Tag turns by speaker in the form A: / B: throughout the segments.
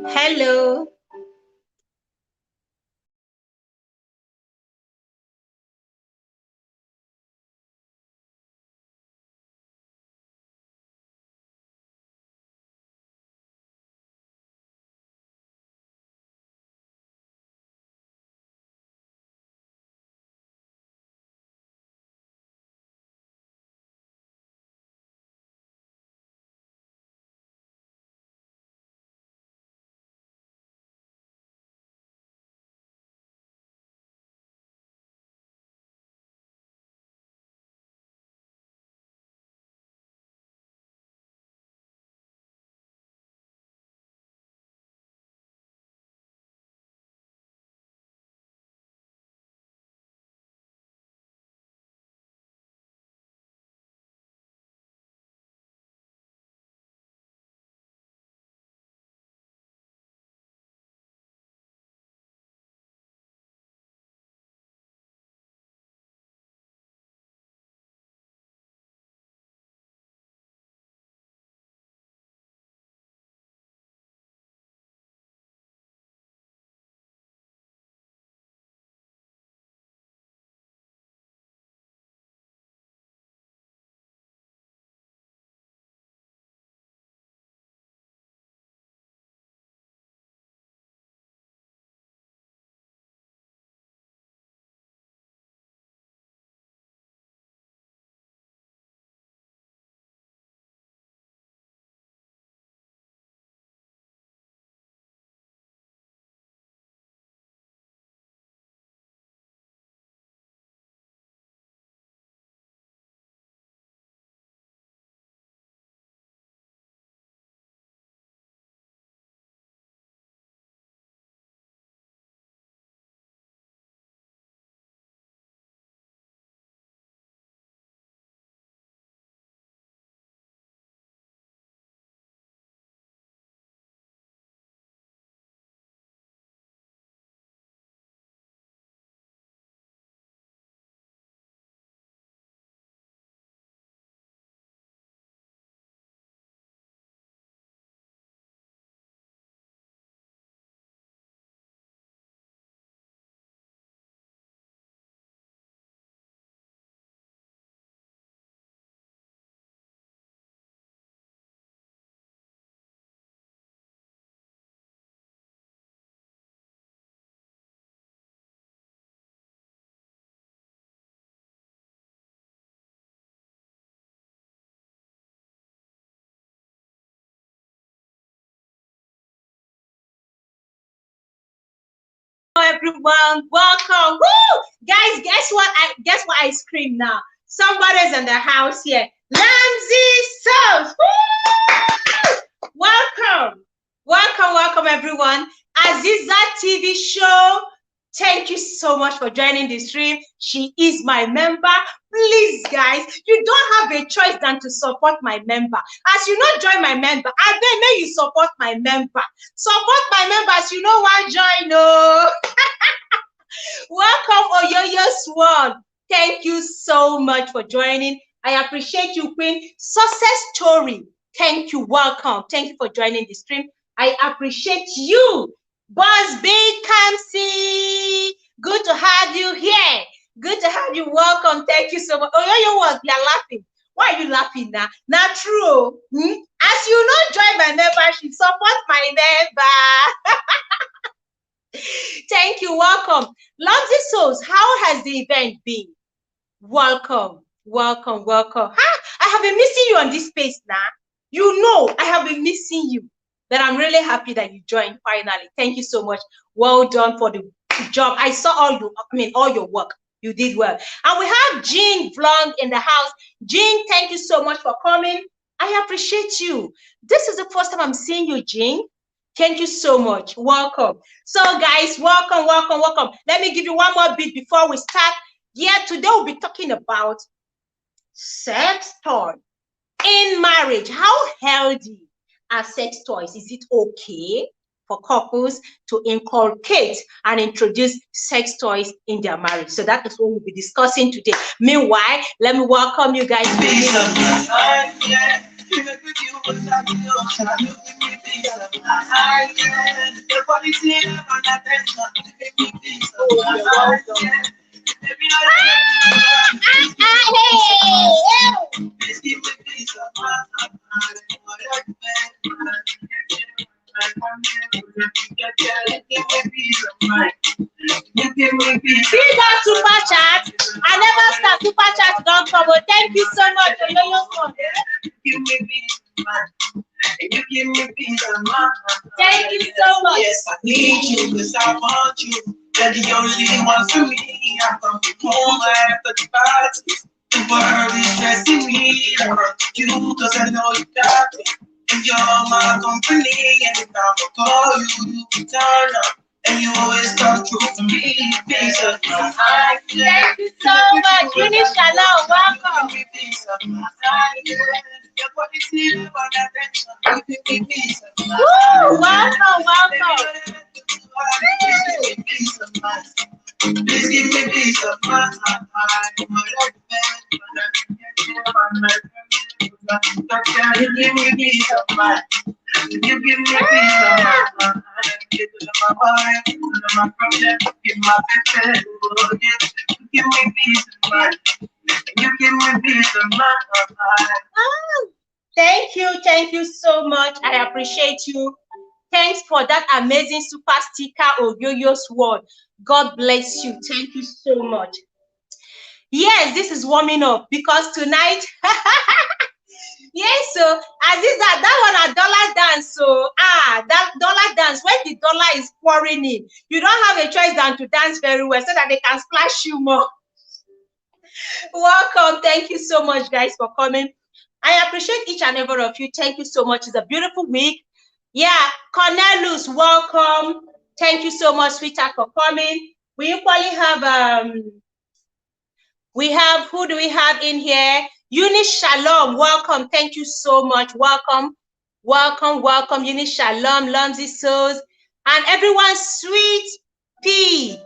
A: Hello. Everyone, welcome. Woo! Guys, guess what I scream now. Somebody's in the house here. Lamzy Sauce. Welcome. Welcome everyone. Aziza TV show. Thank you so much for joining the stream. She is my member. Please, guys, you don't have a choice than to support my member. As you not join my member, I beg may you support my member. Support my members. You know why join? No. Welcome, Oyoyo Swan. Thank you so much for joining. I appreciate you, Queen. Success Story. Thank you. Welcome. Thank you for joining the stream. I appreciate you. Boss B Kamsi. Good to have you here. Good to have you. Welcome. Thank you so much. Oyoyo was you're laughing. Why are you laughing now? Not true. As you not join my membership, support my member. Thank you. Welcome. Lovely souls, how has the event been? Welcome. I have been missing you on this space now. You know, I have been missing you. But I'm really happy that you joined finally. Thank you so much. Well done for the job. I saw all your work. You did well. And we have Jean Vlog in the house. Jean, thank you so much for coming. I appreciate you. This is the first time I'm seeing you, Jean. Thank you so much. Welcome. So guys, welcome. Let me give you one more bit before we start. Yeah, today we'll be talking about sex toys in marriage. How healthy are sex toys? Is it okay for couples to inculcate and introduce sex toys in their marriage? So that is what we'll be discussing today. Meanwhile, let me welcome you guys. See that super chat? I never start super chat. Don't come. Thank you so much for your give me peace of mind. You give me peace of mind. Thank you so much. Yes, I need you because I want you. You're the only one for me. I come home after the party. The world is stressing me. I run to you because I know you got me. And you're my company. And if I call you, you return up. And you always come through for me. Peace of mind. Thank you so much. Uni Shalom. Welcome. Peace of mind. Woo! Welcome, welcome. Please give me peace of mind. You give me peace of mind. You give me peace of mind. Give my mind, my problem, give my baby. Give me peace of mind. You give me peace of mind. Thank you so much. I appreciate you. Thanks for that amazing super sticker or yo-yo's word. God bless you. Thank you so much. Yes, this is warming up because tonight, yes, so as is that one a dollar dance. So that dollar dance, when the dollar is pouring in, you don't have a choice than to dance very well so that they can splash you more. Welcome. Thank you so much, guys, for coming. I appreciate each and every one of you. Thank you so much. It's a beautiful week. Yeah, Cornelius, welcome. Thank you so much, sweetheart, for coming. We equally have who do we have in here? Eunice Shalom, welcome. Thank you so much. Welcome, welcome, welcome. Eunice Shalom, Lumsy Souls, and everyone, Sweet P.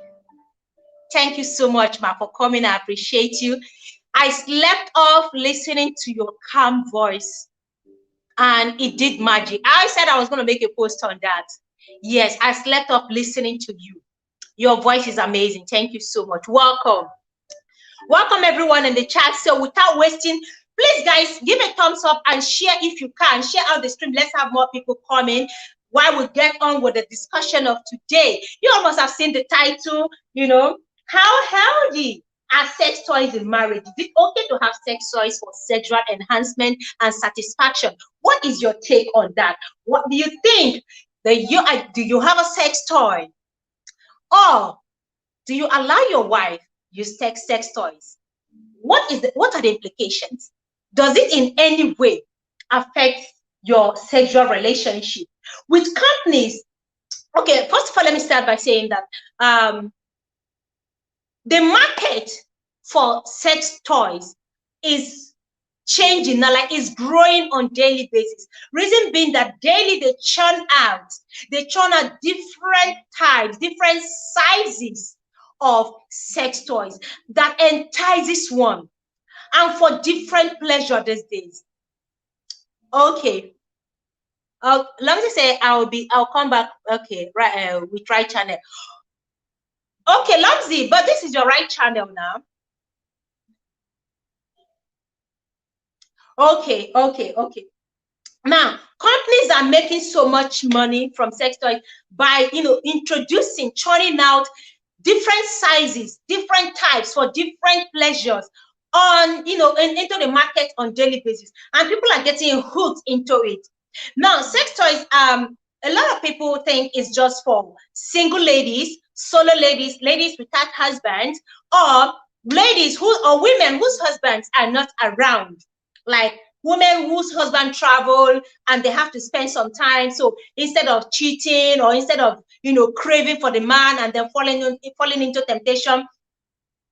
A: Thank you so much, Ma, for coming. I appreciate you. I slept off listening to your calm voice, and it did magic. I said I was going to make a post on that. Yes, I slept off listening to you. Your voice is amazing. Thank you so much. Welcome. Welcome everyone in the chat. So without wasting, please guys, give a thumbs up and share if you can. Share out the stream. Let's have more people coming while we get on with the discussion of today. You almost have seen the title, you know, how healthy are sex toys in marriage? Is it okay to have sex toys for sexual enhancement and satisfaction? What is your take on that? What do you think? Do you have a sex toy? Or do you allow your wife use sex toys? What are the implications? Does it in any way affect your sexual relationship with companies? Okay, first of all, let me start by saying that the market for sex toys is changing now, like it's growing on daily basis. Reason being that daily they churn out different types, different sizes of sex toys that entices one, and for different pleasure these days. Okay. Let me say I'll come back. Okay, right. We try channel. Okay, Lamzi, but this is your right channel now. Okay. Now, companies are making so much money from sex toys by, introducing, churning out different sizes, different types for different pleasures on, into the market on daily basis, and people are getting hooked into it. Now, sex toys, a lot of people think it's just for single ladies, solo ladies, ladies without husbands, or ladies or women whose husbands are not around, like women whose husband travel and they have to spend some time. So instead of cheating or instead of craving for the man and then falling into temptation,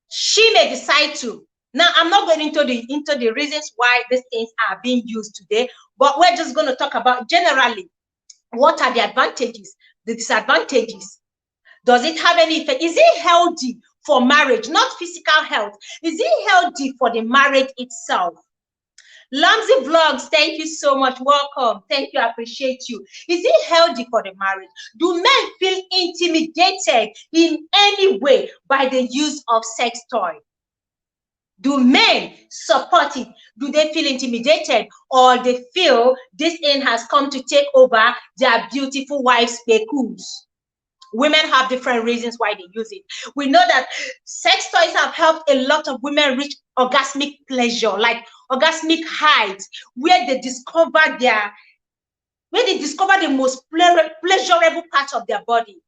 A: she may decide to. Now, I'm not going into the reasons why these things are being used today, but we're just going to talk about generally what are the advantages, the disadvantages. Does it have any effect? Is it healthy for marriage? Not physical health. Is it healthy for the marriage itself? Lamsey Vlogs, thank you so much. Welcome. Thank you. I appreciate you. Is it healthy for the marriage? Do men feel intimidated in any way by the use of sex toy? Do men support it? Do they feel intimidated, or they feel this thing has come to take over their beautiful wives' specus? Women have different reasons why they use it. We know that sex toys have helped a lot of women reach orgasmic pleasure, like orgasmic heights, where they discover the most pleasurable part of their body.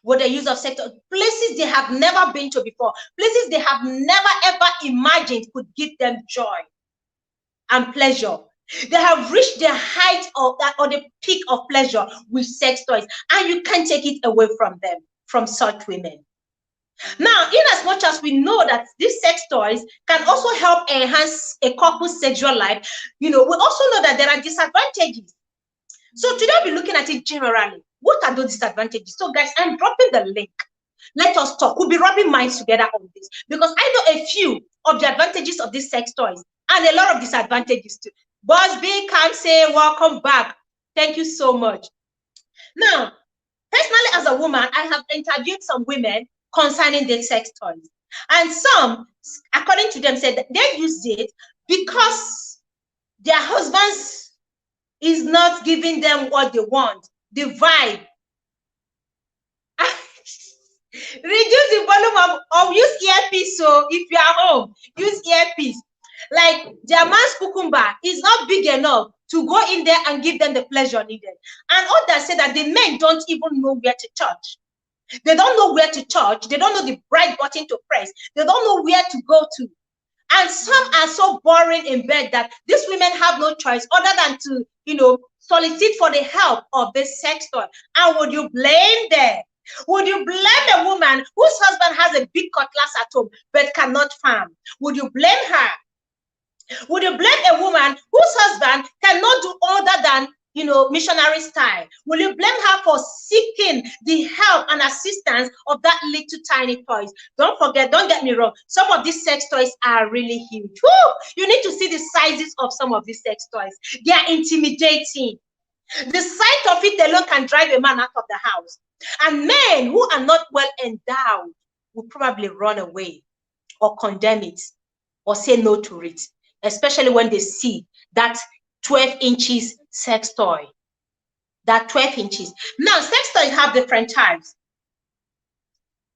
A: With the use of sex toys, places they have never been to before, places they have never ever imagined could give them joy and pleasure. They have reached the height of that, or the peak of pleasure with sex toys, and you can't take it away from them, from such women. Now, in as much as we know that these sex toys can also help enhance a couple's sexual life, we also know that there are disadvantages. So today we'll be looking at it generally. What are those disadvantages? So guys, I'm dropping the link. Let us talk. We'll be rubbing minds together on this, because I know a few of the advantages of these sex toys and a lot of disadvantages too. Boss B can say, welcome back. Thank you so much. Now, personally, as a woman, I have interviewed some women concerning the sex toys. And some, according to them, said that they use it because their husbands is not giving them what they want, the vibe. Reduce the volume of use earpiece. So if you are home, use earpiece. Like their man's cucumber is not big enough to go in there and give them the pleasure needed. And others say that the men don't even know where to touch. They don't know where to touch. They don't know the right button to press. They don't know where to go to. And some are so boring in bed that these women have no choice other than to, solicit for the help of this sex toy. And would you blame them? Would you blame a woman whose husband has a big cutlass at home but cannot farm? Would you blame her? Would you blame a woman whose husband cannot do other than, missionary style? Will you blame her for seeking the help and assistance of that little tiny toys? Don't forget, don't get me wrong, some of these sex toys are really huge. Woo! You need to see the sizes of some of these sex toys. They are intimidating. The sight of it alone can drive a man out of the house. And men who are not well endowed will probably run away or condemn it or say no to it, especially when they see that 12 inches sex toy. That 12 inches. Now, sex toys have different types.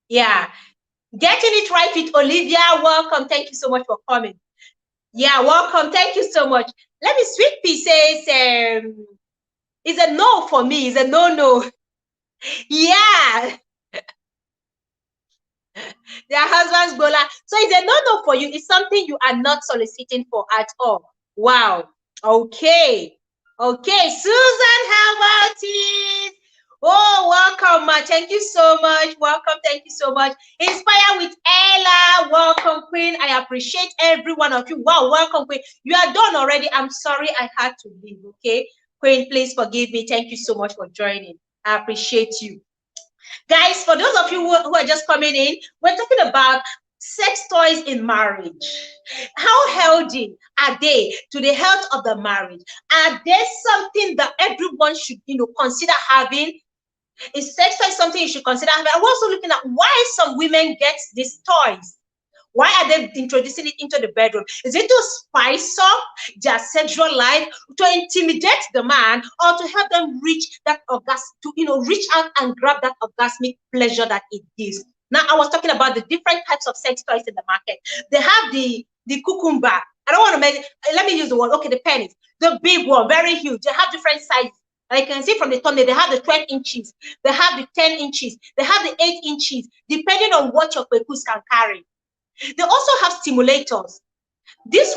A: Yeah. Getting it right with Olivia. Welcome. Thank you so much for coming. Yeah, welcome. Thank you so much. Let me, Sweet Pea says, it's a no for me. It's a no. Yeah. Their husband's bola. So it's a no for you. It's something you are not soliciting for at all. Wow. Okay. Susan, how about it? Oh, welcome, ma. Thank you so much. Welcome. Thank you so much. Inspire with Ella. Welcome, Queen. I appreciate every one of you. Wow, welcome, Queen. You are done already. I'm sorry I had to leave. Okay, Queen, please forgive me. Thank you so much for joining. I appreciate you. Guys, for those of you who are just coming in, we're talking about sex toys in marriage. How healthy are they to the health of the marriage? Are they something that everyone should, consider having? Is sex toy something you should consider having? I'm also looking at why some women get these toys. Why are they introducing it into the bedroom? Is it to spice up their sexual life, to intimidate the man, or to help them reach that reach out and grab that orgasmic pleasure that it gives? Now, I was talking about the different types of sex toys in the market. They have the cucumber. I don't want to mention, let me use the word, okay, the penis. The big one, very huge. They have different sizes. Like you can see from the thumbnail, they have the 12 inches. They have the 10 inches. They have the 8 inches, depending on what your penis can carry. They also have stimulators. These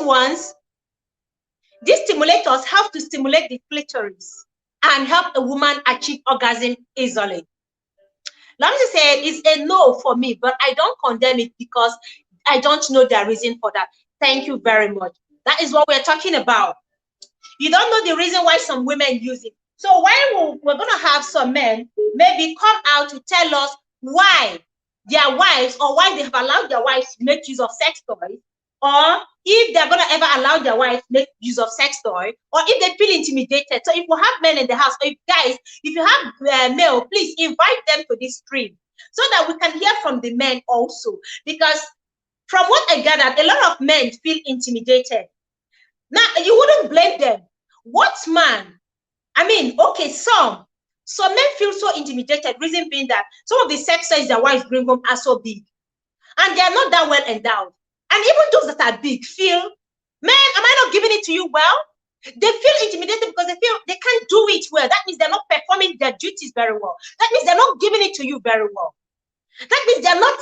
A: stimulators help to stimulate the clitoris and help a woman achieve orgasm easily. Lamsey said it's a no for me, but I don't condemn it because I don't know the reason for that. Thank you very much. That is what we're talking about. You don't know the reason why some women use it. So why we're going to have some men maybe come out to tell us why their wives, or why they have allowed their wives to make use of sex toys, or if they're gonna ever allow their wife make use of sex toy, or if they feel intimidated. So if you have men in the house, or if guys, if you have male, please invite them to this stream so that we can hear from the men also. Because from what I gathered, a lot of men feel intimidated. Now you wouldn't blame them. What man? I mean, okay, some men feel so intimidated. Reason being that some of the sex toys their wives bring home are so big, and they are not that well endowed. And even those that are big feel, man, am I not giving it to you well? They feel intimidated because they feel they can't do it well. That means they're not performing their duties very well. That means they're not giving it to you very well. That means they're not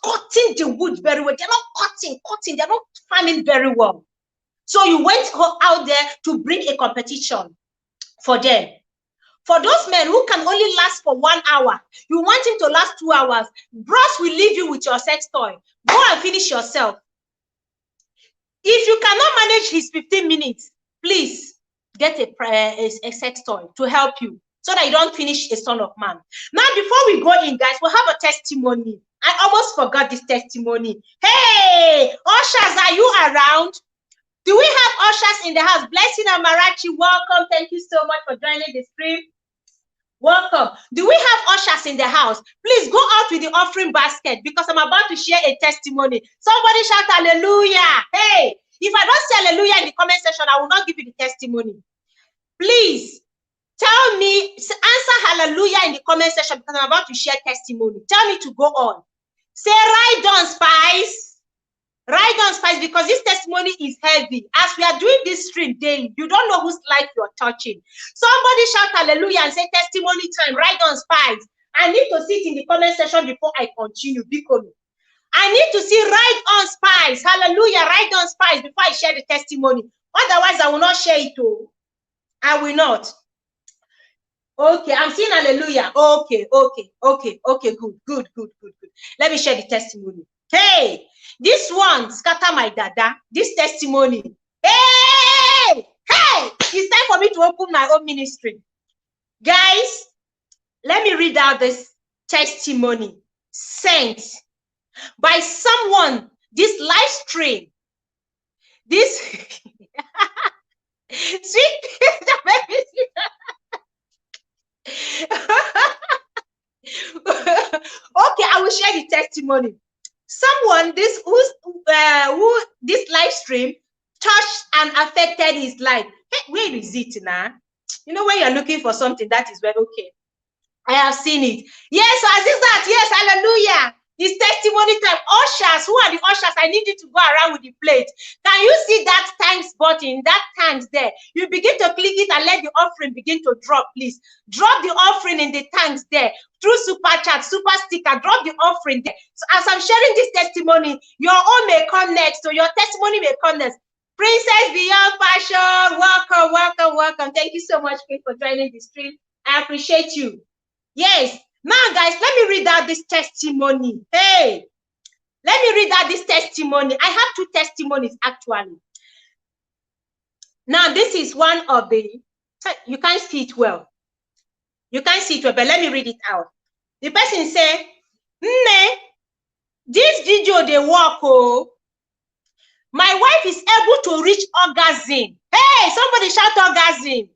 A: cutting the wood very well. They're not cutting, they're not farming very well. So you went out there to bring a competition for them. For those men who can only last for 1 hour, you want him to last 2 hours. Bros will leave you with your sex toy. Go and finish yourself. If you cannot manage his 15 minutes, please get a sex toy to help you so that you don't finish a son of man. Now, before we go in, guys, we'll have a testimony. I almost forgot this testimony. Hey, ushers, are you around? Do we have ushers in the house? Blessing Amarachi, welcome. Thank you so much for joining the stream. Welcome. Do we have ushers in the house? Please go out with the offering basket because I'm about to share a testimony. Somebody shout hallelujah. Hey, if I don't say hallelujah in the comment section, I will not give you the testimony. Please tell me, answer hallelujah in the comment section because I'm about to share testimony. Tell me to go on. Say right on, Spice. Right on, Spice, because this testimony is heavy. As we are doing this stream daily, you don't know whose life you're touching. Somebody shout hallelujah and say testimony time. Right on, Spice. I need to see it in the comment section before I continue. I need to see right on, Spice. Hallelujah, right on, Spice, before I share the testimony. Otherwise, I will not share it. Oh, I will not. Okay, I'm seeing hallelujah. Okay, good. Let me share the testimony. Hey, this one scatter my dada. This testimony. Hey, it's time for me to open my own ministry. Guys, let me read out this testimony sent by someone. This live stream. This see, okay, I will share the testimony. Someone who this live stream touched and affected his life. Hey, where is it now? You know when you're looking for something that is well, okay. I have seen it. Yes, Azizat, yes, hallelujah. It's testimony time. Ushers, who are the ushers? I need you to go around with the plate. Can you see that thanks button? That thanks there. You begin to click it and let the offering begin to drop, please. Drop the offering in the thanks there. Through super chat, super sticker, drop the offering there. So as I'm sharing this testimony, your own may come next. So your testimony may come next. Princess Beyond Fashion, welcome. Thank you so much for joining the stream. I appreciate you. Yes. Now, guys, let me read out this testimony. Hey, let me read out this testimony. I have two testimonies, actually. Now, this is one of the, you can't see it well. You can't see it well, but let me read it out. The person said, this video, they work, oh. My wife is able to reach orgasm. Hey, somebody shout orgasm.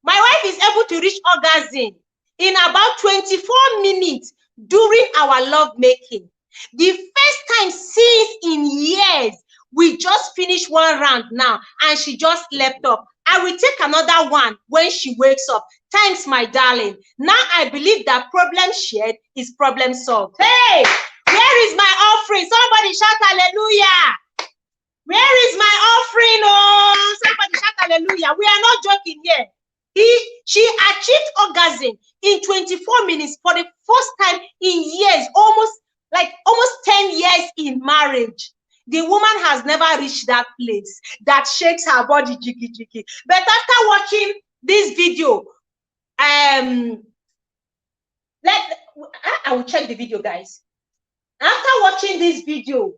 A: My wife is able to reach orgasm in about 24 minutes during our love making. The first time since in years, we just finished one round now and she just leapt up. I will take another one when she wakes up. Thanks, my darling. Now I believe that problem shared is problem solved. Hey, where is my offering? Somebody shout hallelujah. Where is my offering? Oh, somebody shout hallelujah. We are not joking here. She achieved orgasm in 24 minutes for the first time in years, almost 10 years in marriage. The woman has never reached that place that shakes her body jiggy. But after watching this video, I will check the video, guys. After watching this video,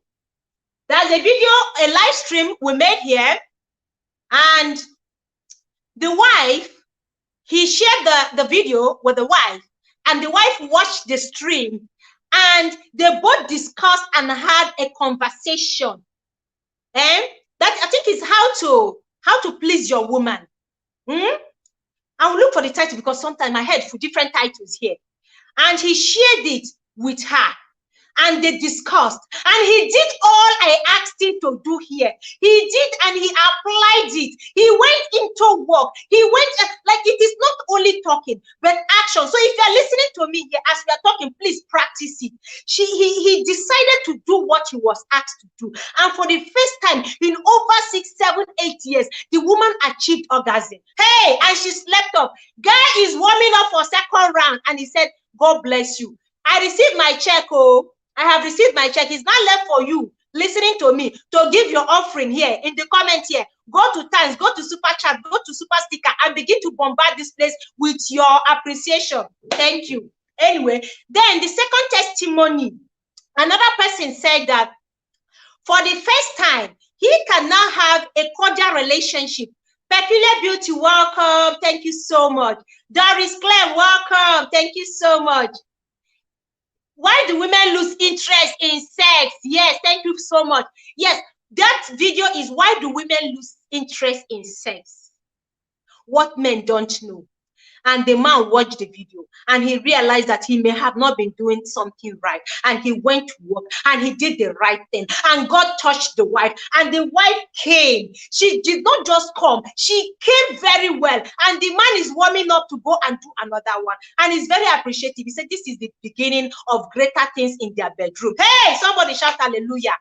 A: there's a video, a live stream we made here, and the wife, he shared the video with the wife, and the wife watched the stream, and they both discussed and had a conversation And that I think is how to please your woman. I will look for the title because sometimes I heard for different titles here. And he shared it with her. And they discussed, and he did all I asked him to do here. He did, and he applied it. He went into work. He went, like, it is not only talking but action. So if you are listening to me here as we are talking, please practice it. He decided to do what he was asked to do, and for the first time in over 6, 7, 8 years, the woman achieved orgasm. Hey, and she slept up. Guy is warming up for second round, and he said, God bless you. I received my check. Oh, I have received my check. It's not left for you listening to me to give your offering here in the comment here. Go to Thanks, go to Super Chat, go to Super Sticker, and begin to bombard this place with your appreciation. Thank you. Anyway, then the second testimony, another person said that for the first time, he can now have a cordial relationship. Peculiar Beauty, welcome. Thank you so much. Doris Claire, welcome. Thank you so much. Why do women lose interest in sex? Yes, thank you so much. Yes, that video is why do women lose interest in sex? What men don't know. And the man watched the video and he realized that he may have not been doing something right. And he went to work and he did the right thing. And God touched the wife and the wife came. She did not just come. She came very well. And the man is warming up to go and do another one. And he's very appreciative. He said, this is the beginning of greater things in their bedroom. Hey, somebody shout hallelujah.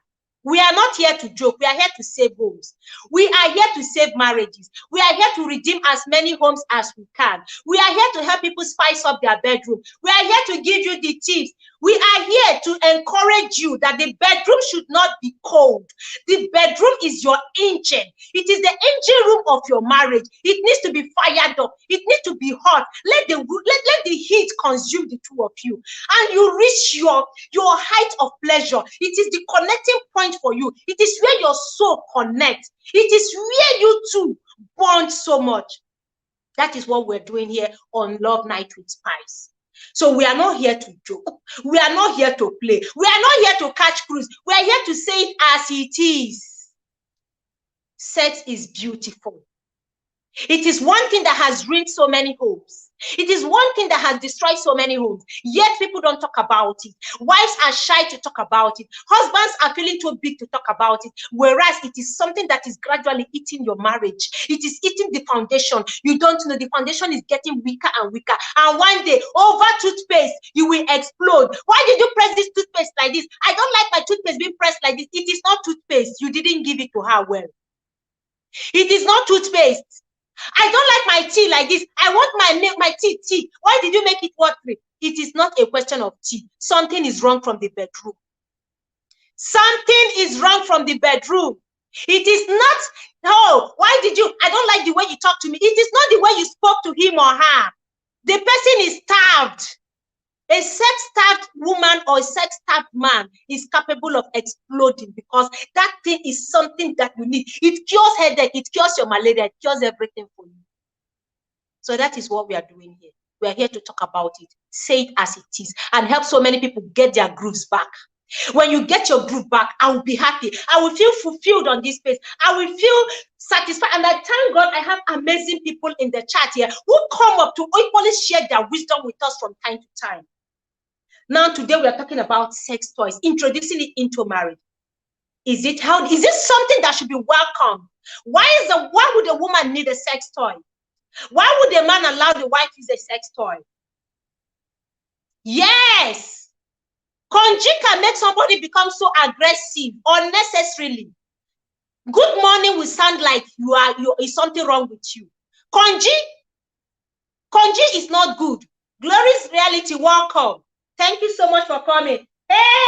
A: We are not here to joke. We are here to save homes. We are here to save marriages. We are here to redeem as many homes as we can. We are here to help people spice up their bedroom. We are here to give you the tips. We are here to encourage you that the bedroom should not be cold. The bedroom is your engine. It is the engine room of your marriage. It needs to be fired up. It needs to be hot. Let the heat consume the two of you. And you reach your height of pleasure. It is the connecting point for you. It is where your soul connects. It is where you two bond so much. That is what we're doing here on Love Night with Spice. So we are not here to joke. We are not here to play. We are not here to catch cruise. We are here to say it as it is. Sex is beautiful. It is one thing that has ruined so many homes. It is one thing that has destroyed so many homes. Yet people don't talk about it. Wives are shy to talk about it. Husbands are feeling too big to talk about it. Whereas it is something that is gradually eating your marriage. It is eating the foundation. You don't know the foundation is getting weaker and weaker. And one day, over toothpaste, you will explode. Why did you press this toothpaste like this? I don't like my toothpaste being pressed like this. It is not toothpaste. You didn't give it to her well. It is not toothpaste. I don't like my tea like this. I want my tea. Why did you make it watery? It is not a question of tea. Something is wrong from the bedroom. Something is wrong from the bedroom. It is not, no, why did you, I don't like the way you talk to me. It is not the way you spoke to him or her. The person is starved. A sex-starved woman or a sex-starved man is capable of exploding because that thing is something that you need. It cures headache, it cures your malaria, it cures everything for you. So that is what we are doing here. We are here to talk about it, say it as it is, and help so many people get their grooves back. When you get your groove back, I will be happy. I will feel fulfilled on this space. I will feel satisfied. And I thank God I have amazing people in the chat here who come up to equally share their wisdom with us from time to time. Now, today we are talking about sex toys, introducing it into marriage. Is this something that should be welcome? Why would a woman need a sex toy? Why would a man allow the wife to use a sex toy? Yes. Konji can make somebody become so aggressive unnecessarily. Good morning will sound like is something wrong with you. Konji is not good. Glory's reality, welcome. Thank you so much for coming. Hey,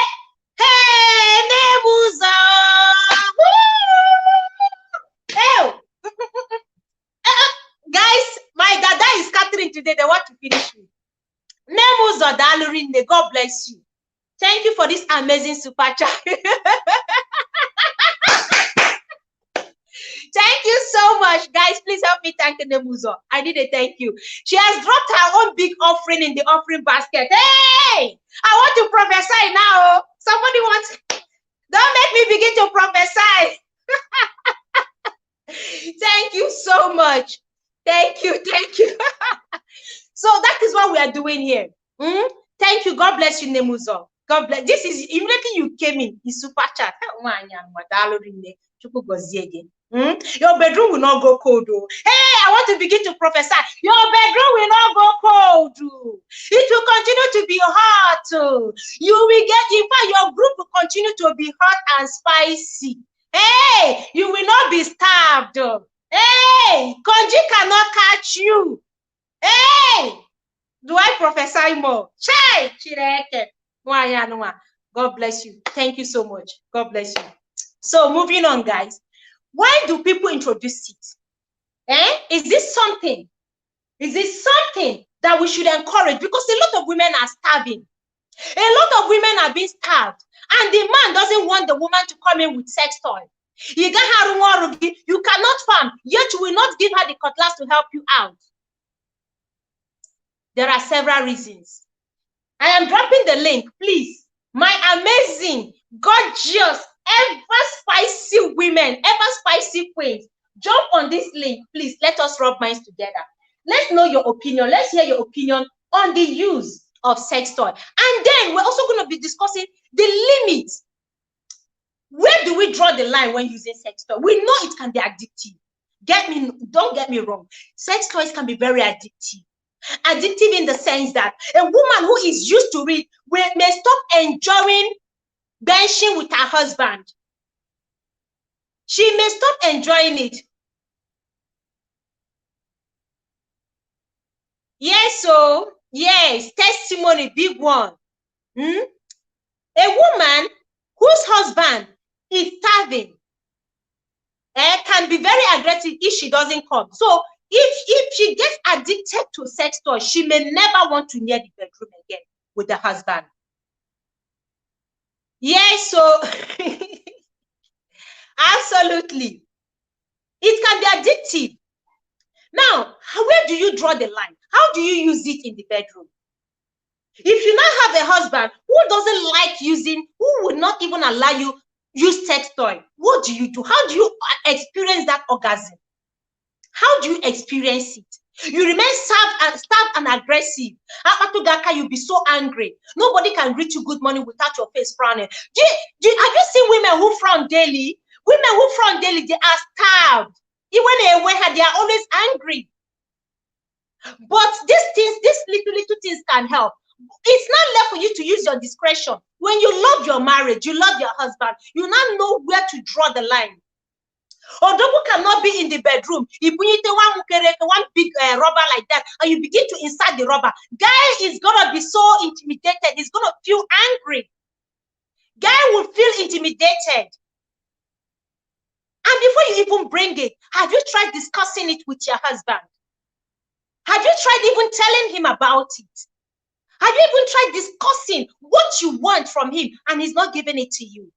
A: Nebuza. Hey. Guys, my dada is scattering today. They want to finish me. Nebuza Dalurine, God bless you. Thank you for this amazing super chat. Thank you so much, guys. Please help me thank Nemuzo. I need a thank you. She has dropped her own big offering in the offering basket. Hey, I want to prophesy now. Somebody wants. Don't make me begin to prophesy. Thank you so much. Thank you. So that is what we are doing here. Thank you. God bless you, Nemuzo. God bless. This is immediately you came in. It's super chat. Your bedroom will not go cold. Oh. Hey, I want to begin to prophesy. Your bedroom will not go cold. Oh. It will continue to be hot. Oh. You will get, in fact, your group will continue to be hot and spicy. Hey, you will not be starved. Oh. Hey, Konji cannot catch you. Hey, do I prophesy more? Chai, God bless you. Thank you so much. God bless you. So moving on, guys. Why do people introduce it? Is this something? Is it something that we should encourage? Because a lot of women are starving. A lot of women are being starved. And the man doesn't want the woman to come in with sex toy. You cannot farm, yet you will not give her the cutlass to help you out. There are several reasons. I am dropping the link, please. My amazing, gorgeous, ever spicy women, ever spicy queens, jump on this link, please. Let us rub minds together. Let's know your opinion. Let's hear your opinion on the use of sex toy. And then we're also going to be discussing the limits. Where do we draw the line when using sex toy? We know it can be addictive. Don't get me wrong. Sex toys can be very addictive. Addictive in the sense that a woman who is used to it may stop enjoying benching with her husband. She may stop enjoying it. Yes, so yes, testimony, big one. A woman whose husband is starving can be very aggressive if she doesn't come. So if she gets addicted to sex toys, she may never want to near the bedroom again with the husband. Yes, so absolutely. It can be addictive. Now, where do you draw the line? How do you use it in the bedroom? If you now have a husband who doesn't like using, who would not even allow you use sex toy, what do you do? How do you experience that orgasm? How do you experience it? You remain starved and aggressive. After Gaka, you'll be so angry. Nobody can reach you good morning without your face frowning. Have you seen women who frown daily? Women who frown daily, they are starved. Even when they are always angry. But these little things can help. It's not left for you to use your discretion. When you love your marriage, you love your husband, you now know where to draw the line. Odogu cannot be in the bedroom. If you need one big rubber like that, and you begin to insert the rubber, guy is gonna be so intimidated. He's gonna feel angry. Guy will feel intimidated. And before you even bring it, have you tried discussing it with your husband? Have you tried even telling him about it? Have you even tried discussing what you want from him and he's not giving it to you?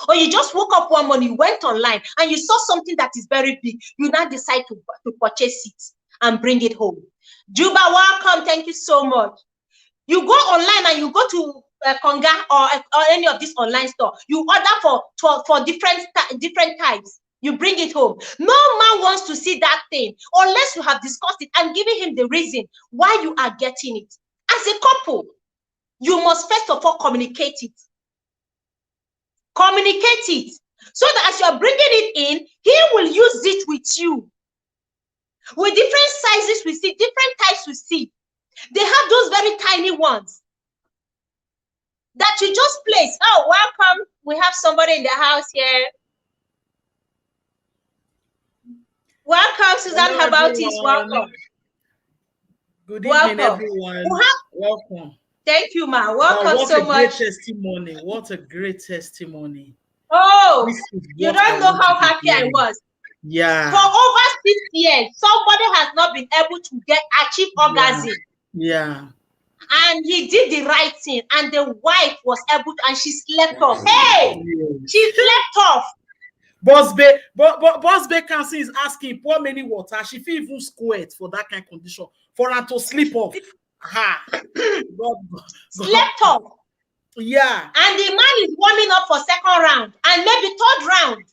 A: Or you just woke up one morning, went online, and you saw something that is very big. You now decide to purchase it and bring it home. Juba, welcome. Thank you so much. You go online and you go to Konga or any of these online store. You order for different types. You bring it home. No man wants to see that thing unless you have discussed it and given him the reason why you are getting it. As a couple, you must first of all communicate it. Communicate it so that as you're bringing it in, he will use it with you. With different sizes we see, different types we see. They have those very tiny ones that you just place. Oh, welcome. We have somebody in the house here. Welcome, Suzanne Habautis. Welcome.
B: Good evening, everyone. Welcome.
A: Thank you, ma. Welcome so much.
B: What a great testimony. What a great testimony.
A: Oh, you don't know how happy I was.
B: Yeah.
A: For over 6 years, somebody has not been able to achieve orgasm.
B: Yeah.
A: And he did the right thing, and the wife was able to, and she slept off. Hey, she slept off.
B: Boss Vacancy is asking pour many water. She feel even squirt for that kind of condition for her to sleep off.
A: Slept off.
B: Yeah.
A: And the man is warming up for second round and maybe third round.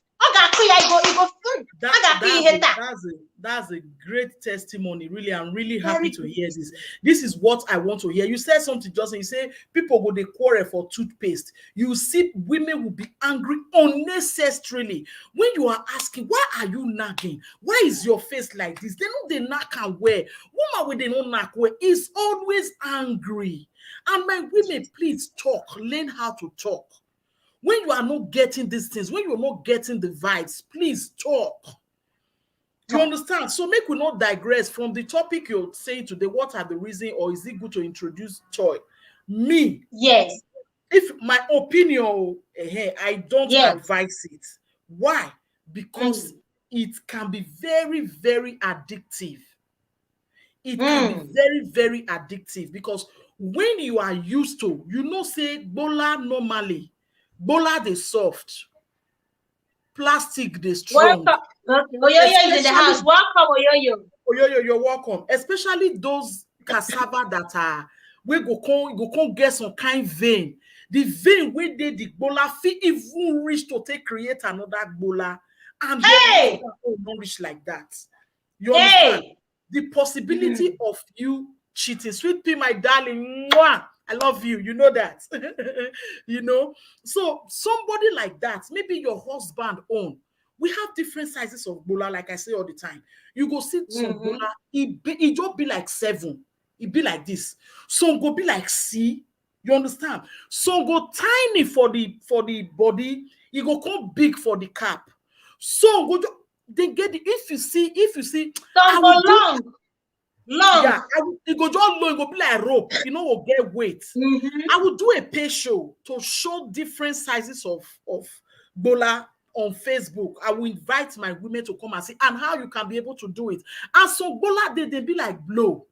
B: That's a great testimony. Really, I'm really happy to hear this. This is what I want to hear. You said something, Justin. You say people go they quarrel for toothpaste. You see, women will be angry unnecessarily when you are asking, why are you nagging? Why is your face like this? They know they knock and wear. Woman with they no knock wear is always angry. And my women, please talk. Learn how to talk. When you are not getting these things, when you are not getting the vibes, please talk. You understand? So make we not digress from the topic you're saying today. What are the reasons, or is it good to introduce toy? Me,
A: yes.
B: If my opinion, I don't advise it. Why? Because it can be very, very addictive. It can be very, very addictive because when you are used to, say, bola normally, bola they soft, plastic they strong.
A: Welcome. Okay. Oyoyo is in the house. Welcome, Oyoyo.
B: Oyoyo, you're welcome. Especially those cassava that are we go get some kind vein. The vein where they the bola fit even reach to create another bola, and don't reach like that. You understand? The possibility of you cheating. Sweet pea, my darling, mwah, I love you. You know that. So somebody like that, maybe your husband own. We have different sizes of bola, like I say all the time. You go see some bola, it just be like 7. It be like this. Some go be like C. You understand? Some go tiny for the body. It go come big for the cap. Some go they get it. If you see,
A: some go long.
B: Yeah, it go just low. It go be like rope. Will get weight. I will do a pay show to show different sizes of bola on Facebook. I will invite my women to come and see and how you can be able to do it. And so bola they be like blow,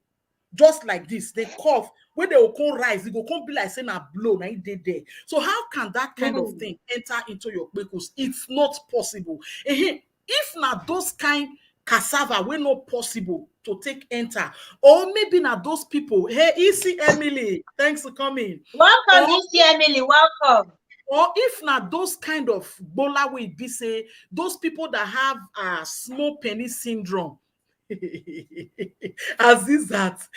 B: just like this. They cough when they will come rise. It will come be like saying a blow. Now they there. So how can that kind of thing enter into your because it's not possible. If not those kind cassava we're not possible to take enter, or maybe not those people. Hey, Easy Emily, thanks for coming.
A: Welcome, Easy Emily. Welcome.
B: Or if not those kind of bola we be say those people that have small penis syndrome. As is that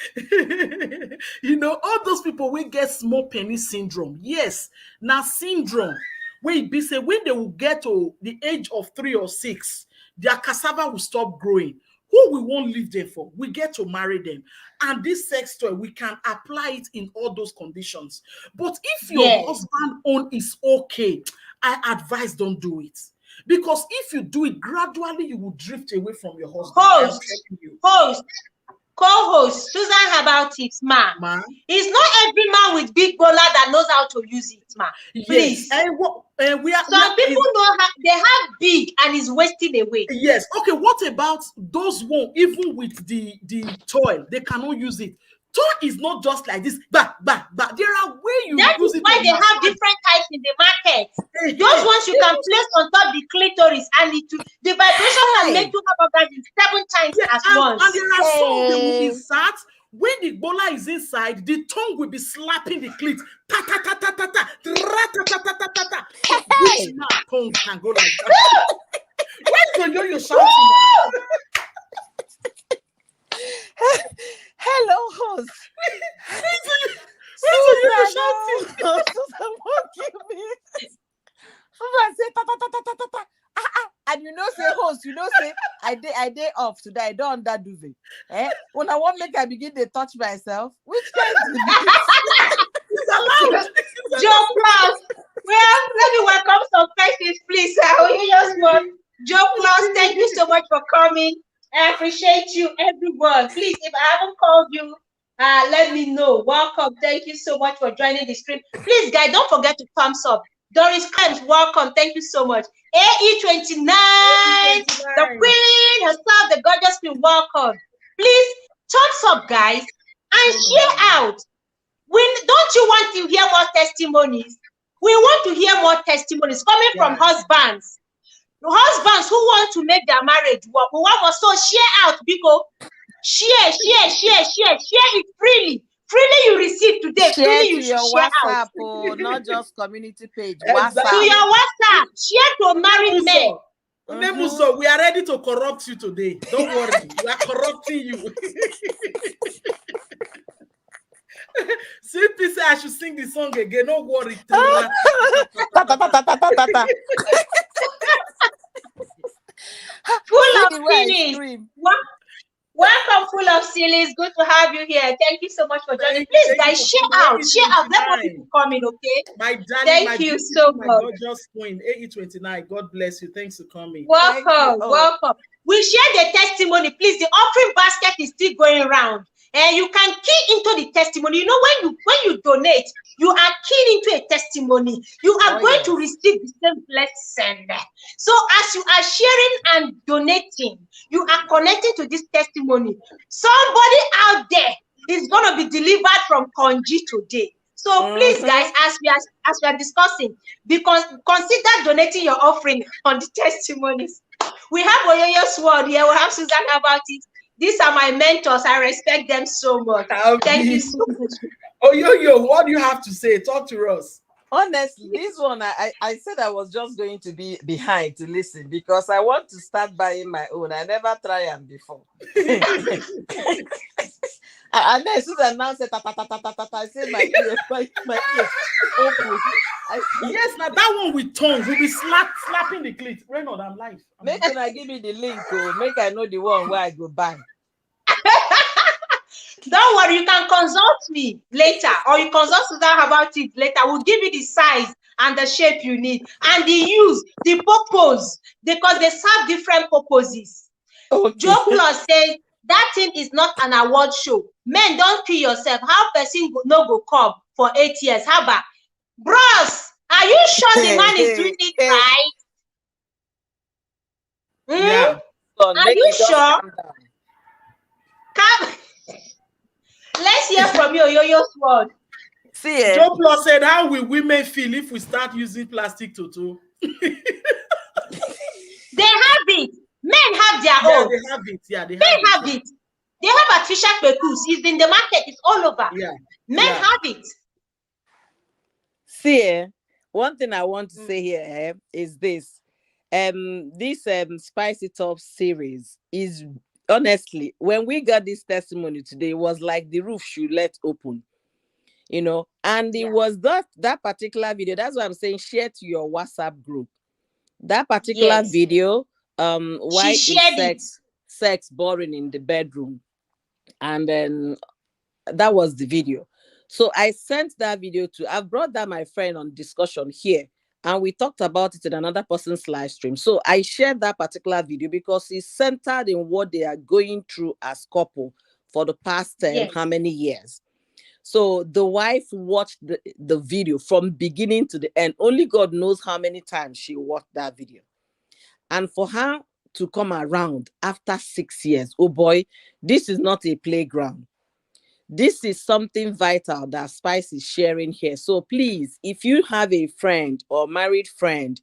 B: all those people will get small penis syndrome. Yes, now syndrome where be say when they will get to the age of 3 or 6, their cassava will stop growing. Who we won't leave them for? We get to marry them. And this sex toy, we can apply it in all those conditions. But if your husband own is okay, I advise don't do it. Because if you do it, gradually you will drift away from your husband.
A: Co-host, Susan Herbal Tips, ma. It's not every man with big bola that knows how to use it, ma. Please.
B: Yes.
A: Some people know they have big and it's wasting away.
B: Yes. Okay, what about those one, even with the toy, they cannot use it? Toy is not just like this, but there are ways you
A: that
B: use
A: is
B: it.
A: Why they have different types in the market. Those ones you can place on top the clitoris and the vibration can make you have orgasm 7 times at once.
B: And there are some that will be sat when the bola is inside, the tongue will be slapping the clit. Ta ta ta ta ta ta ta ta ta ta ta ta. Which man tongue can go like that? Where's the yo shouting?
C: Hello, host. Susan, won't give me. Susan say ta ta ta ta ta ta ta. And say host, say I day off today. I don't under duvet. When I want make I begin to touch myself, which kind of
B: it's allowed.
A: Joe Plus. Well, let me welcome some faces, please. Joe Plus, thank you so much for coming. I appreciate you, everyone. Please, if I haven't called you, let me know. Welcome. Thank you so much for joining the stream. Please, guys, don't forget to thumbs up. Doris Clems, welcome. Thank you so much. AE29, the queen herself, the gorgeous queen, welcome. Please, thumbs up, guys, and share out. Don't you want to hear more testimonies? We want to hear more testimonies coming from husbands. Husbands who want to make their marriage work. We want to so share out, because share it freely. Freely you receive today.
C: Share
A: freely
C: to
A: you
C: your
A: share
C: WhatsApp,
A: out.
C: not just community page.
B: Exactly.
A: To your WhatsApp, share to married men.
B: Nemuso, we are ready to corrupt you today. Don't worry, we are corrupting you. CP say I should sing the song again. Don't worry.
A: Full of
C: See the way I
A: feelings.
C: scream.
A: Welcome, Full of Sillies. Good to have you here. Thank you so much for joining.
B: Thank
A: Please,
B: you
A: guys,
B: for
A: share
B: coming.
A: out. Share out. Let more
B: 89.
A: people come in, okay?
B: My darling,
A: Thank
B: my
A: you
B: beautiful,
A: so
B: my
A: much.
B: gorgeous queen, AE29. God bless you. Thanks for coming.
C: Thank you.
A: Welcome,
C: Oh.
A: welcome. We share the testimony, please. The offering basket is still going around, and you can key into the testimony. You know, when you donate, you are keying into a testimony. You are going to receive the same blessing. So as you are sharing and donating, you are connecting to this testimony. Somebody out there is going to be delivered from Konji today. So please, guys, as we are discussing, because consider donating your offering on the testimonies. We have Oyoyo Sword here. We have Susan about it. These are my mentors. I respect them so much. Thank you so much.
B: Oyoyo, what do you have to say? Talk to us.
C: Honestly, this one I said I was just going to be behind to listen because I want to start buying my own. I never tried them before. And then Susan now said, I said my ear open.
B: Yes, now that one with tongues will be slapping the clit. Reynolds, I'm live.
C: Make sure I give me the link, make I know the one where I go buy.
A: Don't worry, you can consult me later, or you consult Susan about it later. We'll give you the size and the shape you need, and the use, the purpose, because they serve different purposes. Okay. Joe Plus says that thing is not an award show. Men, don't kill yourself. How person no go come for 8 years? How about, bros? Are you sure the man is doing it right?
B: Yeah.
A: Are you sure? Come. Let's hear from you, Yo-Yo Sword.
C: See,
B: Joe Plus said, how will women feel if we start using plastic tutu?
A: They have it. Men have their own.
B: They have it. Yeah, they
A: have it. They have artificial pekus. It's in the market. It's all over.
B: Yeah.
A: Men have it.
C: See, one thing I want to say here is this. This Spice It Up series is, honestly, when we got this testimony today, it was like the roof should let open, you know, and it was that particular video. That's why I'm saying share to your WhatsApp group. That particular video, why is sex boring in the bedroom? And then that was the video. So I sent that video I've brought that my friend on discussion here, and we talked about it in another person's live stream. So I shared that particular video because it's centered in what they are going through as couple for the past how many years. So the wife watched the video from beginning to the end. Only God knows how many times she watched that video. And for her to come around after 6 years, oh boy, this is not a playground. This is something vital that Spice is sharing here. So please, if you have a friend or married friend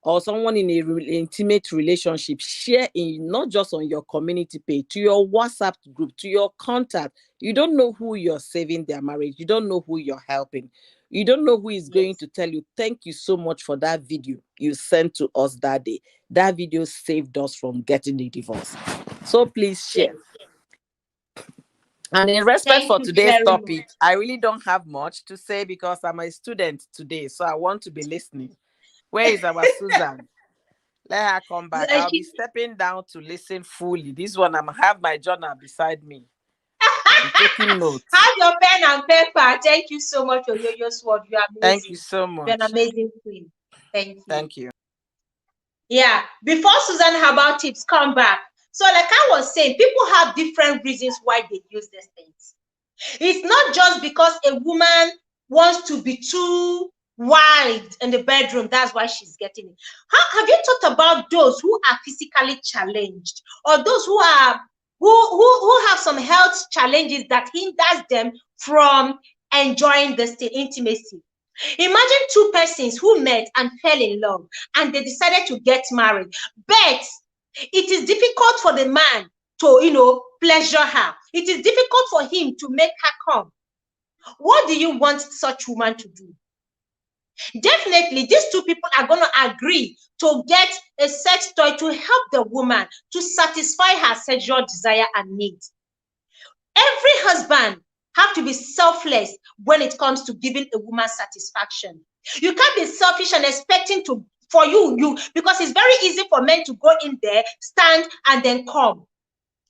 C: or someone in an intimate relationship, share in not just on your community page, to your WhatsApp group, to your contact. You don't know who you're saving their marriage. You don't know who you're helping. You don't know who is going to tell you, thank you so much for that video you sent to us that day. That video saved us from getting the divorce. So please share. And in respect for today's topic, I really don't have much to say because I'm a student today, so I want to be listening. Where is our Susan? Let her come back. I'll be stepping down to listen fully. This one, I'm have my journal beside me. I'm taking notes.
A: Have your pen and paper. Thank you so much, Yo-Yo Sword. You are amazing.
C: Thank you so much.
A: You're an amazing queen. Thank you.
C: Thank you.
A: Yeah. Before Susan Herbal Tips come back, so like I was saying, people have different reasons why they use these things. It's not just because a woman wants to be too wild in the bedroom, that's why she's getting it. Have you thought about those who are physically challenged, or those who are who have some health challenges that hinders them from enjoying the intimacy? Imagine two persons who met and fell in love and they decided to get married, but it is difficult for the man to, pleasure her. It is difficult for him to make her come. What do you want such woman to do? Definitely, these two people are going to agree to get a sex toy to help the woman to satisfy her sexual desire and needs. Every husband have to be selfless when it comes to giving a woman satisfaction. You can't be selfish and expecting for you because it's very easy for men to go in there, stand, and then come.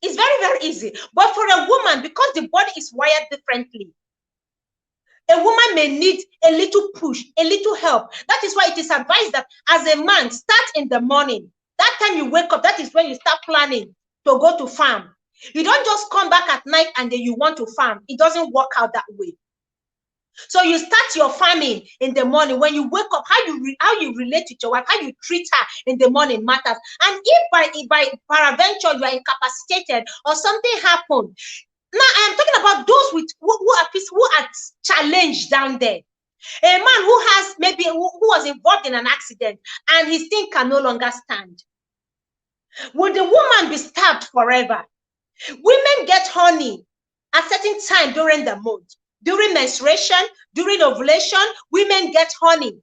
A: It's very, very easy. But for a woman, because the body is wired differently, a woman may need a little push, a little help. That is why it is advised that as a man, start in the morning. That time you wake up, that is when you start planning to go to farm. You don't just come back at night and then you want to farm. It doesn't work out that way. So you start your farming in the morning. When you wake up, how you relate with your wife, how you treat her in the morning matters. And if by peradventure you are incapacitated or something happened, now I'm talking about those who are challenged down there. A man who was involved in an accident and his thing can no longer stand. Would the woman be stabbed forever? Women get honey at certain time during the month. During menstruation, during ovulation, women get honey.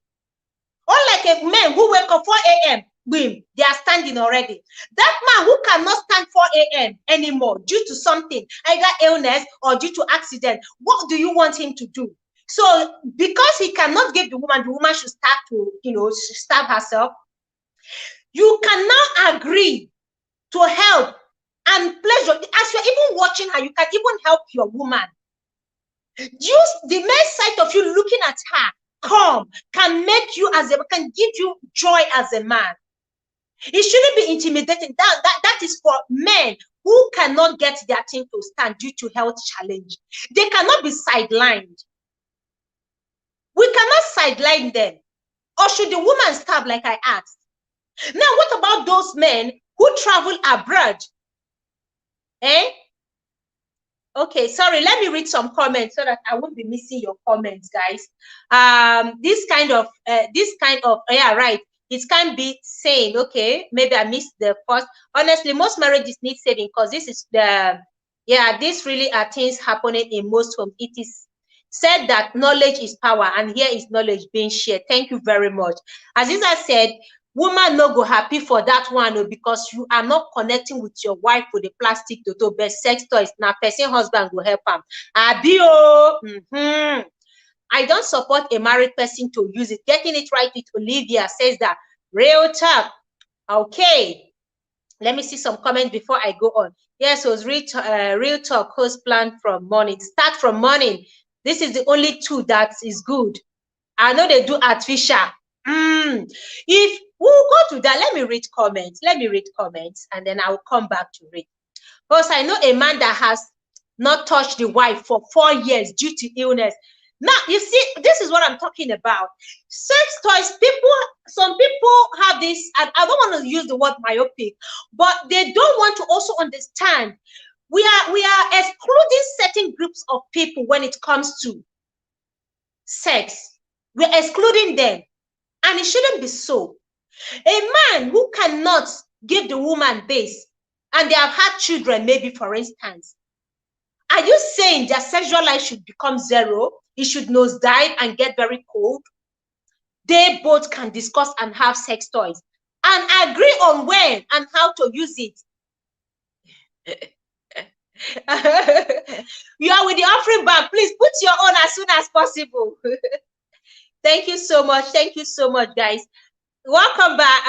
A: Unlike a man who wake up 4 a.m., boom, they are standing already. That man who cannot stand 4 a.m. anymore due to something, either illness or due to accident, what do you want him to do? So because he cannot give the woman should start to, stab herself. You can now agree to help and pleasure. As you're even watching her, you can even help your woman. Just the mere sight of you looking at her can make you can give you joy as a man. It shouldn't be intimidating. That is for men who cannot get their thing to stand due to health challenge. They cannot be sidelined. We cannot sideline them. Or should the woman stab like I asked? Now, what about those men who travel abroad? Okay, sorry, let me read some comments so that I won't be missing your comments, guys. This kind of, yeah, right. It can be sane. Okay, maybe I missed the first. Honestly, most marriages need saving because this is this really are things happening in most homes. It is said that knowledge is power, and here is knowledge being shared. Thank you very much. As I said, woman no go happy for that one because you are not connecting with your wife with the plastic toto best sex toys. Now person husband will help him. I don't support a married person to use it. Getting it right with Olivia says that. Real talk. Okay. Let me see some comments before I go on. Yes, it was real talk. Host plan from morning. Start from morning. This is the only two that is good. I know they do artificial. If we'll go to that, let me read comments. And then I will come back to read. Because I know a man that has not touched the wife for 4 years due to illness. Now, you see, this is what I'm talking about. Sex toys, some people have this, and I don't want to use the word myopic, but they don't want to also understand. We are excluding certain groups of people when it comes to sex. We're excluding them. And it shouldn't be so. A man who cannot give the woman base, and they have had children, maybe for instance, are you saying their sexual life should become zero? It should nosedive and get very cold? They both can discuss and have sex toys and agree on when and how to use it. You are with the offering bag. Please put your own as soon as possible. Thank you so much. Thank you so much, guys. Welcome back,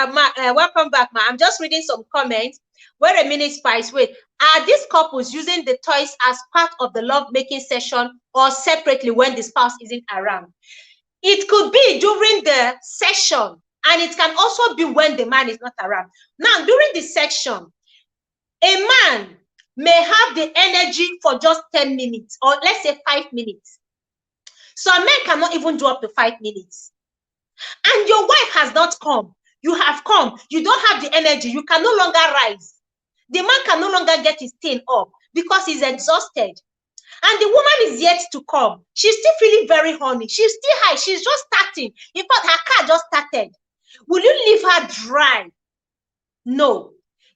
A: welcome back, ma. I'm just reading some comments. Wait a minute, Spice. Wait. Are these couples using the toys as part of the love-making session or separately when the spouse isn't around? It could be during the session, and it can also be when the man is not around. Now, during the session, a man may have the energy for just 10 minutes, or let's say 5 minutes. Some men cannot even do up to 5 minutes. And your wife has not come. You have come. You don't have the energy. You can no longer rise. The man can no longer get his thing up because he's exhausted. And the woman is yet to come. She's still feeling very horny. She's still high. She's just starting. In fact, her car just started. Will you leave her dry? No.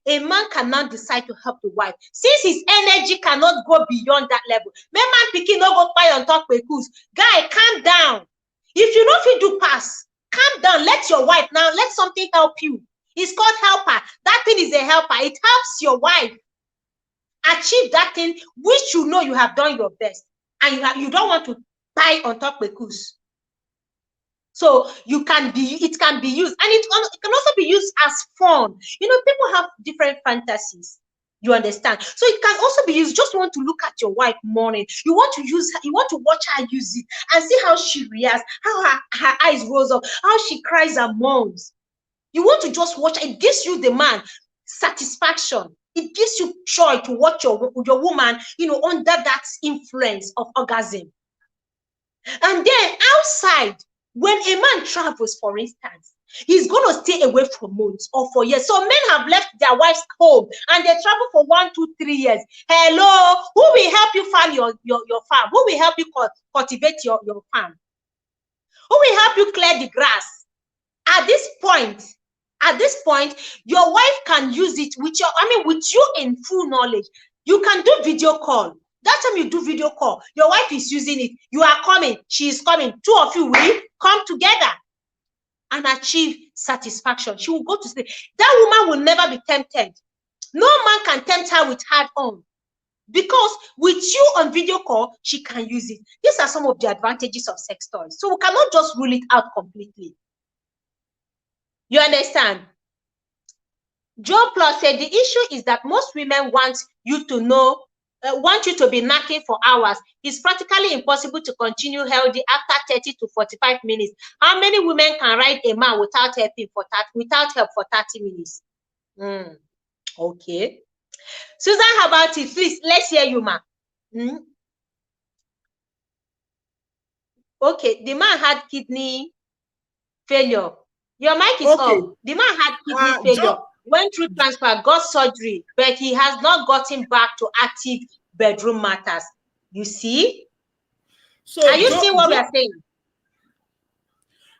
A: A man cannot decide to help the wife. Since his energy cannot go beyond that level. Man picking no go buy on top of goose. Guy, calm down. If you don't feel do pass, calm down. Let your wife now. Let something help you. It's called helper. That thing is a helper. It helps your wife achieve that thing which you know you have done your best, and you don't want to tie on top of the So it can be used, and it can also be used as fun. You know, people have different fantasies. You understand? So it can also be used. Just want to look at your wife morning. You want to watch her use it and see how she reacts, how her eyes rose up, how she cries and moans. You want to just watch. It gives you, the man, satisfaction. It gives you joy to watch your woman, you know, under that influence of orgasm. And then outside, when a man travels, for instance, he's going to stay away for months or for years. So men have left their wives home and they travel for 1, 2, 3 years. Hello, who will help you farm your farm? Who will help you cultivate your farm? Who will help you clear the grass? At this point, your wife can use it with you in full knowledge. You can do video call. That time you do video call, your wife is using it. You are coming, she is coming. 2 of you will come together and achieve satisfaction. She will go to sleep. That woman will never be tempted. No man can tempt her with hard on, because with you on video call, she can use it. These are some of the advantages of sex toys. So we cannot just rule it out completely. You understand? Joe Plus said the issue is that most women want you to be knacking for hours. It's practically impossible to continue healthy after 30 to 45 minutes. How many women can ride a man without help for 30 minutes? Okay. Susan, how about it? Please, let's hear you, ma. Okay, the man had kidney failure. Your mic is off. The man had kidney failure. Went through transfer, got surgery, but he has not gotten back to active bedroom matters. You see? So are you seeing what we are saying?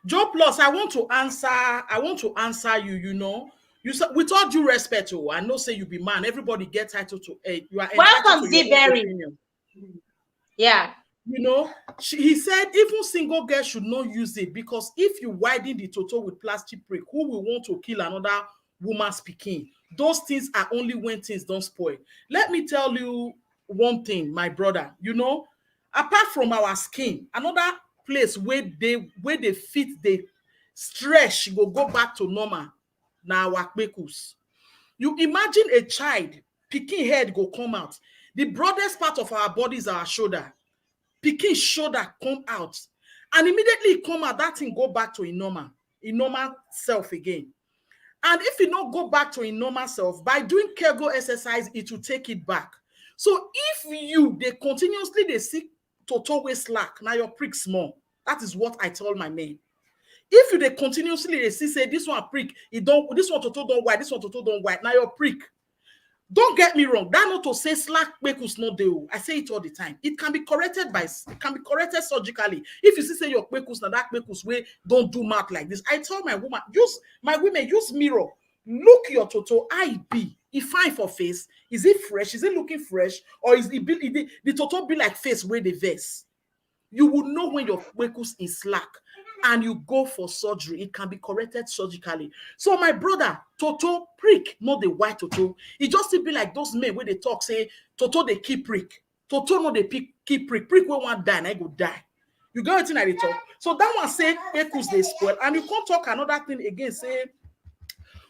B: Joe Plus, I want to answer you, you know. You said, with all due respect, I know say you be man. Everybody get title to you are
A: welcome, Z-Berry. Yeah.
B: You know, he said even single girls should not use it, because if you widen the toto with plastic prick, who will want to kill another woman speaking? Those things are only when things don't spoil. Let me tell you one thing, my brother. You know, apart from our skin, another place where they fit the stretch go back to normal. Now our kpekus. You imagine a child picking head go come out. The broadest part of our body is our shoulder. Picking shoulder come out, and immediately come out, that thing go back to a normal self again. And if you don't go back to a normal self, by doing Kegel exercise, it will take it back. So if they continuously see toto way slack, now your prick small. That is what I tell my men. If they continuously see say this one prick, this one toto don't white, this one toto don't white, now your prick. Don't get me wrong. That not to say slack kpekus no deal. I say it all the time. It can be corrected surgically. If you say your kpekus now that kpekus way don't do mouth like this. I tell my women use mirror. Look your toto IB. It fine for face. Is it fresh? Is it looking fresh? Or is the toto be like face where the vest? You will know when your kpekus is slack. And you go for surgery, it can be corrected surgically. So my brother, toto prick, not the white toto. It just be like those men where they talk, say, toto they keep prick. Toto no they keep prick. Prick when one die, and I go die. You get anything I they talk. So that one say, ekus they spoil. And you can't talk another thing again, say,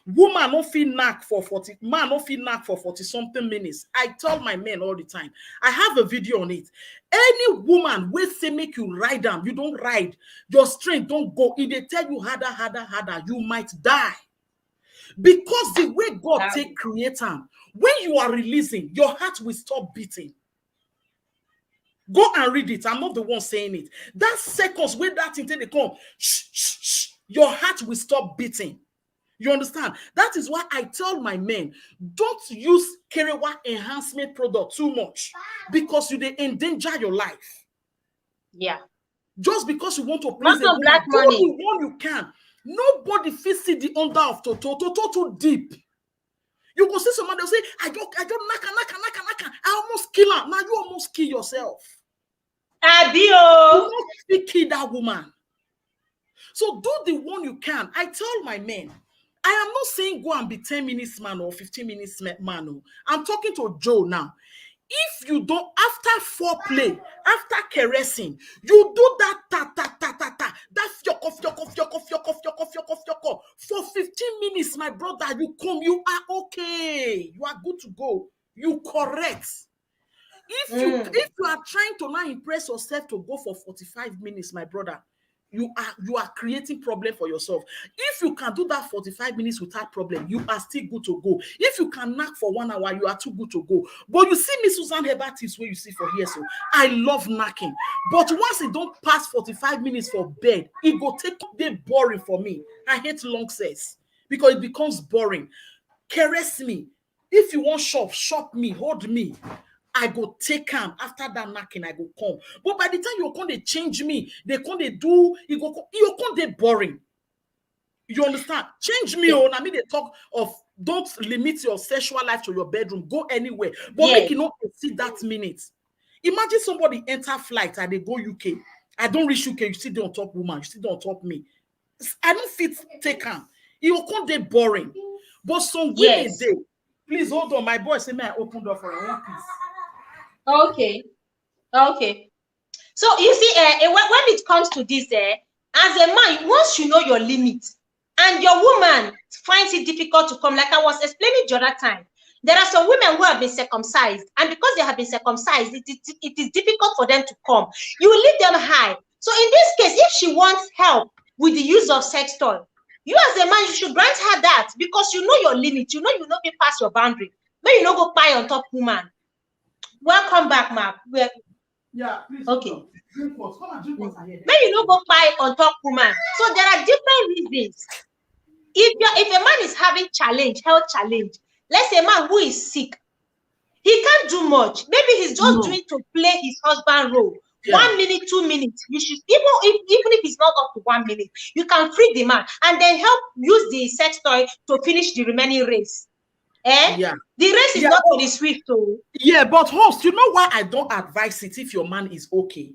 B: woman no feel knack for 40, man no feel knack for 40 something minutes. I tell my men all the time. I have a video on it. Any woman will say make you ride them, you don't ride. Your strength don't go. If they tell you harder, you might die. Because the way God take create them, when you are releasing, your heart will stop beating. Go and read it. I'm not the one saying it. That seconds when that thing they come, your heart will stop beating. You understand? That is why I tell my men, don't use Kerewa enhancement product too much, because you they endanger your life.
A: Yeah.
B: Just because you want to please a woman,
A: black money.
B: do the one you can. Nobody feels see the under of Toto. Toto too deep. You go see somebody say, I don't knock. I almost kill her. Now you almost kill yourself.
A: Adio.
B: You don't kill that woman. So do the one you can. I tell my men, I am not saying go and be 10 minutes man or 15 minutes man. No. I'm talking to Joe now. If you don't, after foreplay, after caressing, you do that that fioko for 15 minutes, my brother. You come, you are okay. You are good to go. You correct. If you are trying to now impress yourself to go for 45 minutes, my brother, you are creating problem for yourself. If you can do that 45 minutes without problem, you are still good to go. If you can knock for 1 hour, you are too good to go. But you see me Susan Herbert tips where you see for here, so I love knocking. But once it don't pass 45 minutes for bed, it go take day boring for me. I hate long sex because it becomes boring. Caress me. If you want shop me, hold me. I go take him after that knocking. I go come. But by the time you come, they change me. They come, they do. You come, they boring. You understand? Change me on. I mean, they talk of don't limit your sexual life to your bedroom. Go anywhere, but make you not exceed that minute. Imagine somebody enter flight and they go UK. I don't reach UK. You sit there on top woman. You sit there on top me. I don't fit take him. You come, they boring. But some women they. Please hold on. My boy say, "May I open door for a one piece?"
A: Okay. So you see, when it comes to this, as a man, once you know your limit, and your woman finds it difficult to come, like I was explaining the other time, there are some women who have been circumcised, and because they have been circumcised, it is difficult for them to come. You leave them high. So in this case, if she wants help with the use of sex toy, you as a man, you should grant her that because you know your limit. You know you not be past your boundary. When you not go pie on top woman. Welcome back, ma.
B: Yeah, please.
A: Okay.
B: Drink water. Come and drink water here.
A: When you don't go pie on top woman. So there are different reasons. If a man is having health challenge, let's say a man who is sick, he can't do much. Maybe he's just doing to play his husband role. 1 minute, 2 minutes. You should even if it's not up to 1 minute, you can free the man and then help use the sex toy to finish the remaining race. The race is not for the swift, though.
B: Yeah, but host, you know why I don't advise it if your man is okay?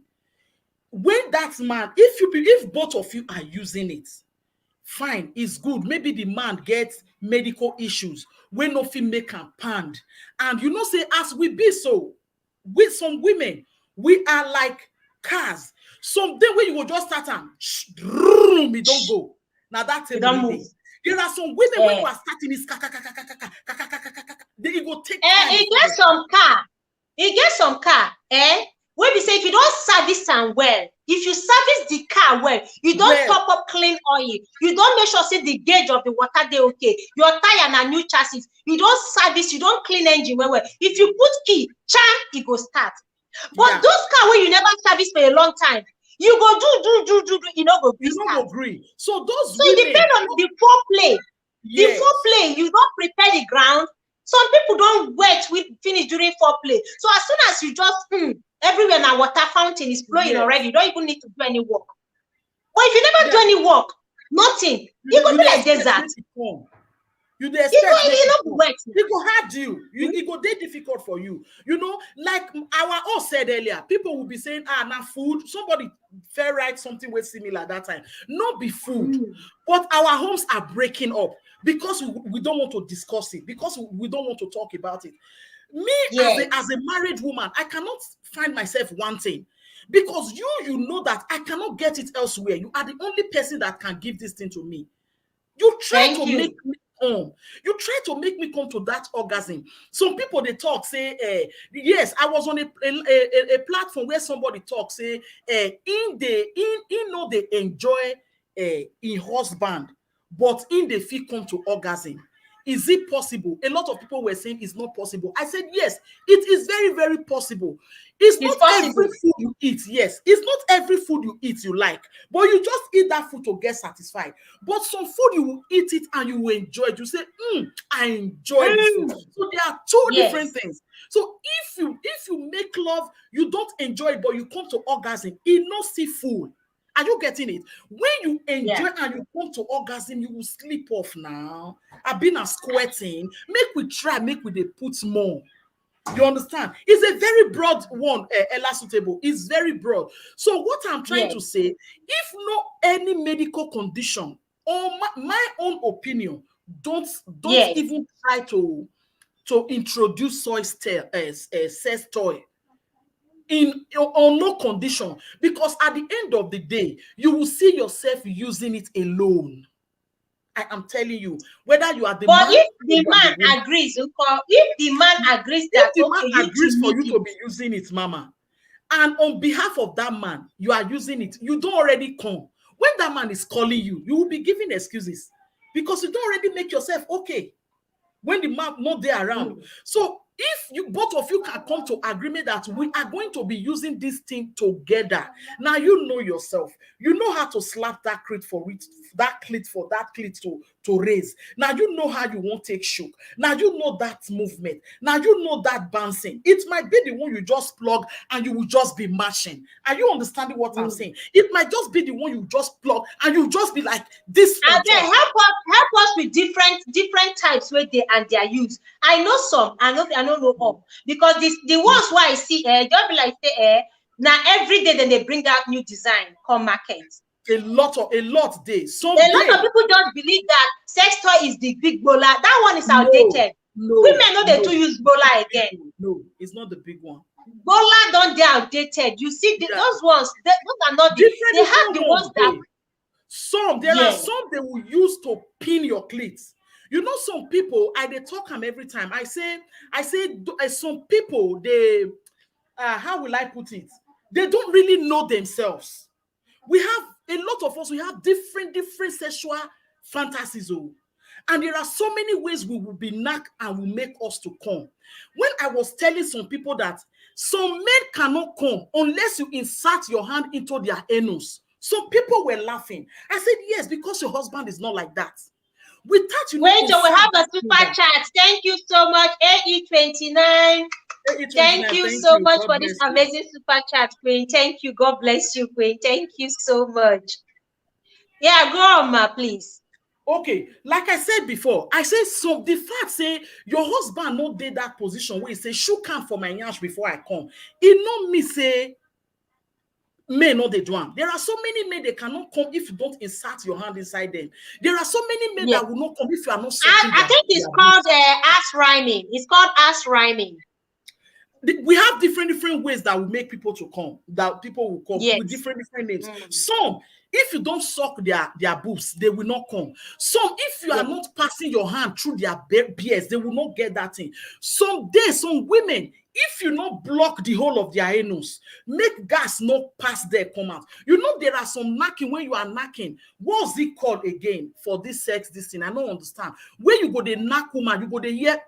B: When that man, if both of you are using it, fine, it's good. Maybe the man gets medical issues when nothing make a pound. And you know, say as we be so, with some women, we are like cars. Someday when you will just start and we don't go. Now that's it. There are some women when you are starting this then you go take time.
A: It gets some car. When we say if you don't service them well, if you service the car well, you don't top up clean oil, you don't make sure say the gauge of the water they okay, your tire and new chassis, you don't service, you don't clean engine well. If you put key, it go start. But those car where you never service for a long time, you go do, you know go
B: agree. So those
A: so it depends on the foreplay. The foreplay, you don't prepare the ground. Some people don't wait with finish during foreplay. So as soon as you just everywhere now water fountain is flowing already, you don't even need to do any work. But if you never do any work, nothing, you go be like desert.
B: You it go hard you. It go dey difficult for you. You know, like our host said earlier, people will be saying, now food. Somebody fair write something way similar that time. Not be food, but our homes are breaking up because we don't want to discuss it, because we don't want to talk about it. Me as a married woman, I cannot find myself wanting. Because you know that I cannot get it elsewhere. You are the only person that can give this thing to me. You try to make me come. You try to make me come to that orgasm. Some people they talk say, yes, I was on a platform where somebody talks say, in know they enjoy in husband, but in the feel come to orgasm. Is it possible? A lot of people were saying it's not possible. I said, yes, it is very, very possible. It's not every food you eat. Yes, it's not every food you eat you like, but you just eat that food to get satisfied. But some food you will eat it and you will enjoy it. You say, I enjoy this food. So there are two different things. So if you make love, you don't enjoy it, but you come to orgasm, it not see food. Are you getting it? When you enjoy and you come to orgasm, you will sleep off now. I've been a squirting. Make we try, make we they put more. You understand? It's a very broad one, Ella Suitable. It's very broad. So what I'm trying to say, if no any medical condition, or my own opinion, don't even try to introduce sex toy on no condition, because at the end of the day, you will see yourself using it alone. I am telling you, whether you are the
A: but
B: man,
A: if the man agrees, if the man agrees that
B: if the
A: okay,
B: man agrees for you
A: it.
B: to be using it, mama, and on behalf of that man, you are using it, you don't already come. When that man is calling you, you will be giving excuses because you don't already make yourself okay when the man not there around. So if you both of you can come to agreement that we are going to be using this thing together, now you know yourself. You know how to slap that clit for that clit to raise. Now you know how you won't take shook. Now you know that movement. Now you know that bouncing. It might be the one you just plug and you will just be mashing. Are you understanding what I'm saying? It might just be the one you just plug and you just be like this.
A: And then help us with different types where they are used. I know some, I don't know all, because the ones where I see just be like say now every day then they bring out new design come market.
B: A lot days.
A: A lot of people just believe that sex toy is the big bola. That one is outdated. Women know they to use bola again.
B: No, it's not the big one.
A: Bola don't they outdated. You see those ones, those are not they have the ones that
B: there are some they will use to pin your cleats. You know, some people, they talk them every time. I say some people, they how will I put it? They don't really know themselves. We have a lot of us, we have different sexual fantasies. And there are so many ways we will be knocked and will make us to come. When I was telling some people that some men cannot come unless you insert your hand into their anus, some people were laughing. I said, yes, because your husband is not like that. With that,
A: wait, we have a super chat. Thank you so much, AE29. Thank you so much for this amazing super chat, Queen. Thank you. God bless you, Queen. Thank you so much. Yeah, go on, ma, please.
B: Okay, like I said before, I say so. The fact say your husband not did that position where he say should come for my yash before I come. It not me say men no they do am. There are so many men they cannot come if you don't insert your hand inside them. There are so many men that will not come if you are not.
A: I think it's called ass rhyming. It's called ass rhyming.
B: We have different ways that will make people to come. That people will come with different names. Some, if you don't suck their boobs, they will not come. Some, if you are not passing your hand through their beards, they will not get that thing. Some women, if you not block the whole of their anus, make gas not pass there, come out. You know, there are some knocking when you are knocking. What's it called again for this sex, this thing? I don't understand. When you go, they knock woman, you go, they hear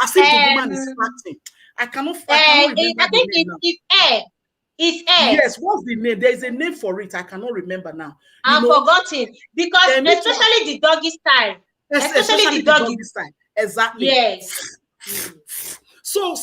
B: as if the woman is farting. I cannot remember.
A: I think it's air. It's air.
B: Yes, what's the name? There's a name for it. I cannot remember now.
A: I've forgotten. Because especially the doggy style. Especially the doggy
B: style. Exactly.
A: Yes.
B: So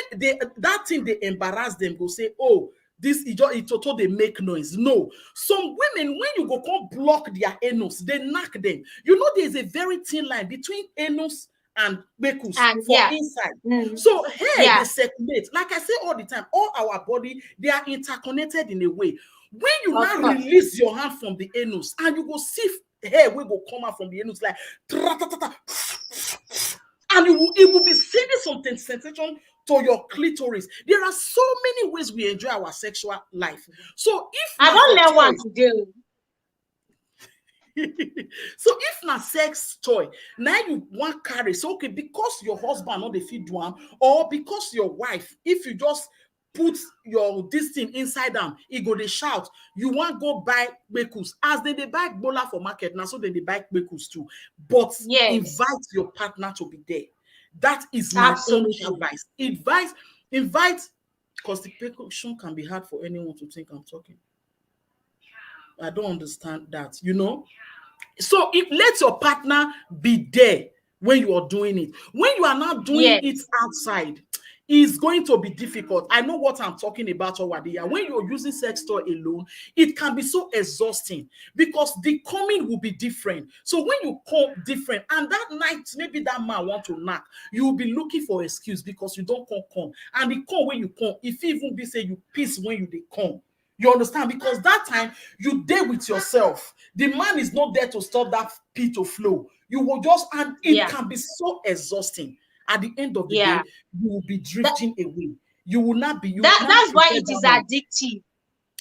B: men, that thing they embarrass them, go say, oh, this it total they make noise. No. Some women, when you go come block their anus, they knock them. You know, there's a very thin line between anus and bekus for inside. So hair they circulate. Like I say all the time, all our body, they are interconnected in a way. When you now release your hand from the anus and you go see hair will go come out from the anus like and it will be sending something sensation to your clitoris. There are so many ways we enjoy our sexual life. So if
A: I don't know what to do.
B: So if na sex toy, now you want carry, so okay, because your husband not the feed one, or because your wife, if you just put your this thing inside them, it go they shout, you want go buy bekus. As they buy bola for market, now so they buy bekus too. But invite your partner to be there. That is my own advice. Invite, constipation can be hard for anyone to think I'm talking. I don't understand that, you know. So let your partner be there when you are doing it. When you are not doing it outside, is going to be difficult. I know what I'm talking about already. And when you're using sex toy alone, it can be so exhausting because the coming will be different. So when you come different, and that night, maybe that man want to knock, you will be looking for excuse because you don't come. And the come when you come, if even be say you piss when you they come. You understand? Because that time you deal with yourself. The man is not there to stop that pee to flow. You will just, and it can be so exhausting. At the end of the day, you will be drifting away. You will not be.
A: That's why it is addictive.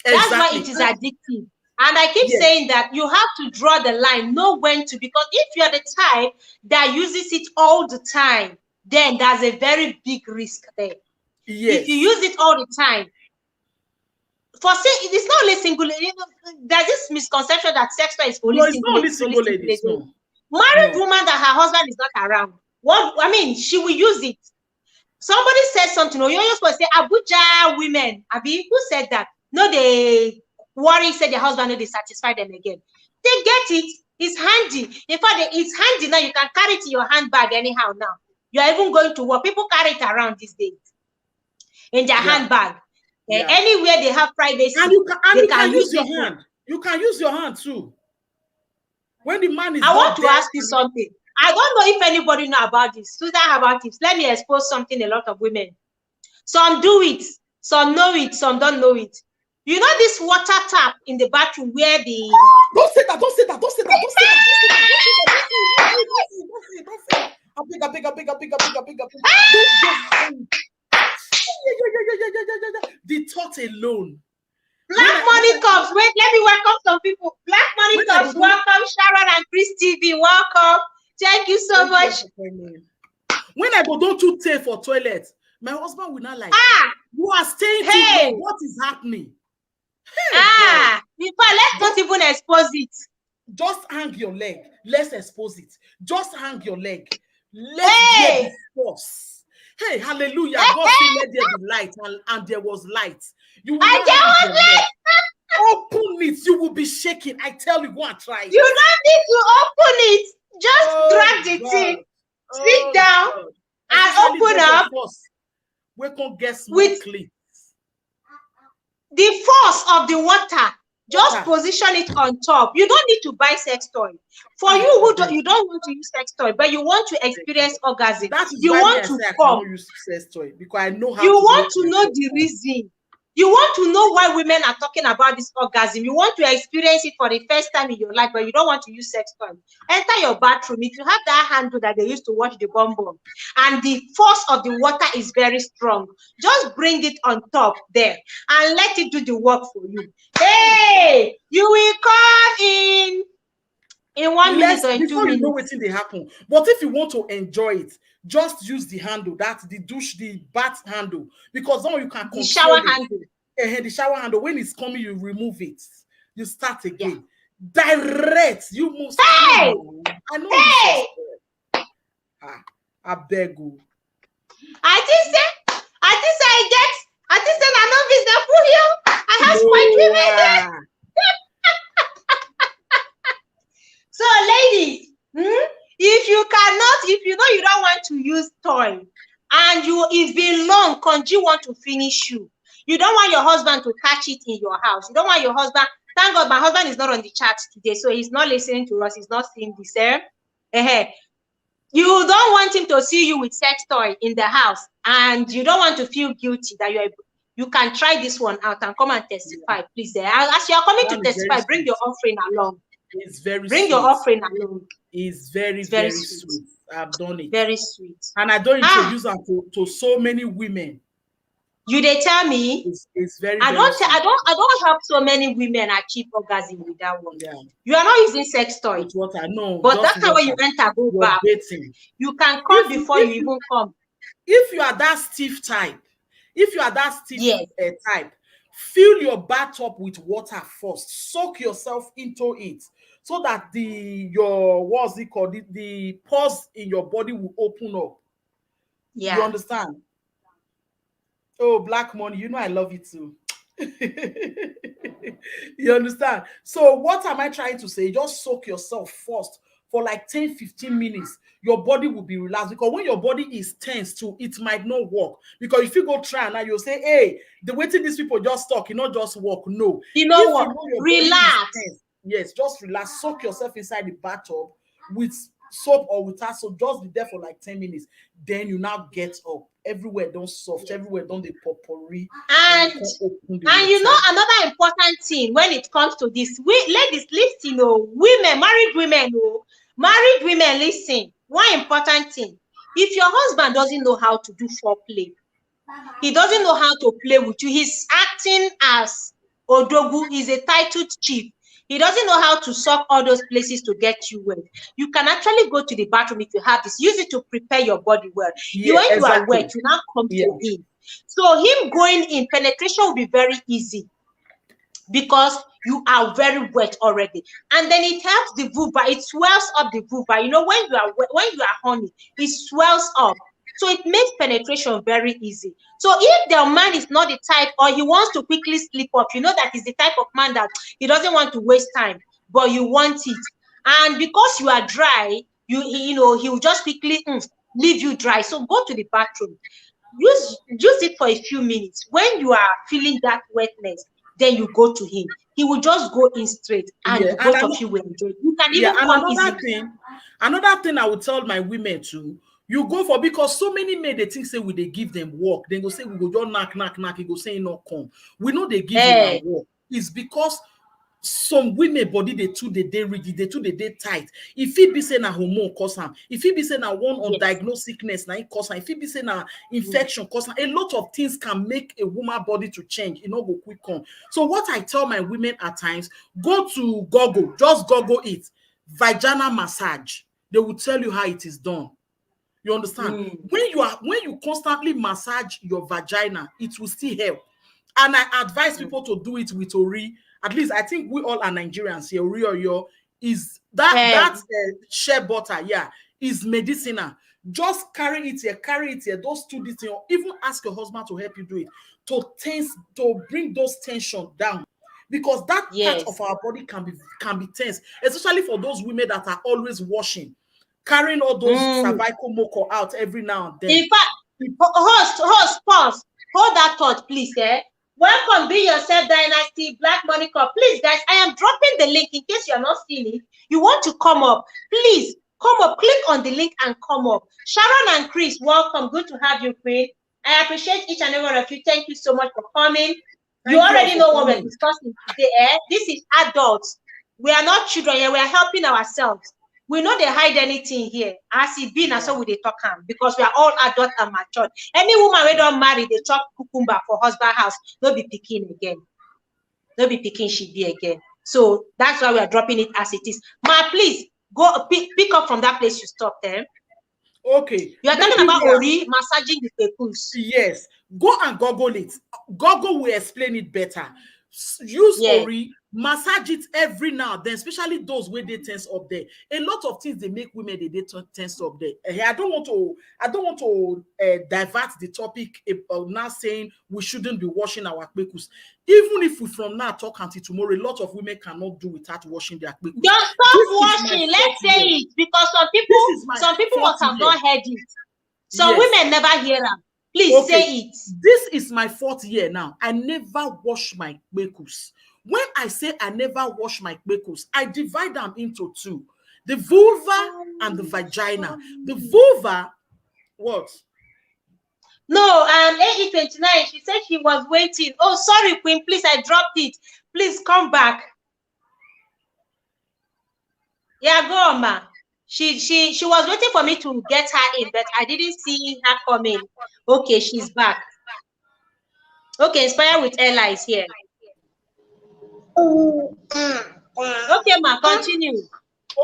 A: That's why it is addictive. And I keep saying that you have to draw the line, know when to, because if you're the type that uses it all the time, then there's a very big risk there. If you use it all the time, for say it's not only single. There's this misconception that sex toy is only single ladies. No. Married woman that her husband is not around. What I mean, she will use it. Somebody said something. Or you're supposed to say Abuja women. Abi, who said that? No, they worry, said their husband no, they satisfy them again. They get it. It's handy. In fact, it's handy now. You can carry it in your handbag anyhow now. You're even going to work. People carry it around these days in their handbag. Anywhere they have privacy,
B: and you can use your hand. You can use your hand too. When the man is,
A: I want to ask you something. I don't know if anybody know about this. Susan, about this. Let me expose something a lot of women. Some do it, some know it, some don't know it. You know this water tap in the bathroom where the
B: don't say that, don't say that, don't say that, don't say that, don't say that. The thought alone.
A: Black Money Cups. Wait, let me welcome some people. Black Money Cups, welcome. Sharon and Chris TV, welcome. Thank you so much.
B: When I go don't you take for toilet, my husband will not like. You are staying too long. What is happening?
A: In fact, let's not even expose it.
B: Just hang your leg. Let's expose it. Just hang your leg. Let's get the force. Hey, hallelujah. God said let there be light, and there was light. You will not have your leg. Open it. You will be shaking. I tell you, go and try it.
A: You don't need to open it. Just drag the thing. Sit down and open up.
B: We can get small clips.
A: The force of the water. Just position it on top. You don't need to buy sex toy. For you who you don't want to use sex toy, but you want to experience orgasm.
B: That is
A: you
B: why
A: want to come.
B: Use sex toy because I know how.
A: You want to know the reason. You want to know why women are talking about this orgasm. You want to experience it for the first time in your life, but you don't want to use sex toy. Enter your bathroom. If you have that handle that they used to wash the bum bum, and the force of the water is very strong, just bring it on top there and let it do the work for you. Hey, you will come in 1 minute or in 2 minutes.
B: You know what's in the happen. But if you want to enjoy it, just use the handle. That's the bath handle, because now you can
A: the shower handle.
B: The shower handle. When it's coming, you remove it. You start again. Direct. You move.
A: Hey!
B: I know. Hey! I beg you.
A: I think I know business for you. I have spoiled women. So, ladies, if you know you don't want to use toy, and it's been long, Konji want to finish you. You don't want your husband to catch it in your house. You don't want your husband. Thank God, my husband is not on the chat today, so he's not listening to us. He's not seeing this. You don't want him to see you with sex toy in the house, and you don't want to feel guilty that you can try this one out and come and testify, please. As you are coming to testify, bring your offering along.
B: It's very
A: bring
B: sweet.
A: Your offering along.
B: It's very sweet. I've done it.
A: Very sweet.
B: And I don't introduce them to so many women.
A: You they tell me
B: it's very.
A: I don't have so many women achieve orgasm with that one. Yeah. You are not using sex toy.
B: It's what I know.
A: But that's how when you enter go back. You can come before you even come.
B: If you are that stiff type, type, fill your bath up with water first. Soak yourself into it so that the pores in your body will open up. Yeah. You understand? Oh, Black Money, you know I love you too. You understand? So what am I trying to say? Just soak yourself first for like 10-15 minutes, your body will be relaxed. Because when your body is tense too, it might not work. Because if you go try now, you'll say, hey, the way these people just talk, you not just work. No.
A: You know
B: If
A: what?
B: you know your
A: Relax.
B: body is tense, yes, just relax. Soak yourself inside the bathtub with soap or with so just be there for like 10 minutes. Then you now get up. Everywhere don't soft, everywhere don't they potpourri.
A: And you know another important thing when it comes to this, ladies, listen, women, married women, listen. One important thing: if your husband doesn't know how to do foreplay, he doesn't know how to play with you. He's acting as Odogu. He's a titled chief. He doesn't know how to suck all those places to get you wet. You can actually go to the bathroom if you have this. Use it to prepare your body well.
B: Yeah,
A: When you are
B: exactly.
A: wet, you now come to him. So him going in, penetration will be very easy because you are very wet already. And then it helps the vulva. It swells up the vulva. You know, when you are horny, it swells up. So it makes penetration very easy. So if the man is not the type, or he wants to quickly slip up, you know that he's the type of man that he doesn't want to waste time, but you want it. And because you are dry, he will just quickly leave you dry. So go to the bathroom. Use it for a few minutes. When you are feeling that wetness, then you go to him. He will just go in straight, and the both of you will enjoy it. You can even come easily.
B: Another thing I would tell my women too, you go for, because so many men they think say we they give them work. They go say we go just knock. He go say no come. We know they give him work. It's because some women body they rigid, they tight. If he be saying a hormone cause him, if he be saying a one undiagnosed sickness, now it cause him. If he be saying a infection cause him, a lot of things can make a woman body to change. You know, go quick on. So what I tell my women at times, go to Google, just Google it, vaginal massage. They will tell you how it is done. You understand? When you constantly massage your vagina, it will still help. And I advise people to do it with Ori. At least I think we all are Nigerians here. Ori or yo is that shea butter, is medicinal. Just carry it here. Those two things, even ask your husband to help you do it, to bring those tension down. Because that part of our body can be tense, especially for those women that are always washing, carrying all those cervical mucus out every now and then.
A: In fact, host, pause. Hold that thought, please. Welcome, Be Yourself Dynasty, Black Monica. Please, guys, I am dropping the link in case you are not seeing it. You want to come up, please come up. Click on the link and come up. Sharon and Chris, welcome. Good to have you, Queen. I appreciate each and every one of you. Thank you so much for coming. You already know what we're discussing today. This is adults. We are not children here. We are helping ourselves. We know they hide anything here. As it be, so we they talk because we are all adult and mature. Any woman we don't marry, they chop cucumber for husband house. No be picking again. No be picking she be again. So that's why we are dropping it as it is. Ma, please go pick up from that place you stopped there.
B: Okay.
A: You are talking about Ori massaging the pecus.
B: Yes. Go and Google it. Google will explain it better. Use Ori, massage it every now and then, especially those where they tense up there. A lot of things they make women they tense up there. I don't want to divert the topic of now saying we shouldn't be washing our kpekus. Even if we from now talk until tomorrow, a lot of women cannot do without washing their kpekus.
A: Don't stop washing. Let's say it, because some people must have not heard it. Some women never hear them. Please say it.
B: This is my 4th year now. I never wash my kpekus. When I say I never wash my kpekus, I divide them into two: the vulva and the vagina. The vulva, what?
A: No, AE29, she said she was waiting. Oh, sorry, Queen. Please, I dropped it. Please come back. Yeah, go on, ma. She was waiting for me to get her in, but I didn't see her coming. Okay, she's back. Okay, Inspire with Ella is here. Okay, ma, continue.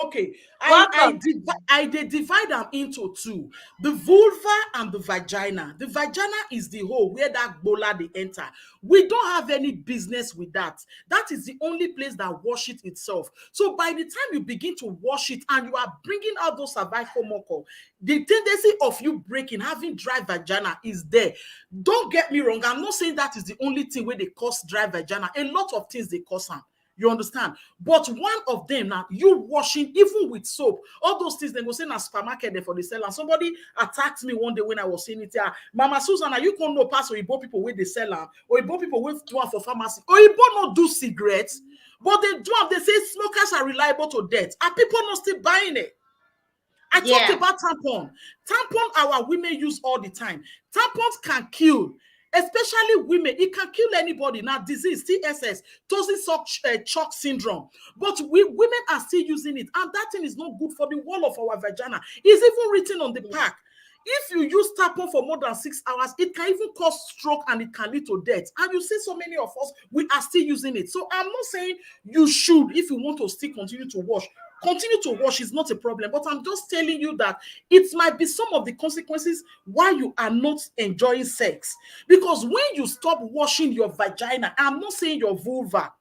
B: Okay, I divide them into two: the vulva and the vagina. The vagina is the hole where that bola they enter. We don't have any business with that. That is the only place that washes itself. So by the time you begin to wash it and you are bringing out those cervical mucus, the tendency of you having dry vagina is there. Don't get me wrong. I'm not saying that is the only thing where they cause dry vagina. A lot of things they cause them. You understand? But one of them now, you washing even with soap, all those things they go say na supermarket there for the sell. And somebody attacked me one day when I was saying it. Mama Susan, you can't know pass Oyibo people with the seller, Oyibo people with do for pharmacy. Oyibo not do cigarettes, but they do. They say smokers are reliable to death. Are people not still buying it? I talked about tampon. Tampon our women use all the time. Tampons can kill, especially women. It can kill anybody. Now, disease, TSS, toxic shock syndrome. But women are still using it. And that thing is not good for the wall of our vagina. It's even written on the pack. If you use tampon for more than 6 hours, it can even cause stroke and it can lead to death. And you see so many of us, we are still using it. So I'm not saying you should, if you want to still continue to wash. Continue to wash is not a problem, but I'm just telling you that it might be some of the consequences why you are not enjoying sex. Because when you stop washing your vagina, I'm not saying your vulva,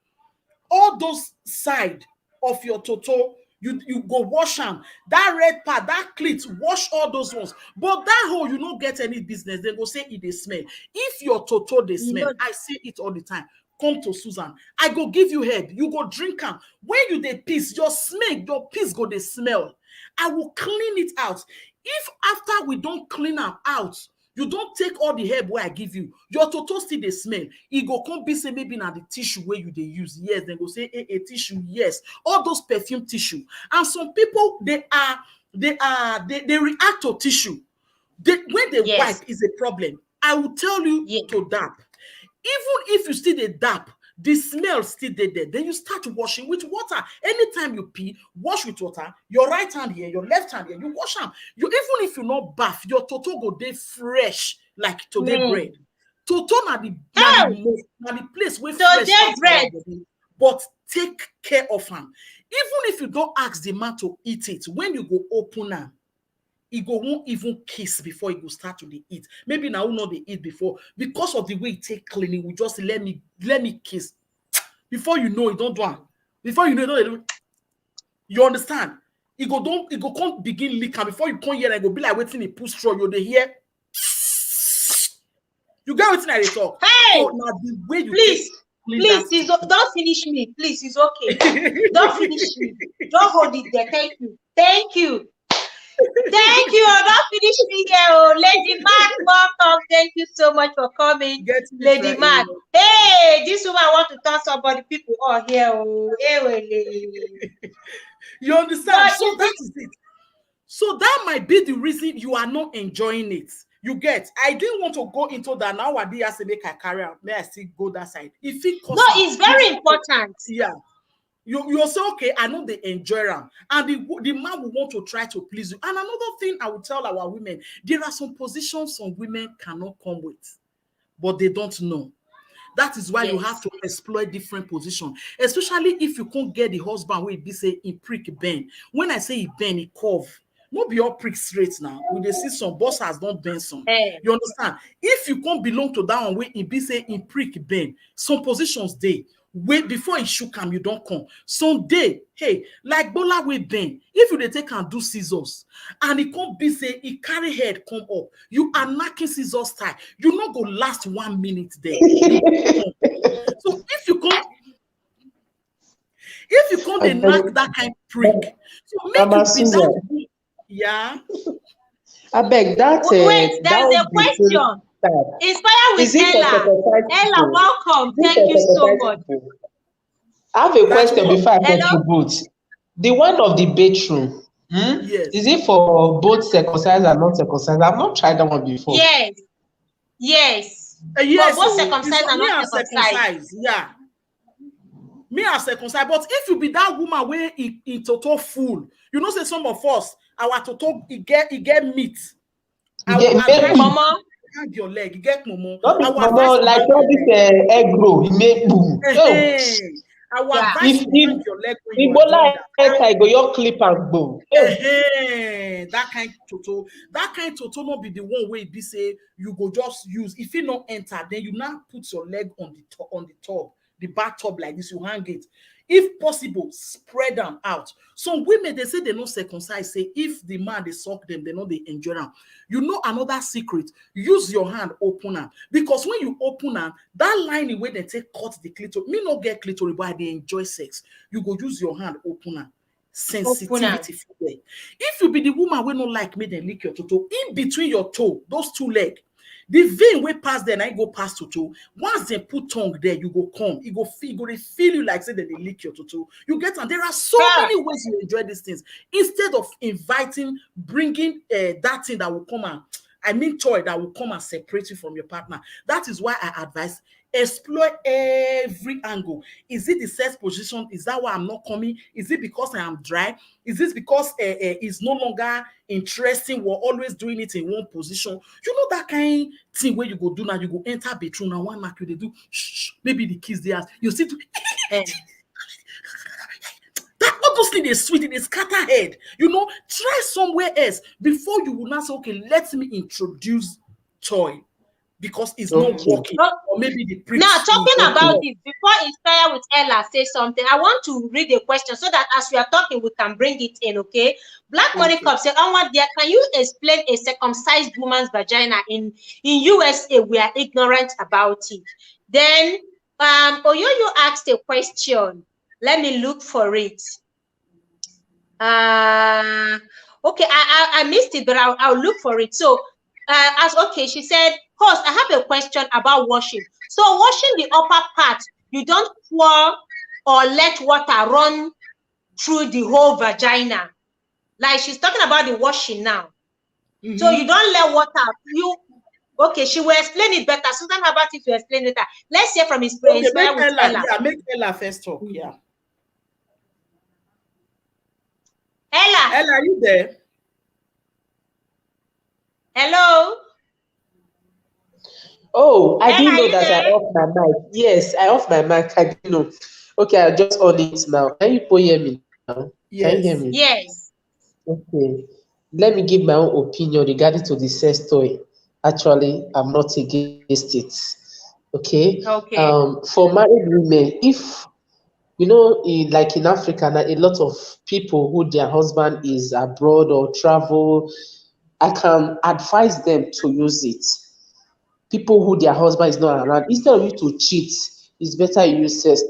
B: all those side of your toto, you go wash them. That red part, that clit, wash all those ones. But that hole, you don't get any business. They go say it they smell. If your toto they smell, I say it all the time. Come to Susan. I go give you head. You go drink them. When you dey piss, your piss go dey smell. I will clean it out. If after we don't clean them out, you don't take all the herb where I give you, your toto still dey smell. It go come be say maybe na the tissue where you dey use. Yes, then go say a tissue. Yes, all those perfume tissue. And some people they react to tissue. When they wipe is a problem. I will tell you to that. Even if you still dey dap, the smell still there. Then you start washing with water. Anytime you pee, wash with water. Your right hand here, your left hand here, you wash them. You even if you not bath, your toto go dey fresh like today bread. Toto na the place where fresh bread. But take care of them. Even if you don't ask the man to eat it, when you go open them, he won't even kiss before he go start to eat. Maybe now know they eat before because of the way he take cleaning. We just let me kiss. Before you know it, don't do it. Before you know it, you understand? He go can't begin licking before you come here and go be like waiting he push straw. You dey hear? You get waiting I talk.
A: Hey,
B: so now the way you
A: please, don't finish me. Please, it's okay. Don't finish me. Don't hold it there. Thank you. Thank you. Don't finish me here. Oh, Lady Mark, welcome. Thank you so much for coming, Lady Mark. Hey, this woman want to talk about people all here. Oh,
B: you understand? So that is it. So that might be the reason you are not enjoying it. You get? I didn't want to go into that. Now I did say make I carry out. May I still go that side? If it
A: no, it's very important.
B: Yeah. You say, okay, I know they enjoy them. And the man will want to try to please you. And another thing I will tell our women, there are some positions some women cannot come with, but they don't know. That is why you have to explore different positions, especially if you can't get the husband where he say in prick bend. When I say he bend, he curve. Not be all prick straight now. When they see some boss has not bend some. You understand? If you can't belong to that one where he be say in prick bend, some positions they wait before he shook him, you don't come. Someday, hey, like Bola with Ben, if you they take and do scissors, and he can't be say he carry head come up, you are knocking scissors tie. You not go last 1 minute there. So if you can't they knock that kind of prick, so make you be that. Yeah.
D: I beg that.
A: Wait, there's a question. Inspire with Ella. Ella, welcome. Thank you so much.
D: I have a question before I contribute. The one of the bedroom, is it for both circumcised and not circumcised? I've not tried that one before.
A: Yes.
B: Yes.
A: For both circumcised and not circumcised.
B: Yeah. Me are circumcised, but if you be that woman where in total full, you know, say some of us, our total, it get meat.
A: Mama.
B: Your leg, you get momo.
D: Momo, like all this egg roll, you make boom.
B: If your leg
D: when you like I go your clip and boom.
B: That kind toto not be the one way be say you go just use. If you not enter, then you now put your leg on the top, the back top like this, you hang it. If possible, spread them out. Some women, they say they don't circumcise. Say if the man they suck them, they know they enjoy them. You know another secret. Use your hand, open them. Because when you open them, that line in where they take cut the clitoris. Me not get clitoris, but they enjoy sex. You go use your hand, open them. Sensitivity for them. If you be the woman we don't like me, then lick your toe. In between your toe, those two legs. The vein way pass there, and I go past to toe. Once they put tongue there, you go come. It go they feel you like say that they lick your toe. You get, and there are so many ways you enjoy these things. Instead of bringing that thing that will come and, I mean, toy that will come and separate you from your partner. That is why I advise explore every angle. Is it the sex position? Is that why I'm not coming? Is it because I am dry? Is this because it's no longer interesting? We're always doing it in one position. You know that kind of thing where you go do now, you go enter bedroom and one mark you they do shh, maybe the kiss they ask. You see to that obviously they sweet, they scatter head. You know, try somewhere else before you will not say, okay, let me introduce toy. Because it's not working, or maybe the
A: now talking about this before Inspire with Ella say something, I want to read a question so that as we are talking we can bring it in. Okay, Black Money Cup said, "Onward there, can you explain a circumcised woman's vagina in USA? We are ignorant about it." Then Oyoyo asked a question. Let me look for it. Okay, I missed it, but I'll look for it. So she said, host, I have a question about washing. So washing the upper part, you don't pour or let water run through the whole vagina. Like she's talking about the washing now. So you don't let water, she will explain it better. Susan, how about if you explain it better? Let's hear from his brain.
B: Make Ella. Yeah, make Ella first talk. Yeah. Ella, are you there?
A: Hello?
D: Oh, I didn't know that I off my mic. Yes, I off my mic. I didn't know. Okay, I'll just on it now. Can you hear me now?
B: Yes.
D: Can you hear me?
A: Yes.
D: Okay. Let me give my own opinion regarding to the sex toy. Actually, I'm not against it. Okay. For married women, if you know, like in Africa, a lot of people who their husband is abroad or travel, I can advise them to use it. People who their husband is not around, instead of you to cheat, it's better you use sex.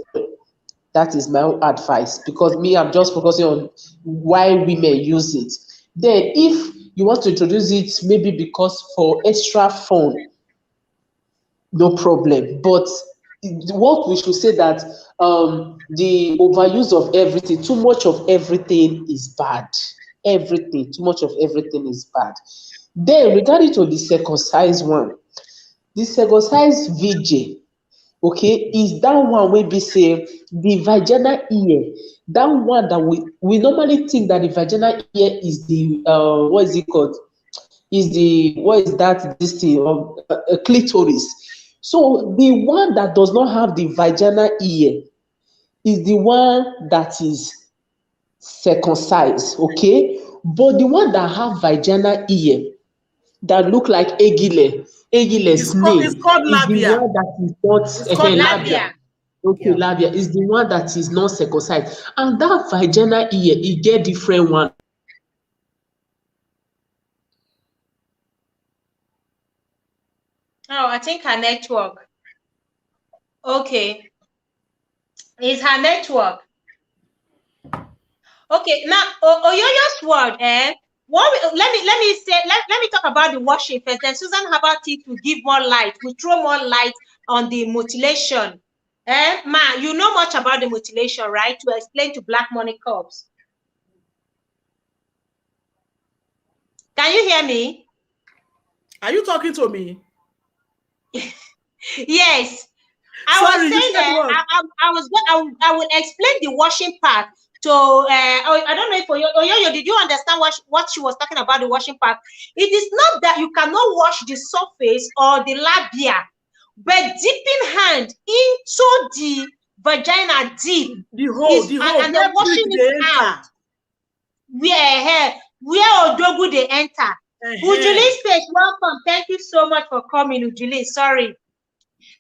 D: That is my own advice, because me, I'm just focusing on why women use it. Then if you want to introduce it, maybe because for extra fun, no problem. But what we should say that the overuse of everything, too much of everything is bad. Everything, too much of everything is bad. Then regarding to the circumcised one, the circumcised VJ, okay, is that one where we say the vaginal ear, that one that we normally think that the vaginal ear is the what is it called? Is the this thing clitoris. So the one that does not have the vaginal ear is the one that is circumcised, okay? But the one that have vaginal ear that look like egile snake
B: it's called labia.
D: Is the one that is not
B: it's called
A: labia.
D: Okay, labia is the one that is not circumcised, and that vaginal ear, it get different one.
A: Oh, I think her network. Okay, it's her network. Okay, now Oyoyo's word, let me talk about the washing first. Then Susan, how about it to give more light? We throw more light on the mutilation. Ma, you know much about the mutilation, right? To explain to Black Money Corps. Can you hear me?
B: Are you talking to me?
A: Yes. I will explain the washing part. So I don't know if Oyoyo, did you understand what she was talking about, the washing part? It is not that you cannot wash the surface or the labia, but dipping hand into the vagina deep,
B: the hole,
A: and then washing it out. Where Odogu they enter. Ujuli's page, welcome. Thank you so much for coming, Ujuli. Sorry.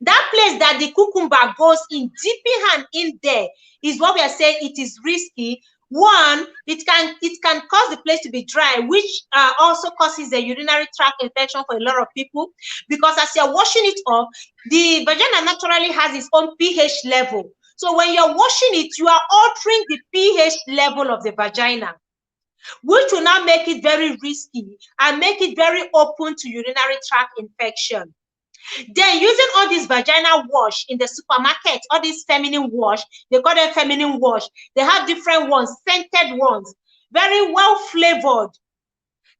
A: That place that the cucumber goes in, dipping hand in there, is what we are saying it is risky. One, it can cause the place to be dry, which also causes a urinary tract infection for a lot of people, because as you're washing it off, the vagina naturally has its own pH level. So when you're washing it, you are altering the pH level of the vagina, which will now make it very risky and make it very open to urinary tract infection. Then using all this vagina wash in the supermarket, all these feminine wash, they call them feminine wash. They have different ones, scented ones, very well flavored,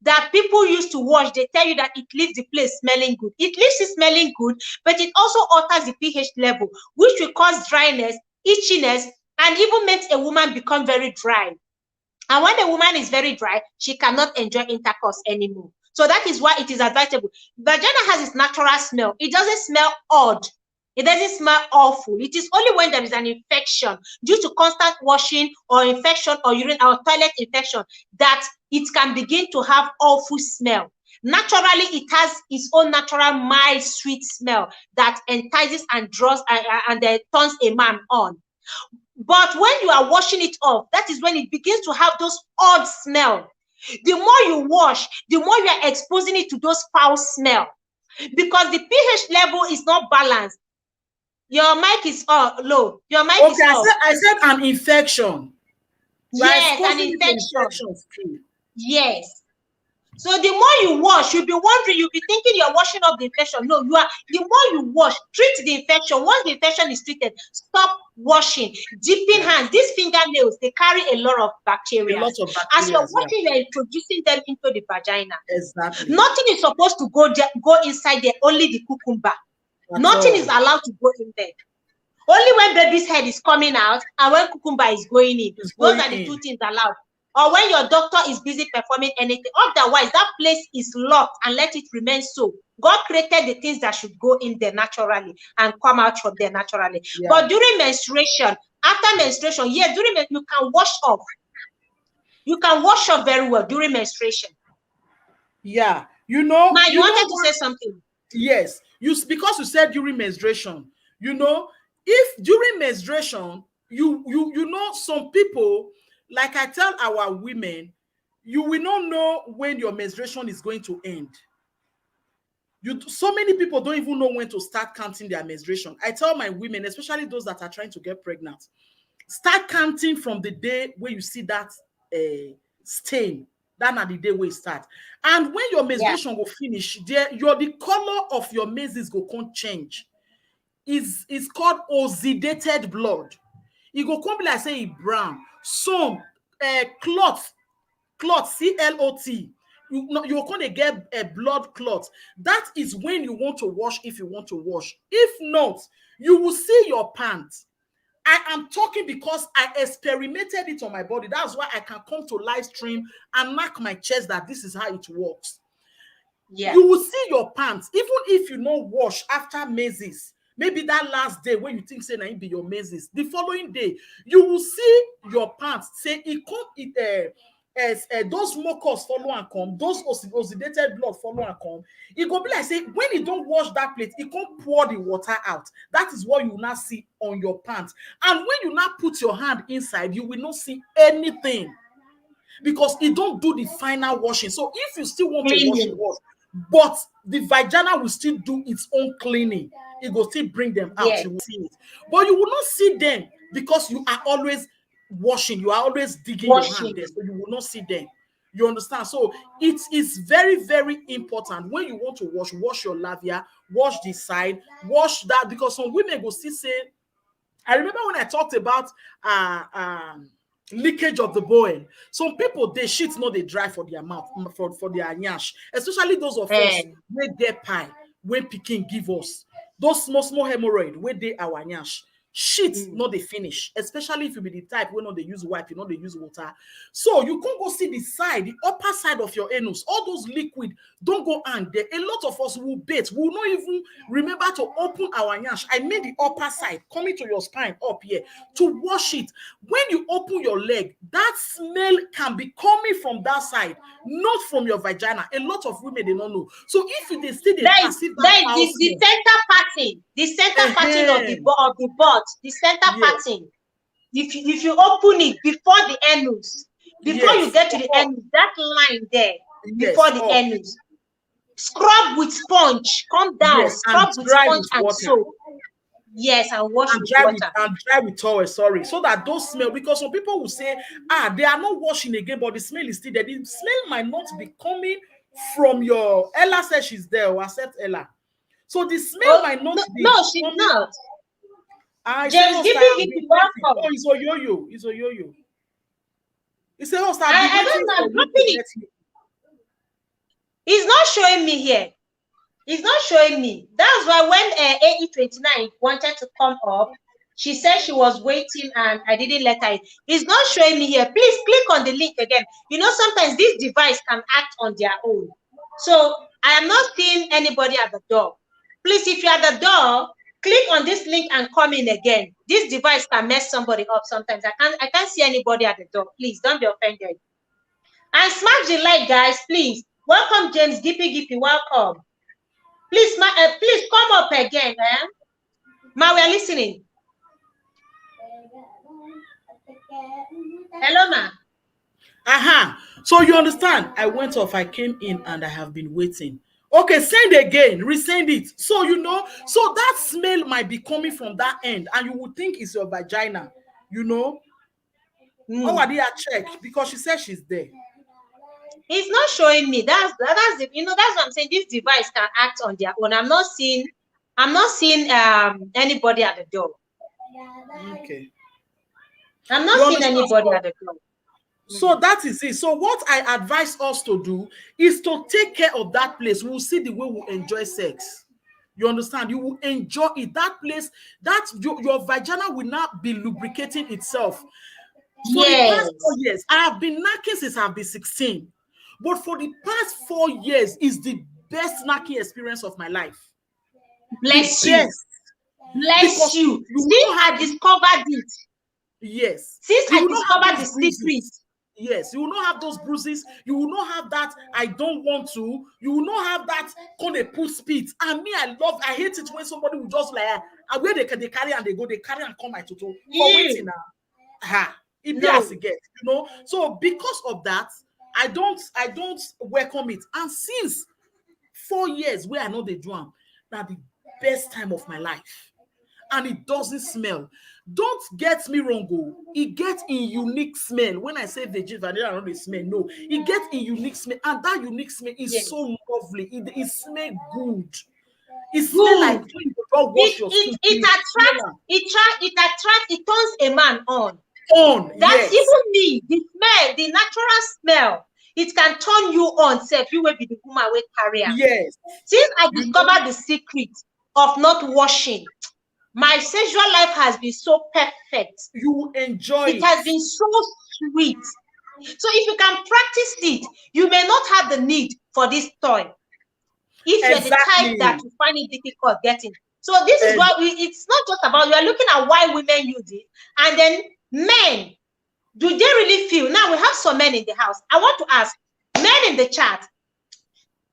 A: that people used to wash. They tell you that it leaves the place smelling good. It leaves it smelling good, but it also alters the pH level, which will cause dryness, itchiness, and even makes a woman become very dry. And when a woman is very dry, she cannot enjoy intercourse anymore. So that is why it is advisable. Vagina has its natural smell. It doesn't smell odd. It doesn't smell awful. It is only when there is an infection due to constant washing or infection or urine or toilet infection that it can begin to have awful smell. Naturally, it has its own natural mild, sweet smell that entices and draws and turns a man on. But when you are washing it off, that is when it begins to have those odd smell. The more you wash, the more you are exposing it to those foul smell, because the pH level is not balanced. Your mic is low. Your mic is off.
B: I said an infection.
A: Yes, an infection. Yes. So the more you wash, you'll be wondering, you'll be thinking you're washing off the infection. No, you are. The more you wash, treat the infection. Once the infection is treated, stop washing. Dipping hands. These fingernails, they carry a lot of bacteria.
B: A lot of bacteria.
A: As you're washing, you're introducing them into the vagina.
B: Exactly.
A: Nothing is supposed to go inside there, only the cucumber. Nothing is allowed to go in there. Only when baby's head is coming out and when cucumber is going in. Those are the two things allowed. Or when your doctor is busy performing anything. Otherwise, that place is locked and let it remain so. God created the things that should go in there naturally and come out from there naturally. Yeah. But during menstruation, after menstruation, you can wash off. You can wash off very well during menstruation.
B: Yeah. Now,
A: you wanted to say something.
B: Yes. Because you said during menstruation, if during menstruation, some people, like I tell our women, you will not know when your menstruation is going to end. So many people don't even know when to start counting their menstruation. I tell my women, especially those that are trying to get pregnant, start counting from the day where you see that stain. That's not the day where you start. And when your menstruation will finish, the color of your menses will change. It's called oxidated blood. It go come like say brown. Some clot, CLOT. You're going to get a blood clot. That is when you want to wash, if you want to wash. If not, you will see your pants. I am talking because I experimented it on my body. That's why I can come to live stream and mark my chest that this is how it works. Yeah. You will see your pants, even if you don't wash after menses. Maybe that last day when you think say na it be your menses, the following day you will see your pants say as those mucus follow and come, those oxidated blood follow and come. It go be like say when you don't wash that plate, it can't pour the water out. That is what you now see on your pants. And when you now put your hand inside, you will not see anything because it don't do the final washing. So if you still want to wash, but the vagina will still do its own cleaning. It will still bring them out. Yes. You will see it. But you will not see them because you are always washing. You are always digging your hand there. So you will not see them. You understand? So it is very, very important. When you want to wash your labia, wash the side, wash that. Because some women will still say, I remember when I talked about leakage of the bowel. Some people, they shit not they dry for their mouth, for their nyash, especially those of us where they pie when picking give us those small hemorrhoid where they our nyash. Shit, not the finish, especially if you be the type when not they use wipe, you know they use water. So you can't go see the side, the upper side of your anus. All those liquid don't go hang there. A lot of us will bathe. We will not even remember to open our nyash. I mean the upper side coming to your spine up here to wash it. When you open your leg, that smell can be coming from that side, not from your vagina. A lot of women they don't know. So if you they see the passive
A: the center parting, the center parting of the butt, the center parting. If you open it before the anus, before you get to the anus, that line there before the anus, scrub with sponge, come down, scrub with sponge and soap. Yes, and wash with water.
B: And dry with towel, sorry. So that those smell, because some people will say, they are not washing again, but the smell is still there. The smell might not be coming from your Ella says she's there, or accept Ella. So the smell might not be.
A: No, she's not.
B: James, give me welcome. Oh, it's a yo-yo. It's a yo-yo. It's a host.
A: I don't know. I'm dropping it. He's not showing me here. He's not showing me. That's why when AE29 wanted to come up, she said she was waiting and I didn't let her in. It's not showing me here. Please click on the link again. You know, sometimes this device can act on their own. So I am not seeing anybody at the door. Please, if you're at the door, click on this link and come in again. This device can mess somebody up sometimes. I can't see anybody at the door. Please don't be offended. And smash the like, guys, please. Welcome, James Gippy, welcome. Please, please come up again. Ma, we are listening. Hello, ma.
B: So you understand? I went off, I came in, and I have been waiting. Okay, send again, resend it. So you know, so that smell might be coming from that end, and you would think it's your vagina, you know. Oh, I did check because she said she's there.
A: It's not showing me. That's it. You know, that's what I'm saying. This device can act on their own. I'm not seeing anybody at the door.
B: Okay.
A: I'm not seeing anybody at the door.
B: So that is it. So what I advise us to do is to take care of that place. We'll see the way we enjoy sex. You understand? You will enjoy it. That place, that your vagina will not be lubricating itself. For the past 4 years, I have been knacking since I've been 16. But for the past 4 years is the best knacking experience of my life.
A: Bless you. Bless you. Since I discovered it.
B: Yes.
A: Since I discovered the secret.
B: Yes, you will not have those bruises. You will not have that. I don't want to. You will not have that. Can they put speed? And me, I hate it when somebody will just like, where they carry and they carry and come my tutu. For waiting now. It be as it gets, you know. So because of that, I don't welcome it. And since 4 years where I know they do them, that's the best time of my life. And it doesn't smell. Don't get me wrong, it gets in unique smell. When I say vanilla, I don't know smell. No, it gets in unique smell, and that unique smell is so lovely. It smells good. It smells like when you don't wash your skin.
A: It attracts, it turns a man on. That's
B: yes.
A: Even me, the smell, the natural smell, it can turn you on. Say you will be the woman with career.
B: Yes.
A: Since I discovered the secret of not washing, my sexual life has been so perfect.
B: You enjoy it.
A: It has been so sweet. So if you can practice it, you may not have the need for this toy. If you're the type that you find it difficult getting. So this is why it's not just about, we are looking at why women use it. And then men, do they really feel? Now we have some men in the house. I want to ask, men in the chat,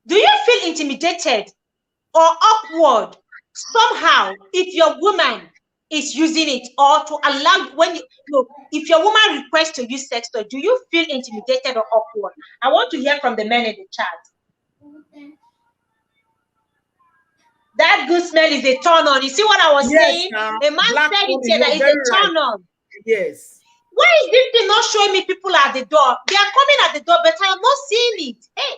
A: do you feel intimidated or awkward somehow if your woman is using it, or to allow if your woman requests to use sex toy, do you feel intimidated or awkward? I want to hear from the men in the chat. That good smell is a turn on. You see what I was saying? A man said it that is a turn on.
B: Yes.
A: Why is this thing not showing me people at the door? They are coming at the door, but I am not seeing it. Hey,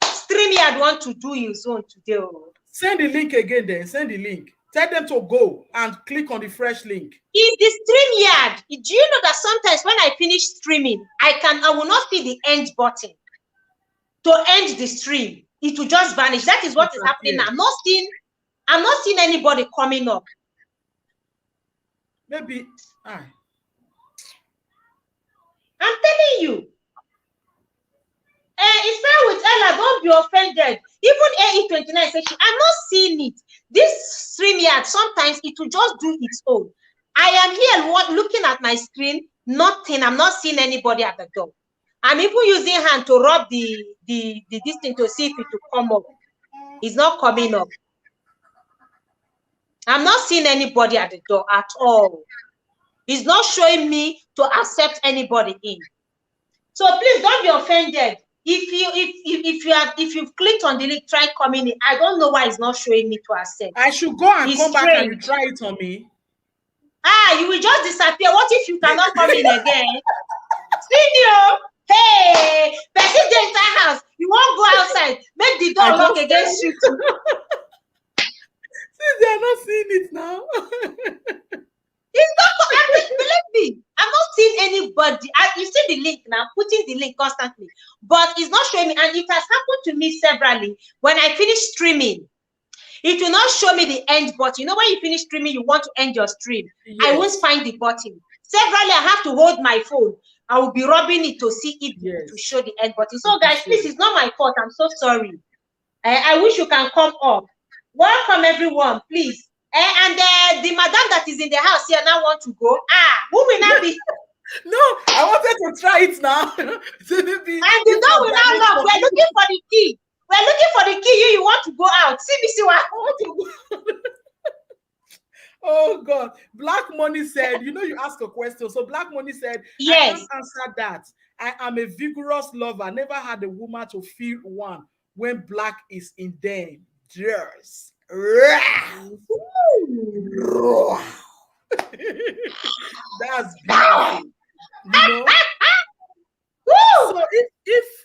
A: StreamYard want to do his own today.
B: Send the link again then. Send the link. Tell them to go and click on the fresh link.
A: In the StreamYard, do you know that sometimes when I finish streaming, I will not see the end button to end the stream. It will just vanish. That is what is happening now. I'm not seeing anybody coming up.
B: Maybe
A: I'm telling you. It's fine with Ella, don't be offended. Even AE29 says, I'm not seeing it. This StreamYard, sometimes it will just do its own. I am here looking at my screen, nothing. I'm not seeing anybody at the door. I'm even using hand to rub the this thing to see if it will come up. It's not coming up. I'm not seeing anybody at the door at all. It's not showing me to accept anybody in. So please don't be offended. If you've clicked on the link, try coming in. I don't know why it's not showing me to accept.
B: I should go and
A: it's
B: come
A: strange.
B: back and you try it on me.
A: You will just disappear. What if you cannot come in again? Video. Hey, person dey enter house. You won't go outside. Make the door lock against you.
B: See, they are not seeing it now.
A: It's not. Believe me, I'm not seeing anybody. You see the link now, putting the link constantly, but it's not showing me. And it has happened to me severally. When I finish streaming, it will not show me the end button. You know, when you finish streaming, you want to end your stream. Yes. I won't find the button. Severally, I have to hold my phone. I will be rubbing it to see if to show the end button. So, guys, please, it's not my fault. I'm so sorry. I wish you can come up. Welcome, everyone, please. And the madam that is in the house here now want to go. Who will not be?
B: No, I wanted to try it now. And
A: the door will not lock. We're looking for the key. We're looking for the key. You want to go out. See what I want to go.
B: Oh God. Black Money said, you asked a question. So Black Money said,
A: yes.
B: I can't answer that. I am a vigorous lover. Never had a woman to feel one when black is in them. Yes. That's beautiful. So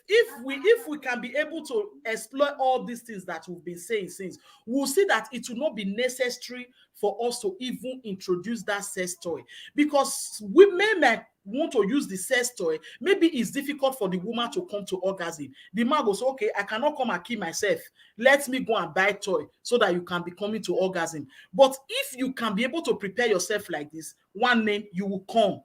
B: if we can be able to explore all these things that we've been saying since, we'll see that it will not be necessary for us to even introduce that sex toy, because women might want to use the sex toy. Maybe it's difficult for the woman to come to orgasm. The man goes, okay, I cannot come and kill myself. Let me go and buy a toy so that you can be coming to orgasm. But if you can be able to prepare yourself like this, one name, you will come.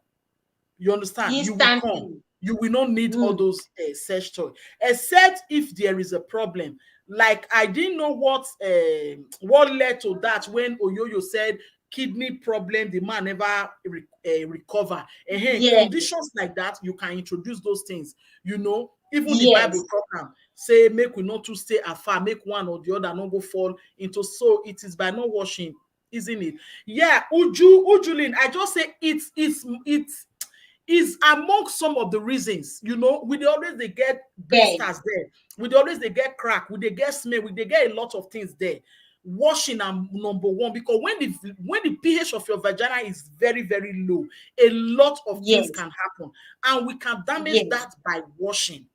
B: You understand?
A: Instantly.
B: You will come. You will not need all those sex toys, except if there is a problem. Like, I didn't know what led to that when Oyoyo said kidney problem, the man never recover. Conditions like that, you can introduce those things. Even the Bible talk say, make we not to stay afar, make one or the other not go fall into. So it is by not washing, isn't it? Yeah, Ujulin, I just say it's is among some of the reasons, we always they get blisters there. We always they get crack. We they get smell. We they get a lot of things there. Washing are number one, because when the pH of your vagina is very, very low, a lot of things can happen, and we can damage that by washing.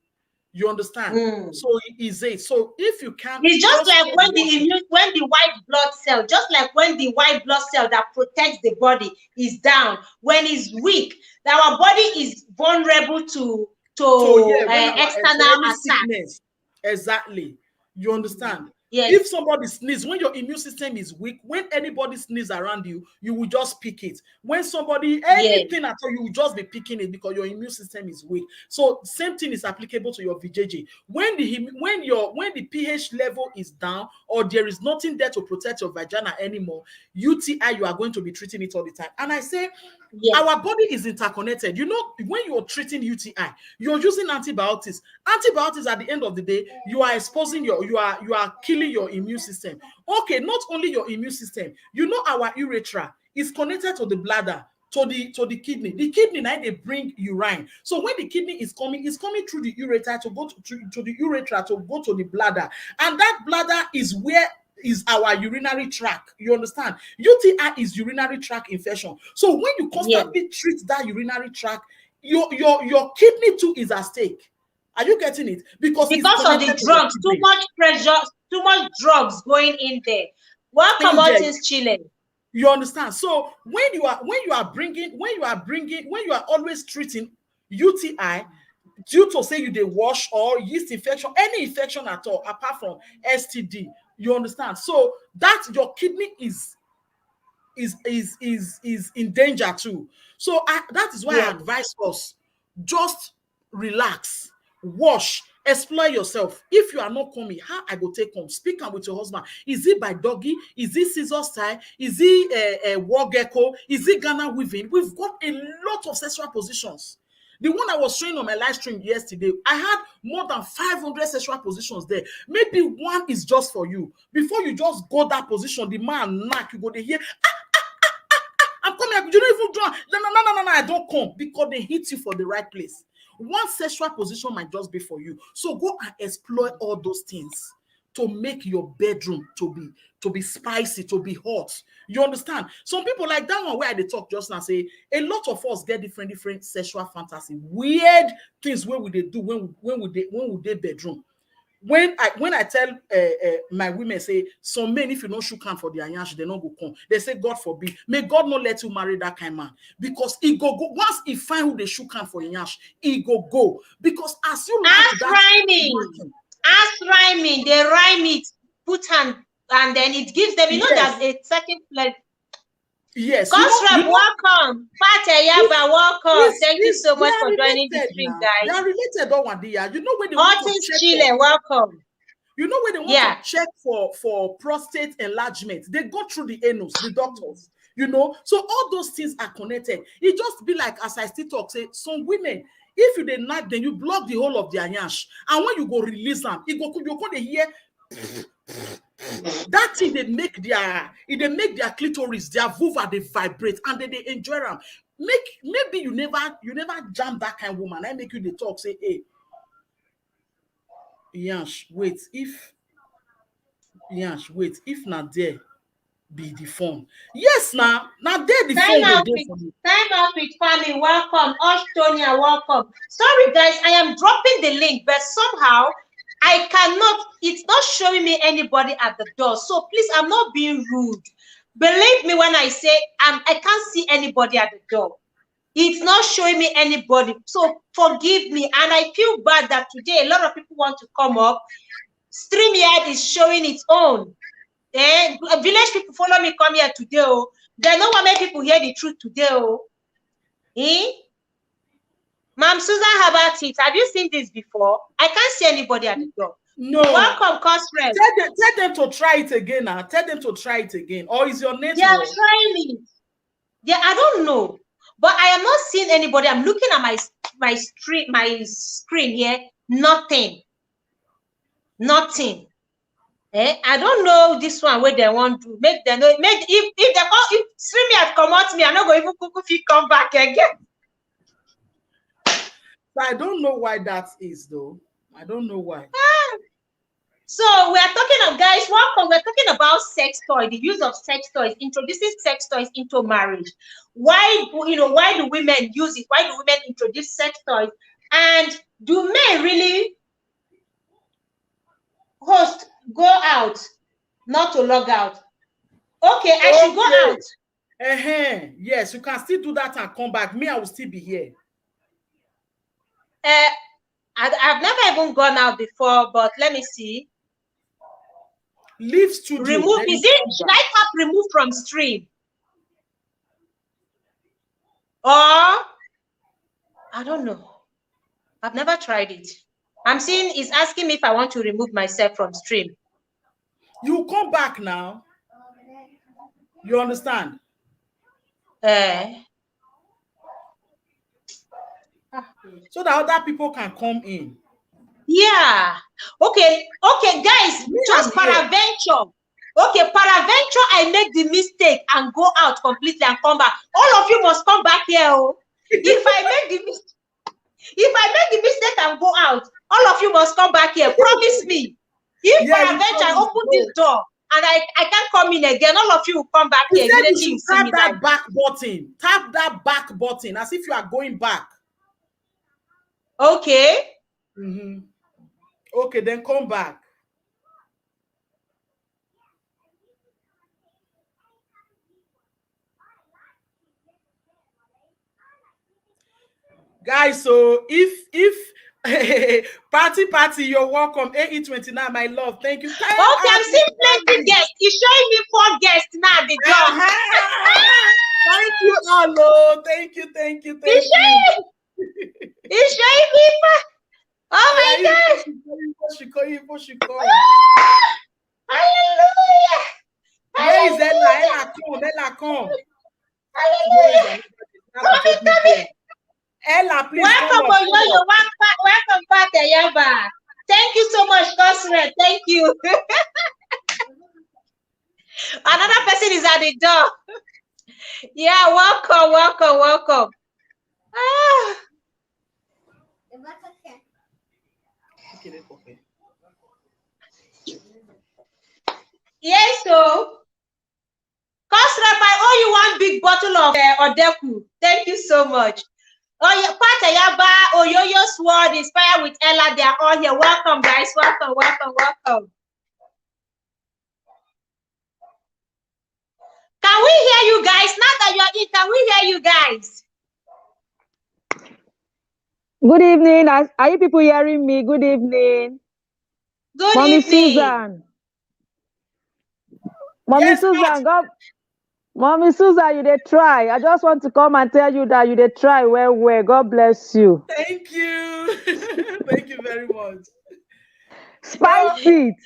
B: You understand? So so if you can,
A: it's just like when the white blood cell, that protects the body is down, when it's weak, our body is vulnerable to external
B: sickness. Exactly. You understand?
A: Yes.
B: If somebody sneezes, when your immune system is weak, when anybody sneezes around you, you will just pick it. When somebody, anything at all, you will just be picking it because your immune system is weak. So same thing is applicable to your VJJ. When the pH level is down, or there is nothing there to protect your vagina anymore, UTI, you are going to be treating it all the time. And I say, our body is interconnected. When you're treating UTI, you're using antibiotics. Antibiotics, at the end of the day, you are exposing you are killing your immune system. Okay, not only your immune system, our urethra is connected to the bladder, to the kidney. The kidney now, they bring urine. So when the kidney is coming, it's coming through the urethra to go to the urethra to go to the bladder, and that bladder is where is our urinary tract. You understand? UTI is urinary tract infection. So when you constantly treat that urinary tract, your kidney too is at stake. Are you getting it? Because
A: of the drugs, too much pressure, too much drugs going in there. Welcome out in Chile.
B: You understand? So when you are always treating UTI, due to say you they wash or yeast infection, any infection at all, apart from STD, you understand? So that your kidney is is in danger too. So that is why I advise us, just relax, wash, explore yourself. If you are not coming, how I go take home? Speak am with your husband. Is it by doggy? Is it scissor style? Is it war gecko? Is it Ghana weaving? We've got a lot of sexual positions. The one I was showing on my live stream yesterday, I had more than 500 sexual positions there. Maybe one is just for you. Before you just go that position, the man knock, you go to hear, I'm coming, you don't even draw. No, I don't come, because they hit you for the right place. One sexual position might just be for you. So go and explore all those things to make your bedroom to be spicy, to be hot. You understand? Some people like that one where they talk just now, say a lot of us get different sexual fantasy, weird things where we they do when we dey bedroom. When I tell my women, say some men, if you don't shook hand for their yansh, they not go come. They say, God forbid, may God not let you marry that kind of man, because he go once he find who they shook hand for yansh, he go, because as you
A: ask rhyming, they rhyme it, put hand, and then it gives them, you know, there's a second place.
B: Yes.
A: Welcome. Fatayaba, welcome. Thank you so much for joining the stream, guys.
B: They are related, don't want the You know when they
A: want to check Chile, welcome.
B: You know when they want to check for prostate enlargement, they go through the anus, the doctors. You know, so all those things are connected. It just be like, as I still talk, say some women, if you knack, then you block the whole of their yansh, and when you go release them, you go to hear. That thing they make their clitoris, their vulva, they vibrate, and then they enjoy them. Maybe you never jam that kind of woman. I make you the talk, say, hey, Yansh, wait, if not there be the phone. Yes, now there the phone.
A: Time out with family, welcome. Austonia, welcome. Sorry guys, I am dropping the link, but somehow I cannot, it's not showing me anybody at the door. So please, I'm not being rude. Believe me when I say I can't see anybody at the door. It's not showing me anybody. So forgive me. And I feel bad that today a lot of people want to come up. StreamYard is showing its own. Village people follow me, come here today. Oh. There are no one many people hear the truth today. Oh. Ma'am Susan, how about it? Have you seen this before? I can't see anybody at the door.
B: No.
A: Welcome, Cosfred.
B: Tell them to try it again now. Tell them to try it again. Or is your network?
A: They are trying it. Yeah, I don't know. But I am not seeing anybody. I'm looking at my screen here. Nothing. I don't know this one where they want to make them know. If StreamYard come out me, I'm not going to come back again.
B: I don't know why that is, though. I don't know why.
A: So we are talking of, guys, welcome. We're talking about sex toys, the use of sex toys, introducing sex toys into marriage. Why do women use it? Why do women introduce sex toys? And do men really go out, not to log out? Okay, I should go out.
B: Yes, you can still do that and come back. Me, I will still be here.
A: I've never even gone out before, but let me see.
B: Leave studio.
A: Remove. Should I tap remove from stream? Or I don't know. I've never tried it. I'm seeing it's asking me if I want to remove myself from stream.
B: You come back now. You understand? So that other people can come in.
A: Yeah. Okay, guys, just paraventure. Okay, paraventure, I make the mistake and go out completely and come back. All of you must come back here. Oh. If I make the mistake and go out, all of you must come back here. Promise me. If paraventure, I open this door and I can't come in again, all of you will come back here.
B: You tap that back button. Tap that back button as if you are going back.
A: Okay.
B: Okay, then come back. Guys, so if party, you're welcome. AE29, my love. Thank you.
A: Okay, I'm seeing plenty guests. He's showing me 4 guests now at the door.
B: Hello, thank you.
A: It's showing people. Oh my God. Hallelujah.
B: Where is Ella? Ella, come.
A: Hallelujah. Come.
B: Ella, please
A: welcome,
B: come up.
A: Welcome back, Ayaba. Thank you so much, Cosret. Thank you. Another person is at the door. Yeah, welcome. Ah. Yes, so Cosret, I owe you one big bottle of Odeku. Thank you so much. Oh, yeah, Patayaba, Oyoyo Sword, Inspire with Ella, they are all here. Welcome, guys. Welcome. Can we hear you guys? Now that you're in, can we hear you guys?
E: Good evening. Are you people hearing me? Good evening.
A: Good
E: Mommy
A: evening.
E: Susan. Mommy Susan, Mommy Susan, you did try. I just want to come and tell you that you did try well. God bless you.
B: Thank you. Thank you very much.
E: Spicy.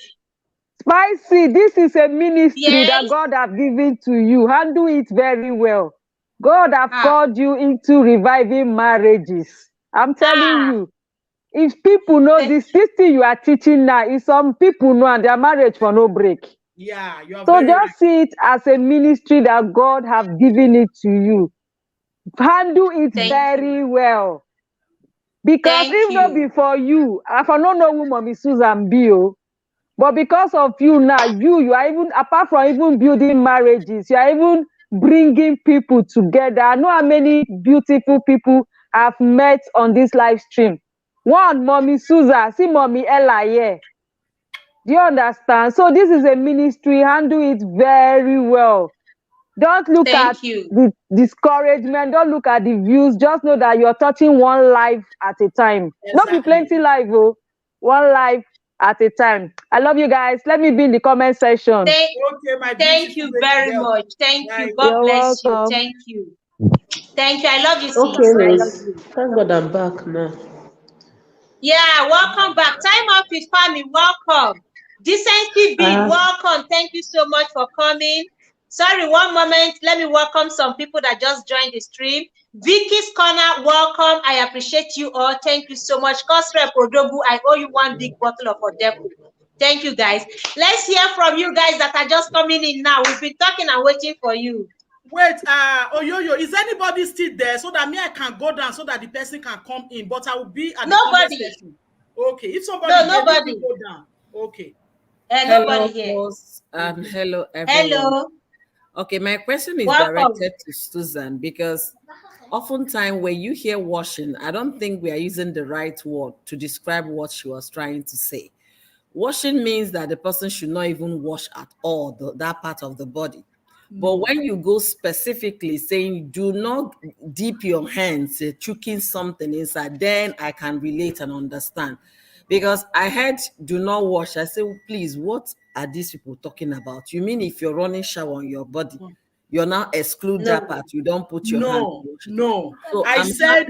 E: This is a ministry that God has given to you. Handle it very well. God have called you into reviving marriages. I'm telling you. If people know this thing you are teaching now, is some people know and their marriage for no break.
B: Yeah, you are
E: so just see it as a ministry that God have given it to you. Handle it very well. Because if not before you, I don't know who Mommy Susan be, but because of you now, you are even, apart from even building marriages, you are even bringing people together. I know how many beautiful people I've met on this live stream. One, Mommy Susan, see Mommy Ella here. Do you understand? So this is a ministry. Handle it very well. Don't look at the discouragement. Don't look at the views. Just know that you're touching one life at a time. Exactly. Not be plenty life, oh. One life at a time. I love you guys. Let me be in the comment section.
A: Thank you very much. Thank you. God bless you. Thank you. I love you, sis.
D: Okay, Liz. Thank God I'm back now.
A: Yeah, welcome back. Time up with family. Welcome. Decency B, welcome. Thank you so much for coming. Sorry, one moment. Let me welcome some people that just joined the stream. Vicky's Corner, welcome. I appreciate you all. Thank you so much. Kosre Podogu, I owe you one big bottle of Odeku. Thank you, guys. Let's hear from you guys that are just coming in now. We've been talking and waiting for you.
B: Wait, Oyoyo, is anybody still there so that me I can go down so that the person can come in? But I will be at the comment section. Okay, if somebody
A: nobody
B: go down. Okay.
F: Hello,
A: nobody here.
F: host, and hello everyone.
A: Hello.
F: Okay, my question is directed to Susan because oftentimes when you hear washing, I don't think we are using the right word to describe what she was trying to say. Washing means that the person should not even wash at all, that part of the body. But when you go specifically saying, do not dip your hands, choking something inside, then I can relate and understand. Because I heard, do not wash. I say, please, what are these people talking about? You mean if you're running shower on your body, you're now exclude that part, you don't put your hand.
B: No.
F: So
B: I said...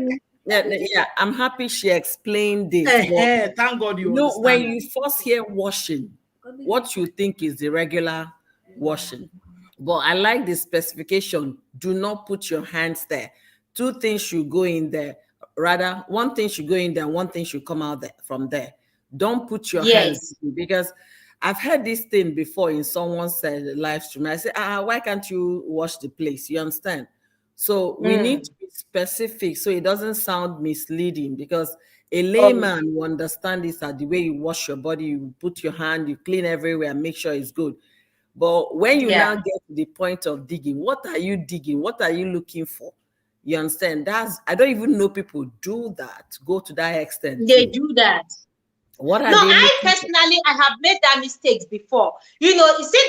F: I'm happy she explained this.
B: Thank God you understand.
F: When you first hear washing, what you think is the regular washing. But I like the specification. Do not put your hands there. Two things should go in there. Rather, one thing should go in there, one thing should come out from there. Don't put your hands, because I've heard this thing before in someone's live stream. I say, why can't you wash the place? You understand? So we need to be specific so it doesn't sound misleading, because a layman will understand this at the way you wash your body, you put your hand, you clean everywhere, make sure it's good. But when you now get to the point of digging, what are you digging? What are you looking for? You understand? I don't even know people do that, go to that extent.
A: They do that.
F: What are
A: no,
F: they
A: I personally, I have made that mistake before. You know, you see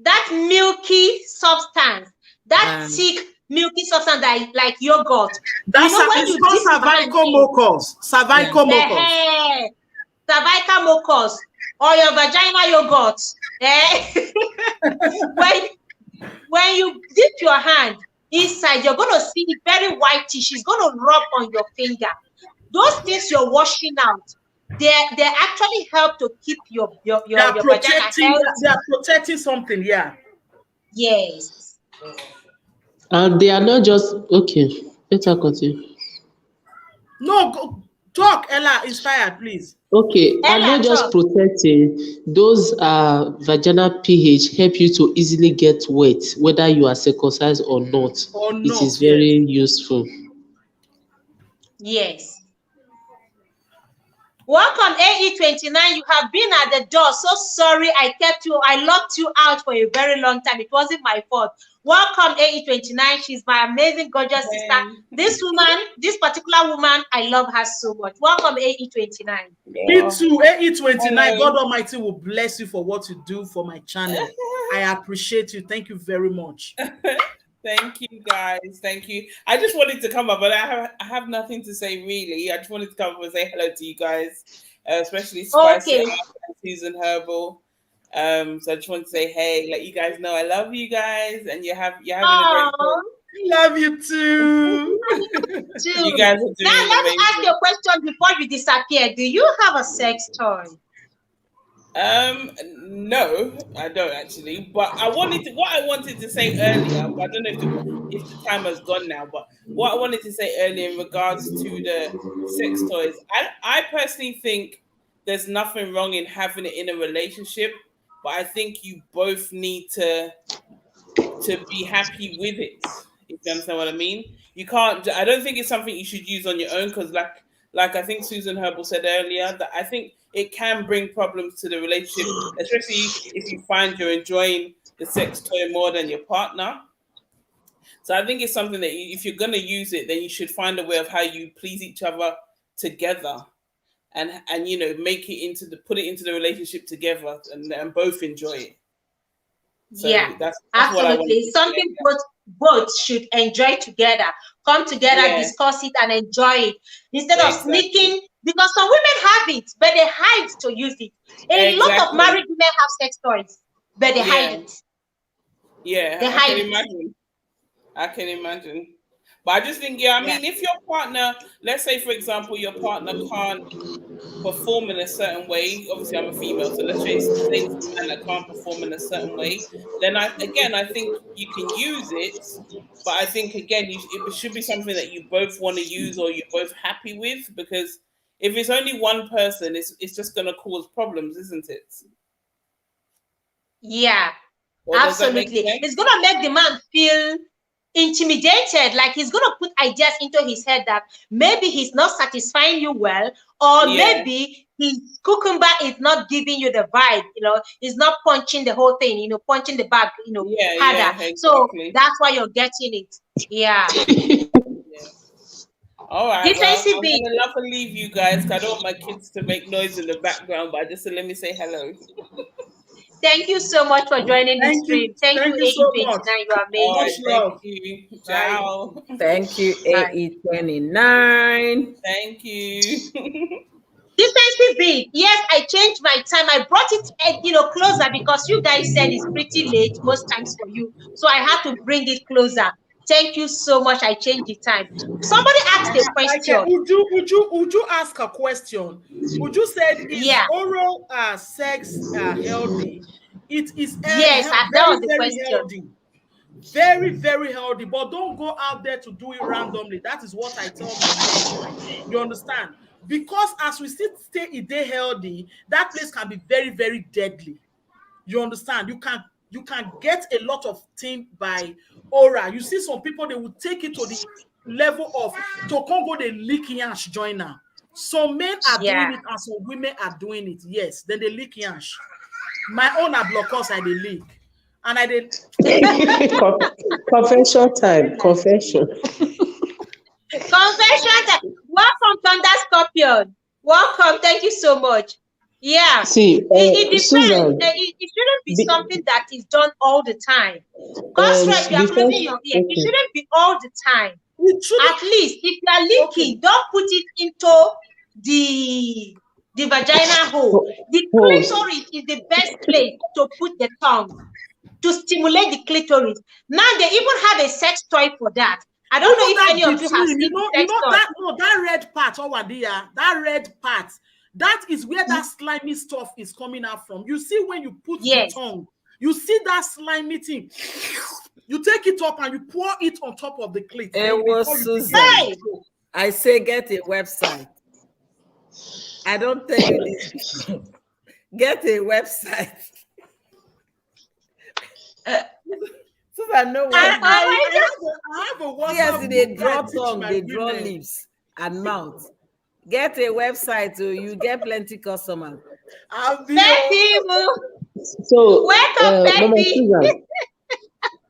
A: that milky substance, that thick milky substance that like yogurt.
B: That's when you dip cervical mucus. Cervical
A: mucus or your vagina yogurt. When you dip your hand inside, you're going to see it very whitish. It's going to rub on your finger. Those things you're washing out, they actually help to keep your vagina healthy.
B: They are protecting something, yeah.
A: Yes.
D: And they are not just okay. Let her continue.
B: No, go, talk, Ella. Inspired, please.
D: Okay, and
A: Ella,
D: not just
A: talk.
D: protecting, those vaginal pH help you to easily get wet, whether you are circumcised or not. It is very useful.
A: Yes. Welcome, AE29. You have been at the door. So sorry I kept you. I locked you out for a very long time. It wasn't my fault. Welcome, AE29. She's my amazing, gorgeous sister. This woman, this particular woman, I love her so much. Welcome, AE29.
B: Me too, AE29. God Almighty will bless you for what you do for my channel. I appreciate you. Thank you very much.
G: Thank you, guys. Thank you. I just wanted to come up, but I have nothing to say really. I just wanted to come up and say hello to you guys, especially Spicy and Susan Herbal. So I just want to say hey, let you guys know I love you guys, and you're having a great time.
B: Love you too.
G: You guys are doing
A: now, let me ask
G: amazing.
A: you a question before you disappear. Do you have a sex toy?
G: No, I don't actually. But what I wanted to say earlier, but I don't know if the time has gone now. But what I wanted to say earlier in regards to the sex toys, I personally think there's nothing wrong in having it in a relationship, but I think you both need to be happy with it. If you understand what I mean, you can't. I don't think it's something you should use on your own because, like I think Susan Herbal said earlier, that I think it can bring problems to the relationship, especially if you find you're enjoying the sex toy more than your partner. So I think it's something that if you're going to use it, then you should find a way of how you please each other together, and you know, put it into the relationship together, and both enjoy it. So
A: yeah,
G: that's
A: absolutely. It's something both should enjoy together. Come together, discuss it, and enjoy it instead of sneaking. Because some women have it, but they hide to use it. A lot of married women have sex toys, but they hide it.
G: Yeah,
A: they
G: I can imagine. I can imagine. But I just think, I mean, if your partner, let's say, for example, your partner can't perform in a certain way. Obviously, I'm a female, so let's say it's a man that can't perform in a certain way. Then I think you can use it, but I think again, it should be something that you both want to use or you're both happy with. Because if it's only one person, it's just going to cause problems, isn't it?
A: Yeah, absolutely. It's going to make the man feel intimidated, like he's going to put ideas into his head that maybe he's not satisfying you well, or maybe his cucumber is not giving you the vibe, you know, he's not punching the whole thing, you know, punching the bag, you know, harder. Exactly. So that's why you're getting it. Yeah.
G: All right, well, I'm going to love to leave you guys because I don't want my kids to make noise in the background, but just let me say hello.
A: Thank you so much for joining the stream. Thank you,
B: so much.
A: You are amazing.
G: Thank you. Ciao.
F: Thank you, AE29.
G: Thank you.
A: Defensive bid. Yes, I changed my time. I brought it, you know, closer because you guys said it's pretty late most times for you. So I have to bring it closer. Thank you so much. I changed the time. Somebody asked a question.
B: Would you ask a question? Would you said is oral sex healthy? It is
A: yes, that was the question.
B: Healthy. Very, very healthy. But don't go out there to do it randomly. That is what I tell my men. You understand? Because as we stay a day healthy, that place can be very, very deadly. You understand? You can get a lot of things by oral. You see some people, they will take it to the level of to Congo the lick yansh joiner. Some men are doing it and some women are doing it. Yes, then they lick yansh. My own are blockers, I they lick. And I did
D: confession time. Confession.
A: Confession time. Welcome, Thunder Scorpion. Welcome. Thank you so much. Yeah.
D: See,
A: it depends.
D: Susan,
A: it shouldn't be something that is done all the time. Concentrate, you are closing your ear. It shouldn't be all the time. At least if you are leaking, don't put it into the vagina hole. The clitoris is the best place to put the tongue. to stimulate the clitoris. Now they even have a sex toy for that. I don't know if any of you have seen
B: that red part over there, that red part, that is where that slimy stuff is coming out from. You see when you put the tongue, you see that slimy thing. You take it up and you pour it on top of the clit.
F: It was Susan. I say get a website. I don't tell you this. Get a website. Susan, no
B: I have a WhatsApp.
F: Yes, they draw tongue, they draw lips and mouth. Get a website so you get plenty customers.
D: So,
A: welcome,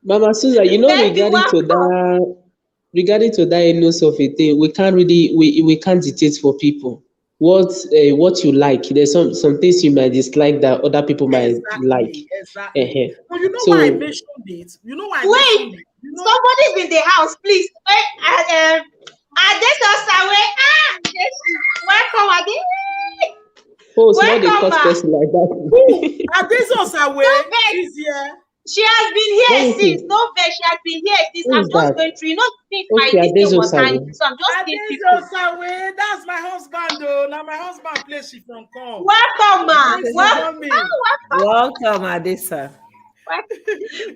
D: Mama Susan, you know, regarding to that illness of a thing, we can't really we can't dictate for people what you like. There's some things you might dislike that other people might like.
B: Exactly. Well, you know why I mentioned it? You know why I mentioned it? You know,
A: somebody's in the house, please. Welcome again.
D: Oh, so they cause person like that.
B: She's here.
A: She has been here since. No vex, she has been here since. I'm just going through, things my thing was hanging. So I'm just seeing people.
B: That's my husband, though. Now my husband plays she from come.
A: Welcome, ma.
F: Welcome, Adisa.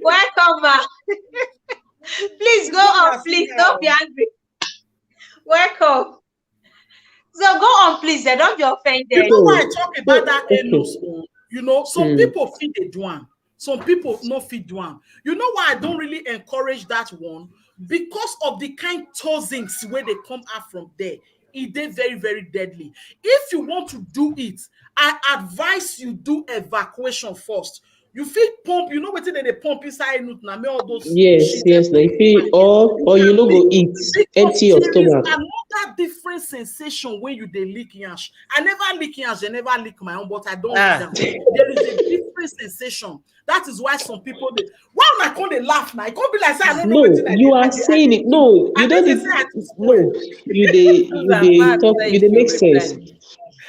A: Welcome, ma. Please go on, please. Don't be angry. Welcome. So go on, please. Don't be offended.
B: You know why I talk about that anus? You know, some people feed the one. Some people not feed one. You know why I don't really encourage that one? Because of the kind toxins where they come out from there. It's very, very deadly. If you want to do it, I advise you do evacuation first. You feel pump, you know what they pump inside all those.
D: Yes. Now you feel or you know go eat, empty your stomach.
B: Another different sensation when you lick yash. I never lick yash, I never lick my own, but I don't lick them. There is a different sensation. That is why some people why am I going to laugh now? It can't be like I don't know what
D: you are saying it. No, you don't need no. You they make sense.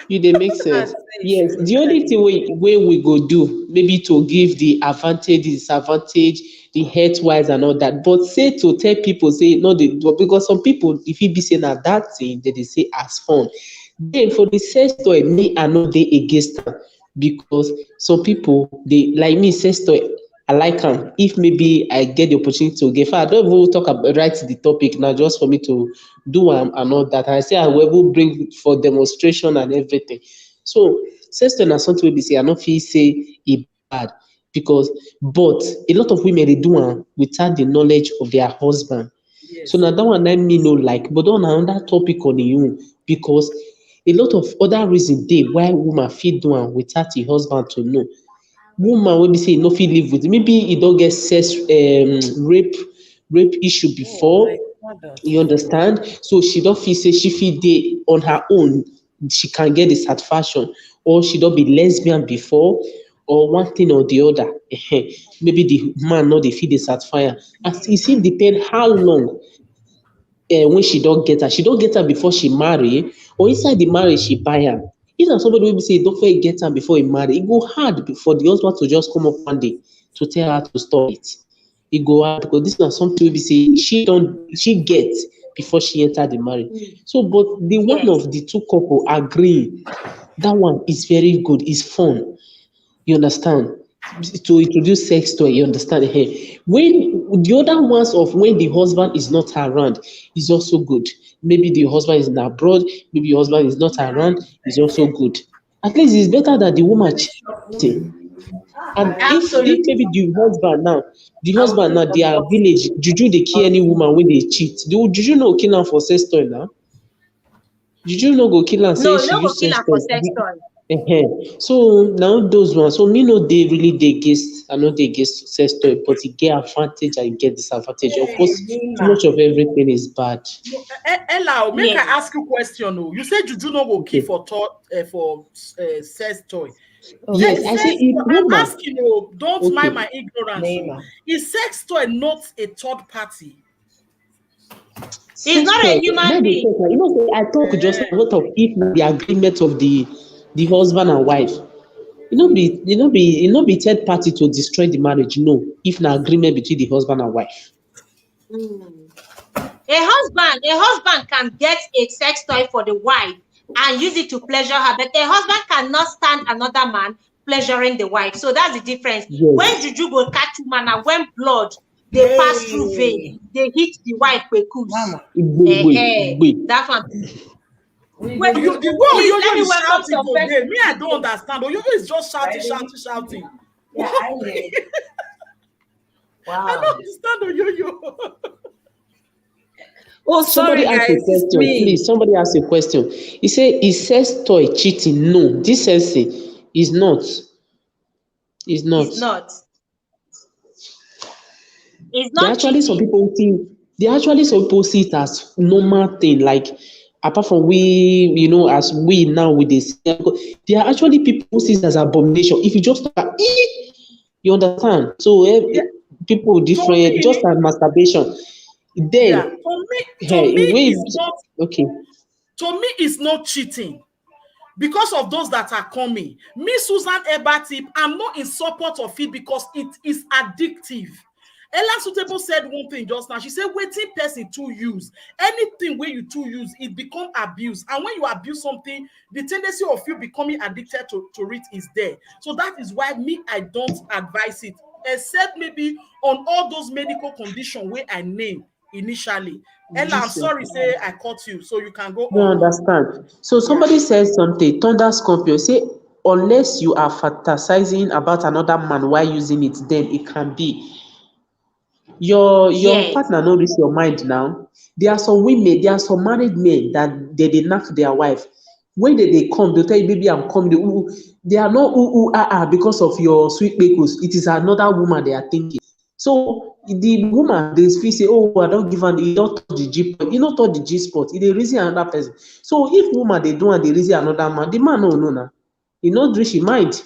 D: You they make sense. Yes. The only thing we go do maybe to give the advantage, disadvantage, the health wise and all that. But say to tell people say no, because some people if you be saying that thing they say as fun. Then for the sex toy, me I know they against them because some people they like me sex toy. I like them. If maybe I get the opportunity to give, I don't even talk about right the topic now, just for me to do and all that. I say I will bring for demonstration and everything. So, sister, and something we say I don't feel say it bad because, but a lot of women they do without the knowledge of their husband. Yes. So now that one I mean no like, but on another topic on you because a lot of other reasons they why woman feel do without the husband to know. Woman will be say no fit live with maybe he don't get sex rape issue before. You understand? So she don't feel say she feel day on her own she can get the satisfaction, or she don't be lesbian before, or one thing or the other. Maybe the man not the feel the satisfier. As it still depend how long when she don't get her before she marry, or inside the marriage she buy her. If somebody will say don't get her before he marry, it go hard for the husband to just come up one day to tell her to stop it. It go hard because this is not something we say she get before she enter the marriage. So, but the one of the two couple agree that one is very good, is fun. You understand? To introduce sex to her, you understand? When the other ones of when the husband is not around is also good. Maybe the husband is abroad, maybe your husband is not around, is also good. At least it's better that the woman cheating. And if maybe the husband now, their village, juju they kill any woman when they cheat. Do juju no kill her for sex toy now? Juju no go kill her say she use sex toy. So now those ones, so me know they really they against, I know they against sex toy, but it get advantage and it get disadvantage. Of course, too much of everything is bad.
B: Ella, make I ask you a question. You say Juju no go kill for sex toy.
D: Yes, I say
B: I'm asking you, don't mind my ignorance. Is sex toy not a third party?
A: It's not a human being.
D: You know, I talk just what of if the agreement of the husband and wife. you know be third party to destroy the marriage. No, if na agreement between the husband and wife.
A: A husband can get a sex toy for the wife and use it to pleasure her, but a husband cannot stand another man pleasuring the wife. So that's the difference.
D: Yes.
A: When juju go catch woman and when blood they pass through vein, they hit the wife quikus. That one.
B: Wait, the way Oyoyo is shouting today, me, I don't understand. Oyoyo is just shouting.
C: Yeah, I did. Wow.
B: I don't understand Oyoyo.
F: Oh,
D: Somebody
F: sorry,
D: ask
F: guys.
D: a question,
F: It's me.
D: please. Somebody ask a question. He say, "Is sex toy cheating?" No, decency is not. Is not.
A: It's not. It's
D: There
A: not
D: actually some
A: cheating.
D: people think. There actually some people see it as normal thing. Like apart from we, as we now with this, there are actually people who see it as abomination. If you just you understand. So people different, just as masturbation. Then
B: to me, it's not.
D: okay.
B: To me, it's not cheating. Because of those that are coming. Me, Susan Ebertip, I'm not in support of it because it is addictive. Ella Suitable said one thing just now. She said, waiting person to use. Anything where you to use, it become abuse. And when you abuse something, the tendency of you becoming addicted to it is there. So that is why me, I don't advise it. Except maybe on all those medical conditions where I named initially. Ella, I'm sorry, say I caught you, so you can go
D: You
B: on.
D: understand? So somebody says something, Thunder Scorpio, say, unless you are fantasizing about another man while using it, then it can be. Your partner know this your mind now. There are some women, there are some married men that they knock their wife. When they come, they'll tell you, baby, I'm coming. They are not because of your sweet bakers. It is another woman they are thinking. So the woman they feel say, oh, I don't give her, you don't touch the G spot, you don't touch the G spot, they reason another person. So if woman they do and they reason another man, the man no now. You know, reach his mind.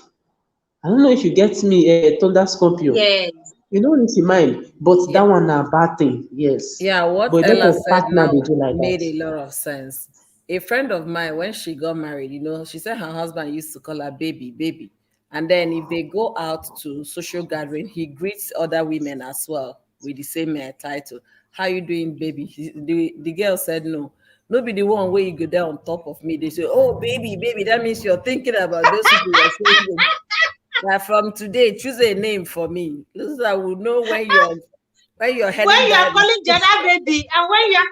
D: I don't know if you get me, Thunder Scorpio.
A: Yes.
D: You know reach his mind, but that one a bad thing, yes.
F: Yeah, what
D: But
F: Ella
D: of
F: said
D: partner
F: now
D: they do like
F: made
D: that.
F: a lot of sense. A friend of mine, when she got married, she said her husband used to call her baby, baby. And then if they go out to social gathering, he greets other women as well with the same title. How you doing, baby? The girl said no. No be the one where you go there on top of me. They say, oh, baby, baby. That means you're thinking about those people you're saying. That from today, choose a name for me. This I will know when you're heading.
A: When you are calling Jada baby, and when you are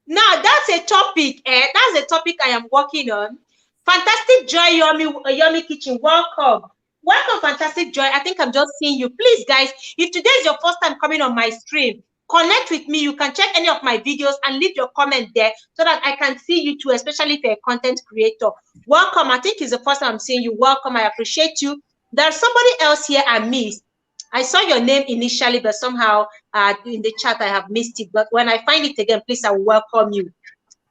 A: now, that's a topic. That's a topic I am working on. Fantastic Joy, Yummy Kitchen, welcome. Welcome, Fantastic Joy. I think I'm just seeing you. Please, guys, if today is your first time coming on my stream, connect with me. You can check any of my videos and leave your comment there so that I can see you too, especially if you're a content creator. Welcome. I think it's the first time I'm seeing you. Welcome. I appreciate you. There's somebody else here I missed. I saw your name initially, but somehow in the chat I have missed it. But when I find it again, please, I will welcome you.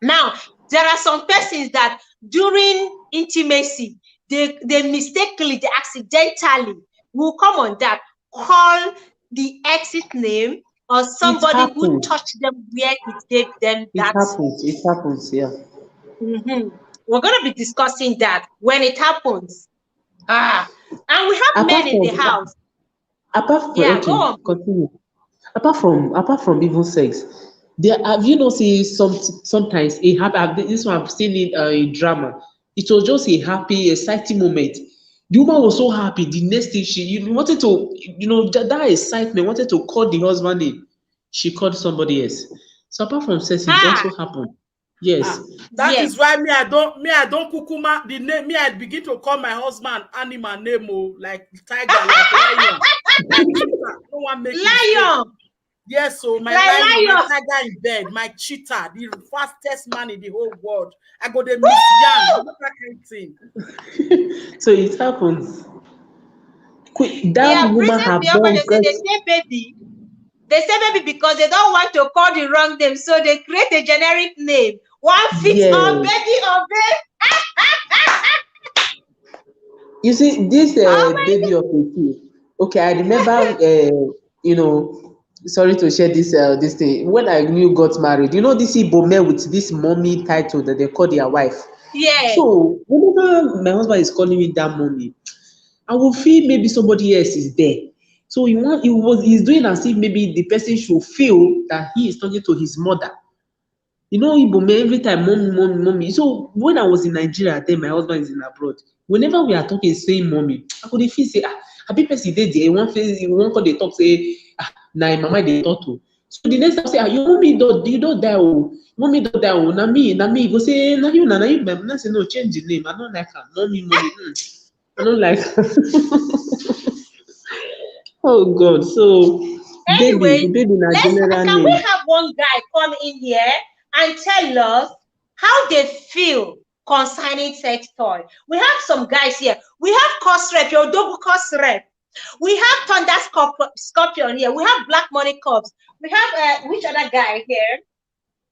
A: Now, there are some persons that during intimacy, they mistakenly, they accidentally will come on that, call the ex's name or somebody who touched them where it gave them that.
D: It happens, yeah.
A: We're going to be discussing that when it happens. And we have men in the house.
D: Apart from continue. Apart from even sex, there have you noticed sometimes a happy. This one I've seen it in drama. It was just a happy, exciting moment. The woman was so happy. The next thing she wanted to, that excitement wanted to call the husband in. She called somebody else. So apart from sex, it also happened. Yes.
B: That is why I don't kukuma the name. I begin to call my husband animal name like tiger, like lion. Like cheetah. No one make
A: lion.
B: Yes, so my lion, my tiger in bed, my cheetah, the fastest man in the whole world. I go the miss young, that kind of thing.
D: So it happens. That woman have done
A: they say baby. They say baby because they don't want to call the wrong name, so they create a generic name. One fits all, baby or babe.
D: You see, this baby of a kid. Okay, I remember, sorry to share this thing. When I got married, this Igbo men with this mommy title that they call their wife.
A: Yeah.
D: So whenever my husband is calling me that mommy, I will feel maybe somebody else is there. So he's doing as if maybe the person should feel that he is talking to his mother. You know, Igbo men, every time, mommy, mommy, mommy. So when I was in Nigeria, then my husband is in abroad. Whenever we are talking, saying mommy, I could feel say, happy person dey there. One call they talk say, nah, mama they talk to. So the next time I say, your mommy you don't die, oh, mommy don't die, oh, na me. Go say, na you, I say, no, change the name. I don't like her, mommy, mommy. I don't like her. Oh God, so
A: Anyway,
D: baby na general
A: can
D: name.
A: we have one guy come in here and tell us how they feel concerning sex toy? We have some guys here. We have Cos Rep, your double Cos Rep. We have Thunder Scorpion here. We have Black Money Cops. We have which other guy here?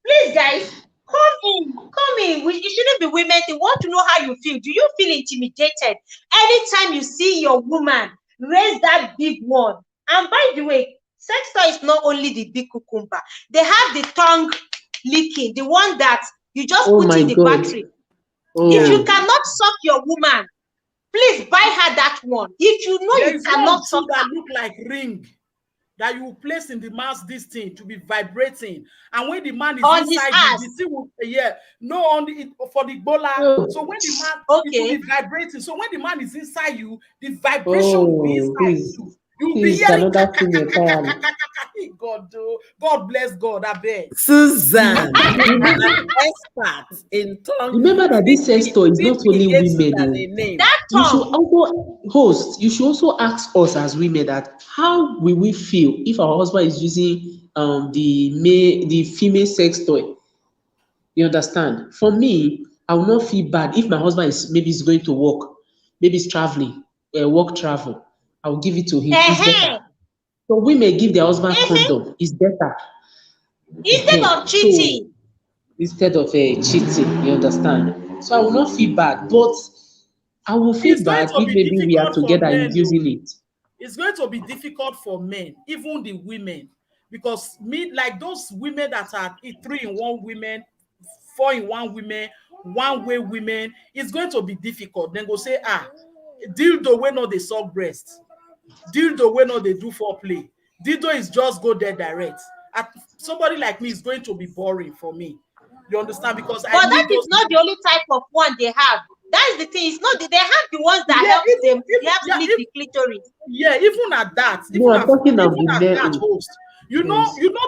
A: Please, guys, come in. It shouldn't be women. They want to know how you feel. Do you feel intimidated anytime you see your woman raise that big one? And by the way, sex toy is not only the big cucumber. They have the tongue licking, the one that you just put in the battery. If you cannot suck your woman, please buy her that one. If you know you cannot suck
B: that look like ring that you place in the man's this thing to be vibrating, and when the man is
A: on
B: inside
A: his
B: the thing will, on the for the bola. So when the man it will be vibrating. So when the man is inside you, the vibration will be inside you. You'll be hearing God bless God, I beg.
F: Susan, an expert in tongue.
D: Remember that this sex toy is not only women. You should also you should also ask us as women that how will we feel if our husband is using the female sex toy. You understand? For me, I will not feel bad if my husband is going to work, maybe he's traveling, work travel. I will give it to him. It's better. So women give their husband condom. It's better.
A: Instead of cheating.
D: So, instead of cheating, you understand? So I will not feel bad, but I will feel bad if maybe we are together and using it.
B: It's going to be difficult for men, even the women, because like those women that are 3-in-1 women, 4-in-1 women, one-way women, it's going to be difficult. Then go say, dildo wey no dey suck breast, dildo wey no dey do foreplay, dildo is just go there direct. Somebody like me is going to be boring for me. You understand? Because
A: that is not the only type of one they have. That's the thing. It's not they have the ones that help them. They have to lick the clitoris.
B: Yeah, even at that, host. You know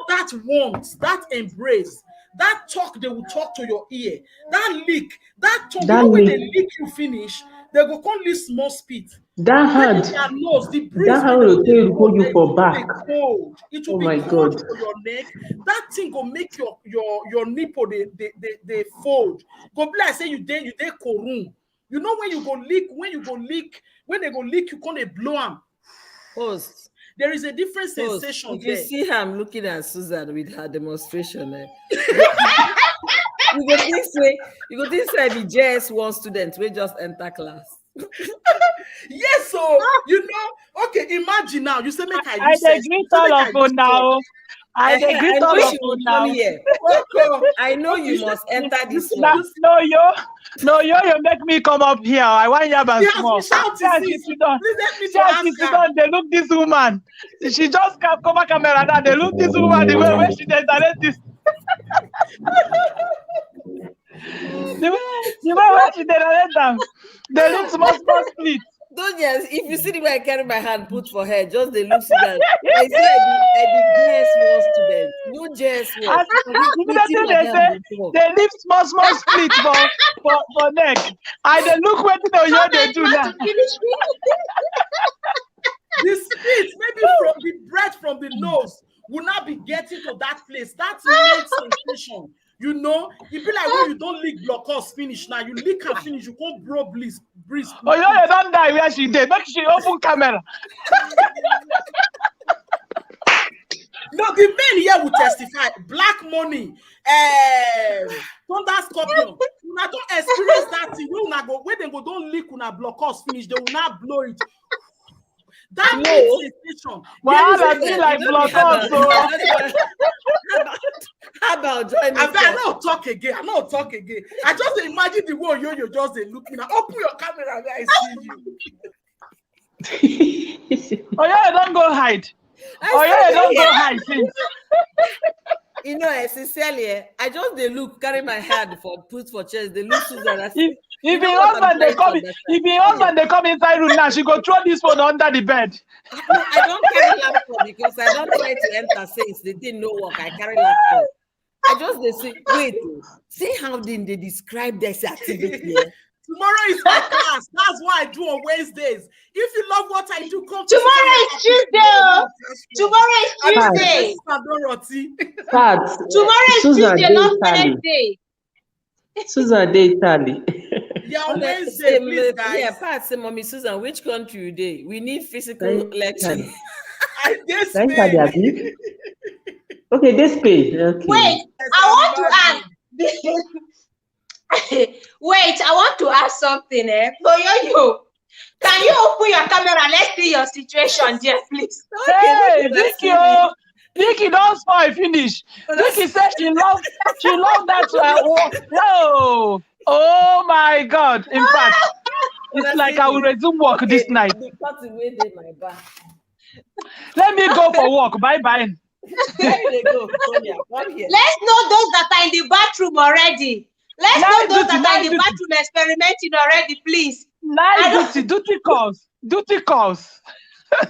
B: that warmth, that embrace, that talk they will talk to your ear, that lick, that tongue. When they lick you finish, they go come lick small spit.
D: That hand,
B: nose, the breeze
D: that hand will hold you for back.
B: Cold. It will be cold for your neck. That thing will make your nipple they fold. Go be like say you dey korun. You know when they go lick, you can't blow them.
F: Host.
B: There is a different sensation.
F: If you see her looking at Susan with her demonstration, you go this way the JS1 student will just enter class.
B: Yes, so okay, imagine now. You say make I
E: agree all of you now. I agree all of you now.
F: I know you must enter this one.
E: No, you make me come up here. I want you to small. They look this woman. She just cover camera now. They look this woman the way she direct this. The way where she direct them. They look small split.
F: Don't just if you see the way I carry my hand put for her, just they look Susan. I say I be JS1 student. No JS1.
E: They leave small split for neck. And they look what they do now.
B: The split, maybe from the breath from the nose, will not be getting to that place. That's the sensation. You know, it be like when you don't lick blockers finish now. You lick her finish, you can't blow breeze.
E: Oh, you don't die where she did. Make she open camera.
B: No, the men here will testify. Black money, Thunder Scorpion. Una don't experience that thing. When they go don't lick una blockers finish, they will not blow it. That sensation.
E: Wow, I feel like blockers.
F: How about joining?
B: I'm not talk again. I just imagine the way you just looking at. Open your camera and I see you.
E: Oh yeah, don't go hide. Oh yeah, don't go hide.
F: You know, sincerely, I just they look carry my hand for put for chest. They look Susan.
E: If your husband they come inside room now, she go throw this phone under the bed.
F: No, I don't carry laptop because I don't try to enter since they didn't know work. I carry laptop. I just they say, wait, see how they describe this activity. Yeah?
B: Tomorrow is my class. That's what I do on Wednesdays. If you love what I do, come
A: tomorrow is Tuesday.
B: Tomorrow is Tuesday.
A: Tomorrow is Tuesday, not Wednesday.
D: Susan de Italy.
B: Yeah, on Wednesday, please, guys.
F: Yeah, Pat, say, Mommy Susan, which country you dey? We need physical lecture.
B: I guess Spain.
D: Okay, this page. Okay.
A: Wait, I want to ask. Wait, I want to ask something. Yo, can you open your camera? Let's see your situation, dear, please.
E: Hey, Vicky, don't spoil finish. Vicky said she loved that. No. Oh my God! In fact, it's like I will resume work this night. Let me go for work. Bye bye.
F: There they go. Sonia, come here.
A: Let's know those that are in the bathroom already. Let's know those that are in the bathroom experimenting already, please.
E: Nice duty calls.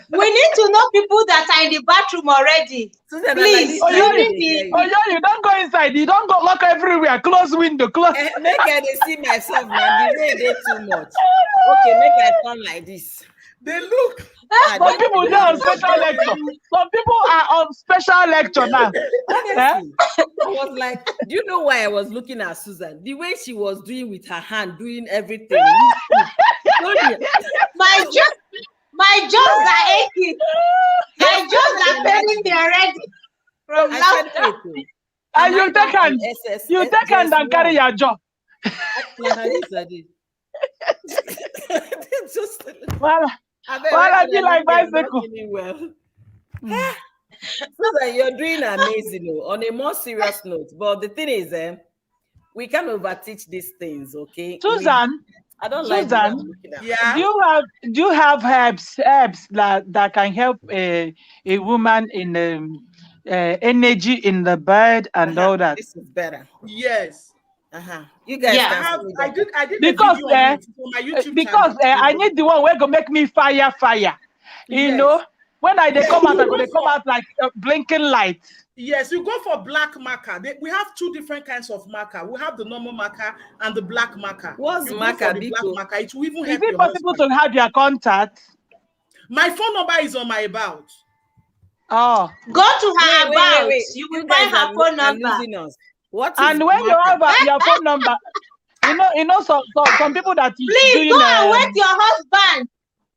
A: We need to know people that are in the bathroom already.
F: Susan,
A: please.
E: Oh, you don't go inside. You don't go lock everywhere. Close window. Close.
F: Make I see myself, man. The rain is too much. Okay, make I turn like this.
B: They look.
E: Some people are on special lecture. Some people are on special lecture now.
F: Honestly, I was like, do you know why I was looking at Susan? The way she was doing with her hand, doing everything.
A: My jaws are aching. My jaws are paining me already. From laughter.
E: And you take hand and carry your jaw. Well, I feel like bicycle.
F: Susan, you're doing amazing. On a more serious note, but the thing is, we can't overteach these things, okay?
E: Susan,
F: I don't like
E: Susan.
B: Yeah.
E: Do you have herbs that can help a woman in the energy in the bed and all that?
F: This is better.
B: Yes.
F: You guys
B: I did
E: because
B: a video on my YouTube
E: because I need the one where go make me fire. You know, when they come out, they come out like a blinking light.
B: Yes, you go for black marker. We have two different kinds of marker. We have the normal marker and the black marker.
F: What's
B: you
F: marker?
B: The black marker. It will even help.
E: Is it possible to have your contact?
B: My phone number is on my about.
E: Oh,
A: go to her about. You will find her phone number.
E: And when you have your phone number, you know, some people that
A: please go and wake your husband.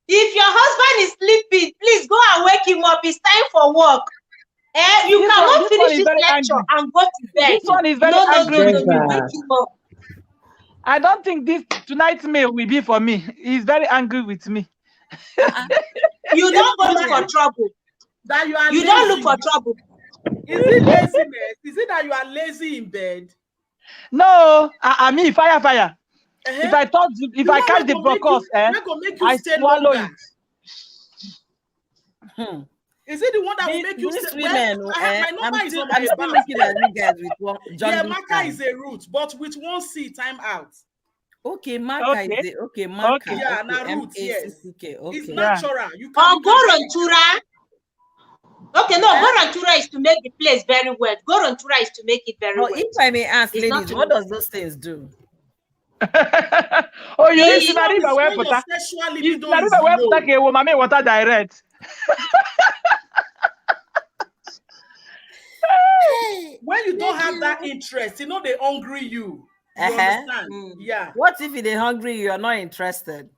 A: If your husband is sleeping, please go and wake him up. It's time for work. You cannot finish this lecture and go to bed.
E: This one is very angry with me.
A: Wake him up.
E: I don't think this tonight's meal will be for me. He's very angry with me.
A: You don't go look for trouble. You don't look for trouble.
B: Is it laziness? Is it that you are lazy in bed?
E: No, I mean fire. If I catch the focus, I swallow it.
B: Is it the one that will make you
F: stay? My number is on my
B: about.
F: Looking at you guys with one.
B: Marker is a root, but with one C, time out.
F: Okay, marker is the marker.
B: Yeah, now root, yes.
F: Okay.
B: It's natural. You can
A: Gorontura. Okay, no, Gorontura is to make the place very wet. Gorontura is to make it very wet.
F: If I may ask, ladies, what does those things do?
E: Oh, you need to river where water. It's the river where water can woman water direct.
B: When you don't have that interest, they hungry you. You understand? Yeah.
F: What if they're hungry, you're not interested?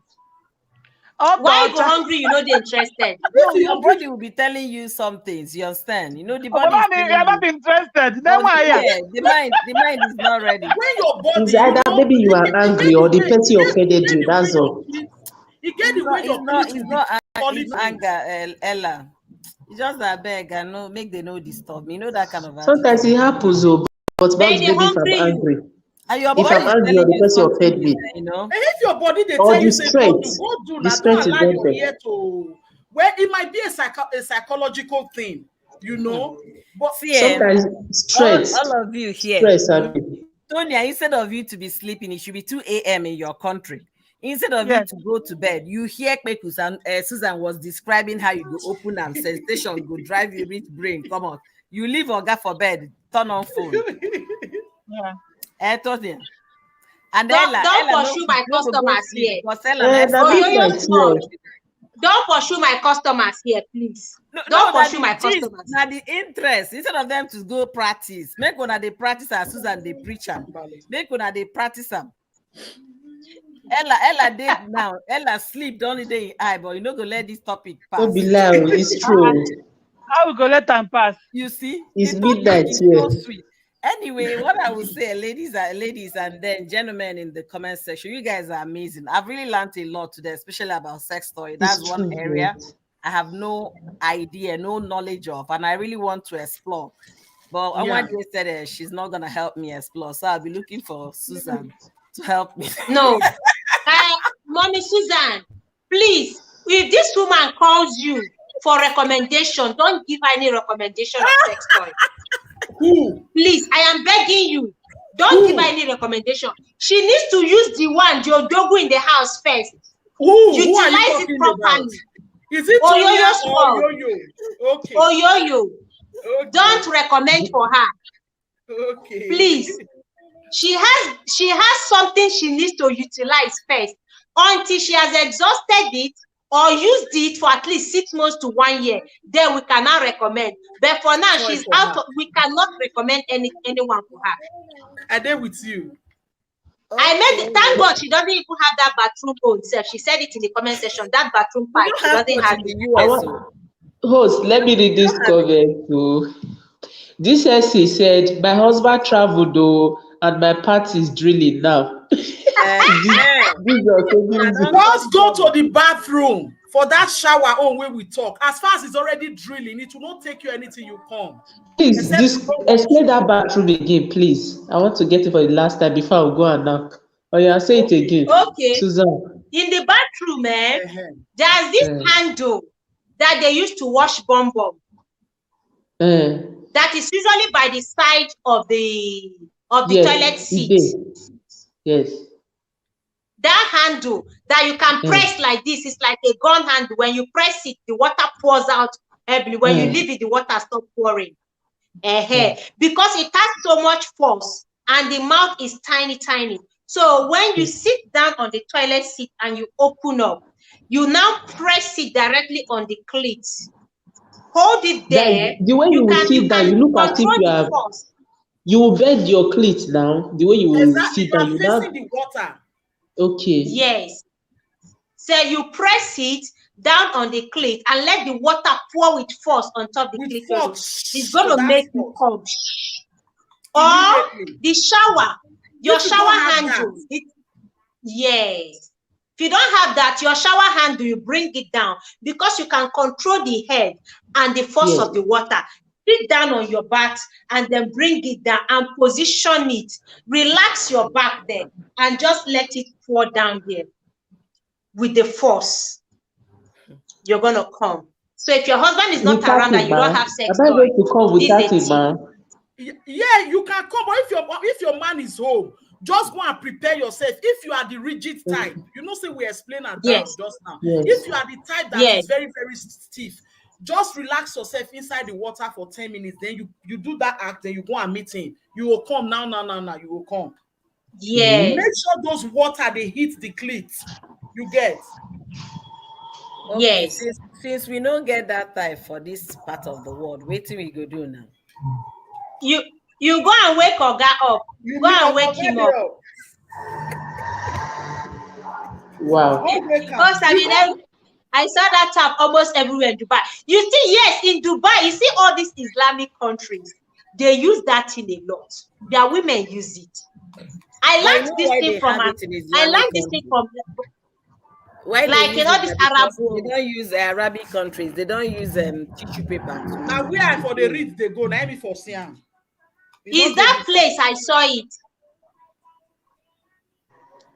A: Why you go hungry? You know they're interested.
F: Your body will be telling you some things. You understand? The body.
E: You're not interested. Then why?
F: The mind is not ready.
B: When your body,
D: it's either maybe you are angry or the person offended you. That's all.
B: You get the way
F: it's not anger, Ella. It's just that beg and no make they no disturb me. That kind of.
D: Sometimes it happens, but most babies are angry.
F: And your
D: If
F: body
D: I'm
F: is
D: angry,
F: telling
D: or the
F: you
D: person
F: something,
D: offend me,
F: you know.
B: And if your body they
D: or
B: tell
D: the
B: you say go
D: strength,
B: do
D: the
B: now, don't
D: strength is
B: allow
D: not
B: your
D: there.
B: ear to. Well, it might be a psychological thing, you know. But
F: See,
D: Sometimes stress,
F: all of you here,
D: stress, I mean,
F: Tonya, instead of you to be sleeping, it should be 2 a.m. in your country. Instead of you
C: Yes.
F: to go to bed, you hear Kpekus and Susan was describing how you go open and sensation go drive you reach brain. Come on. You leave Oga for bed, turn on phone.
C: Yeah.
F: Tonya. And
A: Don't
F: Ella
A: pursue my
F: no go
A: customers
F: sleep
A: here.
F: because Ella na
D: that
A: Oh,
F: expert.
D: is
A: yo,
D: like
A: small.
D: here.
A: Don't pursue my customers here, please.
F: No,
A: Don't
F: that
A: pursue my customers.
F: Now the interest, instead of them to go practice, make one they practice as Susan they preach them. Make one they practice them. Ella did now. Ella sleep the only day in eye, but you know go let this topic pass.
D: Don't be loud. It's true.
C: How we go let time pass?
F: You see,
D: It's
F: the topic
D: midnight
F: is
D: here.
F: so sweet. Anyway, what I would say, ladies, and then gentlemen in the comment section, you guys are amazing. I've really learned a lot today, especially about sex toy. That's
D: It's
F: one
D: true.
F: area I have no idea, no knowledge of, and I really want to explore. But
B: Yeah.
F: Anwadi said she's not gonna help me explore, so I'll be looking for Susan to help me.
A: No. Mommy Susan, please, if this woman calls you for recommendation, don't give her any recommendation of sex toy.
B: Who?
A: Please, I am begging you. Don't give her any recommendation. She needs to use the one Jodogu in the house first.
B: Who are you
A: Utilize it
B: talking
A: properly.
B: about? Is it
A: Oh, yo-yo
B: Tonya
A: small.
B: or Yo-Yo? Okay.
A: Oh, yo-yo.
B: Okay.
A: Don't recommend for her.
B: Okay.
A: Please. She has something she needs to utilize first until she has exhausted it or used it for at least 6 months to 1 year. Then we cannot recommend. But for now, she's out. We cannot recommend anyone for her.
B: Are they with you?
A: Thank God she doesn't even have that bathroom own self. She said it in the comment section. That bathroom pipe, she doesn't have it.
D: Host, let me read this comment too. This SC said, my husband traveled though, and my part is drilling now.
B: Just go to the bathroom for that shower on where we talk. As far as it's already drilling, it will not take you anything you come.
D: Please, explain that bathroom again, please. I want to get it for the last time before I go and knock. Oh yeah, say it again.
A: Okay.
D: Susan.
A: In the bathroom, there's this handle that they used to wash bomb. That is usually by the side of the toilet seat.
D: Yes.
A: That handle that you can press like this, it's like a gun handle. When you press it, the water pours out heavily. When you leave it, the water stops pouring. Because it has so much force and the mouth is tiny. So when you sit down on the toilet seat and you open up, you now press it directly on the clit. Hold it there.
D: The way you will sit down, you look as if you are. You will bend your clit now. The way you will sit down,
B: you are facing the water.
D: Okay.
A: Yes. So you press it down on the clit and let the water pour with force on top of the clit. It's going to make you come. Or the shower, your shower handle. Yes. If you don't have that, your shower handle, you bring it down because you can control the head and the force of the water. Sit down on your back and then bring it down and position it. Relax your back there and just let it pour down here with the force. You're going to come. So if your husband is not around and you don't have sex toy,
B: yeah, you can come. But if your man is home, just go and prepare yourself. If you are the rigid type, you know, say we explained that just now. If you are the type that is very, very stiff, just relax yourself inside the water for 10 minutes. Then you do that act, then you go and meet him. You will come now. You will come.
A: Yes.
B: Make sure those water they hit the clit. You get.
F: Okay, since we don't get that type for this part of the world, wait till we go do now.
A: You go and wake Oga up. You go and wake him up.
D: Wow.
A: Because I saw that tap almost everywhere in Dubai. You see, yes, in Dubai, you see all these Islamic countries, they use that thing a lot. Their women use it. I learned this thing from
F: why
A: like in all these Arab
F: they don't use Arabic countries, they don't use tissue paper.
B: Now we are for the read they go, now me for Siam.
A: Is that place I saw it?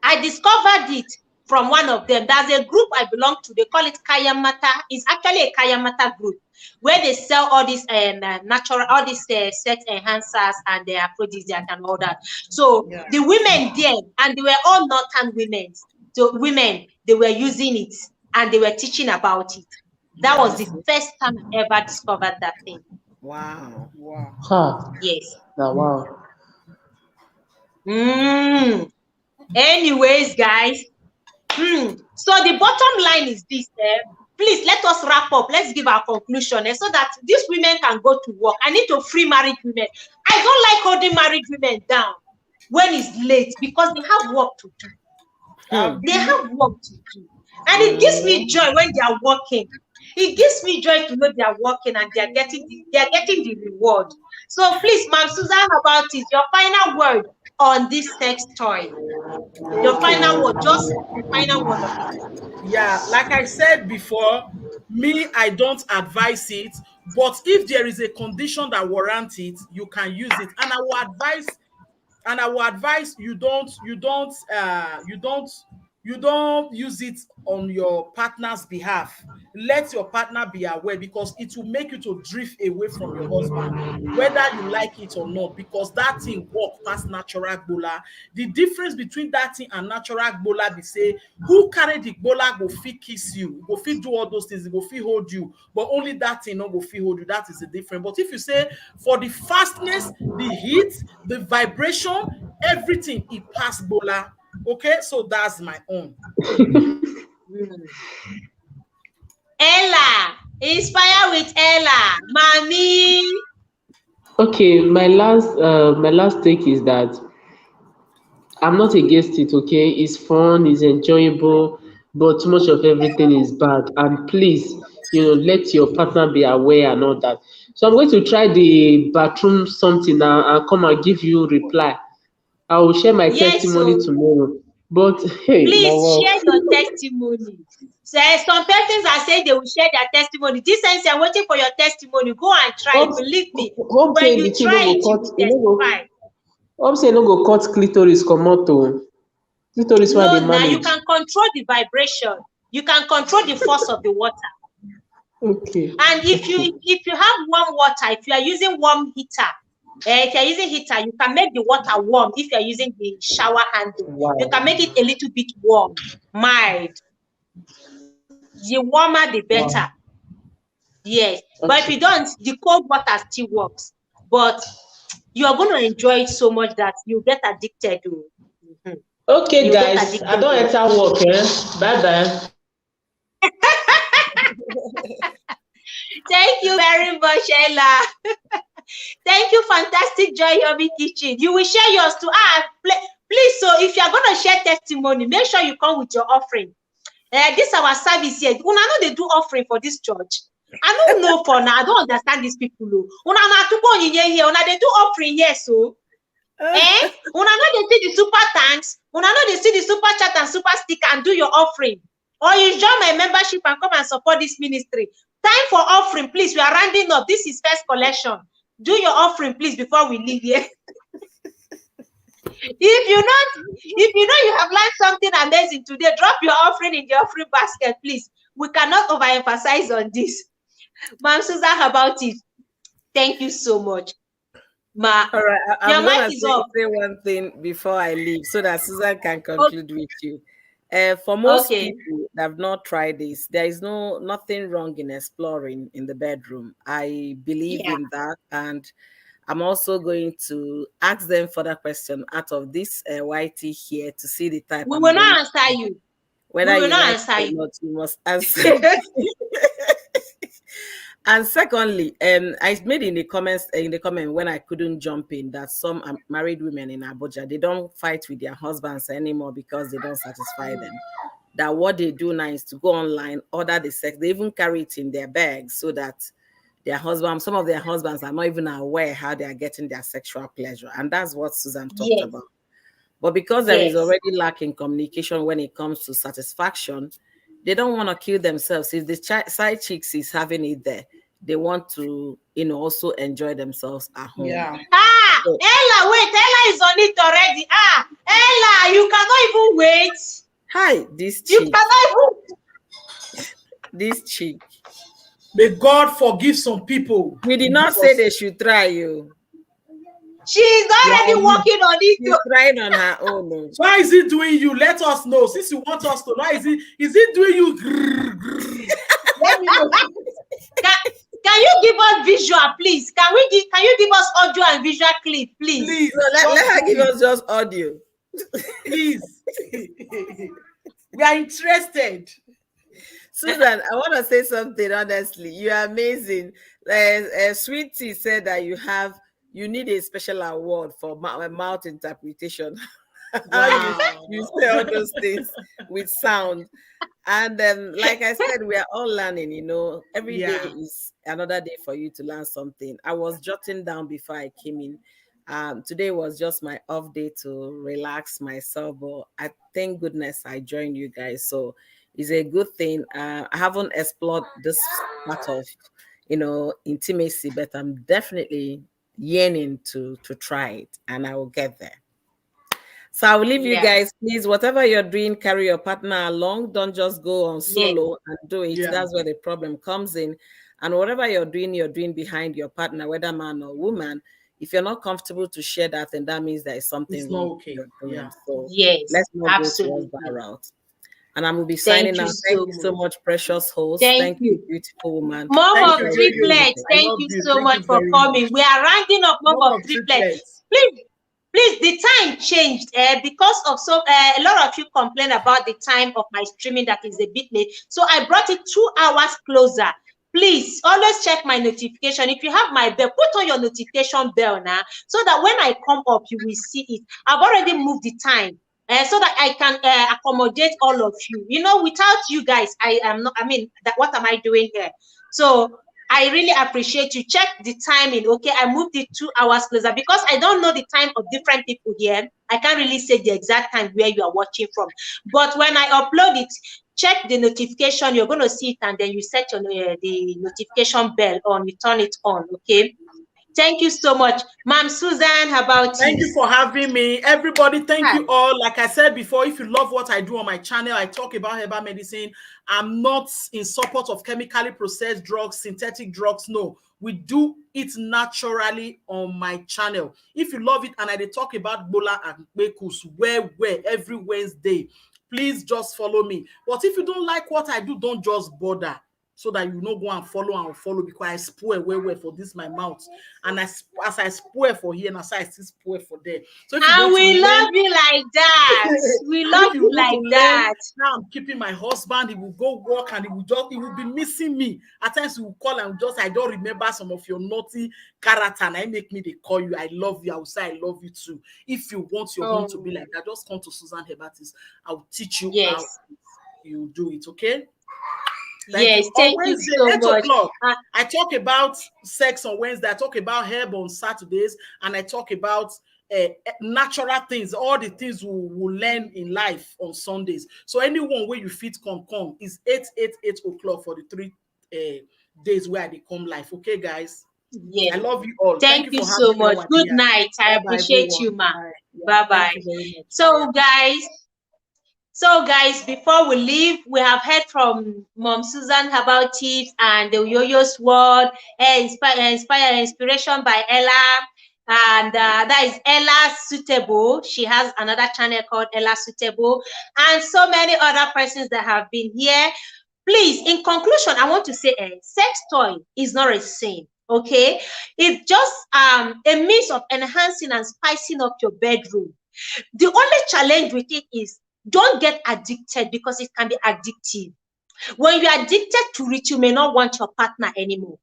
A: I discovered it from one of them. There's a group I belong to. They call it Kayamata. It's actually a Kayamata group where they sell all these natural, all these sex enhancers and their aphrodisiac and all that. So the women there, and they were all Northern women. So women, they were using it and they were teaching about it. That was the first time I ever discovered that thing.
F: Wow.
B: Wow.
D: Huh.
A: Yes.
D: Now, wow.
A: Anyways, guys. So the bottom line is this. Please let us wrap up. Let's give our conclusion so that these women can go to work. I need to free married women. I don't like holding married women down when it's late because they have work to do. They have work to do. And it gives me joy when they are working. It gives me joy to know they are working and they are getting the reward. So please, Ma'am Susan, how about it? Your final word on this sex toy. Your final word, just the final word of it.
B: Yeah, like I said before, me, I don't advise it, but if there is a condition that warrants it, you can use it. And I will advise you don't use it on your partner's behalf. Let your partner be aware, because it will make you to drift away from your husband, whether you like it or not, because that thing work past natural gbola. The difference between that thing and natural gbola be say, who carry the gbola go fit kiss you, go fit do all those things, go fit hold you, but only that thing not go fit hold you. That is the difference. But if you say for the fastness, the heat, the vibration, everything, it pass gbola. Okay, so that's my own.
A: Ella, inspire with Ella, mommy.
D: Okay, my last take is that I'm not against it, okay? It's fun, it's enjoyable, but too much of everything is bad. And please, let your partner be aware and all that. So I'm going to try the bathroom something now and come and give you reply. I will share my testimony tomorrow. But hey,
A: please share your testimony. So some persons are saying they will share their testimony. This sense, I'm waiting for your testimony. Go and try it. Believe me. When you try it, you will testify.
D: Hope say no go cut clitoris comot o. Clitoris wey I dey manage.
A: You can control the vibration. You can control the force of the water.
D: Okay.
A: And if you have warm water, if you are using warm heater, if you are using heater, you can make the water warm. If you are using the shower handle, you can make it a little bit warm, mild. The warmer, the better. Yes. Okay. But if you don't, the cold water still works. But you are going to enjoy it so much that you get addicted to.
D: Okay, guys, I don't enter work. Bye bye.
A: Thank you very much, Ella. Thank you, Fantastic Joy Yomi Kitchen. You will share yours too. Please, so if you are going to share testimony, make sure you come with your offering. This is our service here. Una know they do offering for this church. I don't know for now. I don't understand these people. Una they do offering here, so. Una know they see the super thanks. Una know they see the super chat and super sticker and do your offering. Or you join my membership and come and support this ministry. Time for offering, please. We are rounding up. This is first collection. Do your offering, please, before we leave here. If you know you have learned something amazing today, drop your offering in the offering basket, please. We cannot overemphasize on this. Ma'am Susan, how about it? Thank you so much.
F: All right, I'm going to say one thing before I leave so that Susan can conclude with you. For most people that have not tried this, there is nothing wrong in exploring in the bedroom. I believe in that, and I'm also going to ask them further question out of this YT here to see the type.
A: We will not answer you.
F: Whether you like answer you. Or not, you must answer. And secondly, I made in the comment when I couldn't jump in that some married women in Abuja, they don't fight with their husbands anymore because they don't satisfy them. That what they do now is to go online, order the sex. They even carry it in their bags so that some of their husbands are not even aware how they are getting their sexual pleasure. And that's what Susan talked about. But because there is already lacking communication when it comes to satisfaction, they don't want to kill themselves. If the side chicks is having it there, they want to, also enjoy themselves at home.
B: Yeah.
A: Ella, wait, Ella is on it already. Ella, you cannot even wait.
F: Hi, this
A: You
F: chick.
A: cannot even.
F: This chick.
B: May God forgive some people.
F: We did not say they should try you.
A: She's already working on it.
F: She's trying on her own.
B: Why is he doing you? Let us know. Since you want us to know, is he doing you? Let me know.
A: Can you give us visual, please? Can you give us audio and visual clip, please?
B: Please.
F: No, let her give us just audio.
B: Please. We are interested.
F: Susan, I want to say something honestly. You are amazing. Sweetie said that you need a special award for mouth interpretation.
B: Wow.
F: you say all those things with sound. And like I said, we are all learning, every day is another day for you to learn something. I was jotting down before I came in. Today was just my off day to relax myself, but I thank goodness I joined you guys. So it's a good thing. I haven't explored this part of, intimacy, but I'm definitely yearning to try it, and I will get there. So I will leave you guys, please. Whatever you're doing, carry your partner along. Don't just go on solo and do it.
B: Yeah.
F: That's where the problem comes in. And whatever you're doing behind your partner, whether man or woman. If you're not comfortable to share that, then that means there is something
B: it's not
F: wrong.
B: okay.
F: Yeah. So
A: let's
F: not
A: absolutely
F: go towards that route. And I will be signing out. Thank you so much, precious host. Thank you, beautiful woman.
A: Mom of triplets, thank you so much for coming. We are rounding up Mom of triplets. Please, the time changed because of a lot of you complain about the time of my streaming that is a bit late. So I brought it 2 hours closer. Please always check my notification. If you have my bell, put on your notification bell now, so that when I come up, you will see it. I've already moved the time so that I can accommodate all of you. Without you guys, what am I doing here? So I really appreciate you. Check the timing, okay? I moved it 2 hours closer because I don't know the time of different people here. I can't really say the exact time where you are watching from. But when I upload it, check the notification. You're going to see it, and then you set the notification bell on. You turn it on, okay? Thank you so much. Ma'am Susan, how about
B: Thank you for having me. Everybody, thank you all. Like I said before, if you love what I do on my channel, I talk about herbal medicine. I'm not in support of chemically processed drugs, synthetic drugs. No, we do it naturally on my channel. If you love it, and I talk about Bola and Bekus where every Wednesday, please just follow me. But if you don't like what I do, don't just bother, so that you no go and follow because I spoil well for this my mouth, and as I spoil for here, and as I still spoil for there. So
A: and we love you like that. We love you like that.
B: Now I'm keeping my husband. He will go work and he will be missing me. At times he will call and I don't remember some of your naughty character, and I make me they call you. I love you. I will say I love you too. If you want your home to be like that, just come to Susan Herbatis. I will teach you how you do it. Okay.
A: Thank you so much.
B: I talk about sex on Wednesday. I talk about herb on Saturdays, and I talk about natural things, all the things we will learn in life on Sundays. So anyone where you fit come is 8 o'clock for the 3 days where they come live. Okay, guys. I love you all.
A: Thank you so much. Good night. I appreciate you, ma. Bye-bye. So guys, before we leave, we have heard from Mom Susan about tips and the Yo-Yo's World, inspiration by Ella, and that is Ella Suitable. She has another channel called Ella Suitable, and so many other persons that have been here. Please, in conclusion, I want to say sex toy is not a sin. Okay, it's just a means of enhancing and spicing up your bedroom. The only challenge with it is don't get addicted, because it can be addictive. When you're addicted to it, you may not want your partner anymore.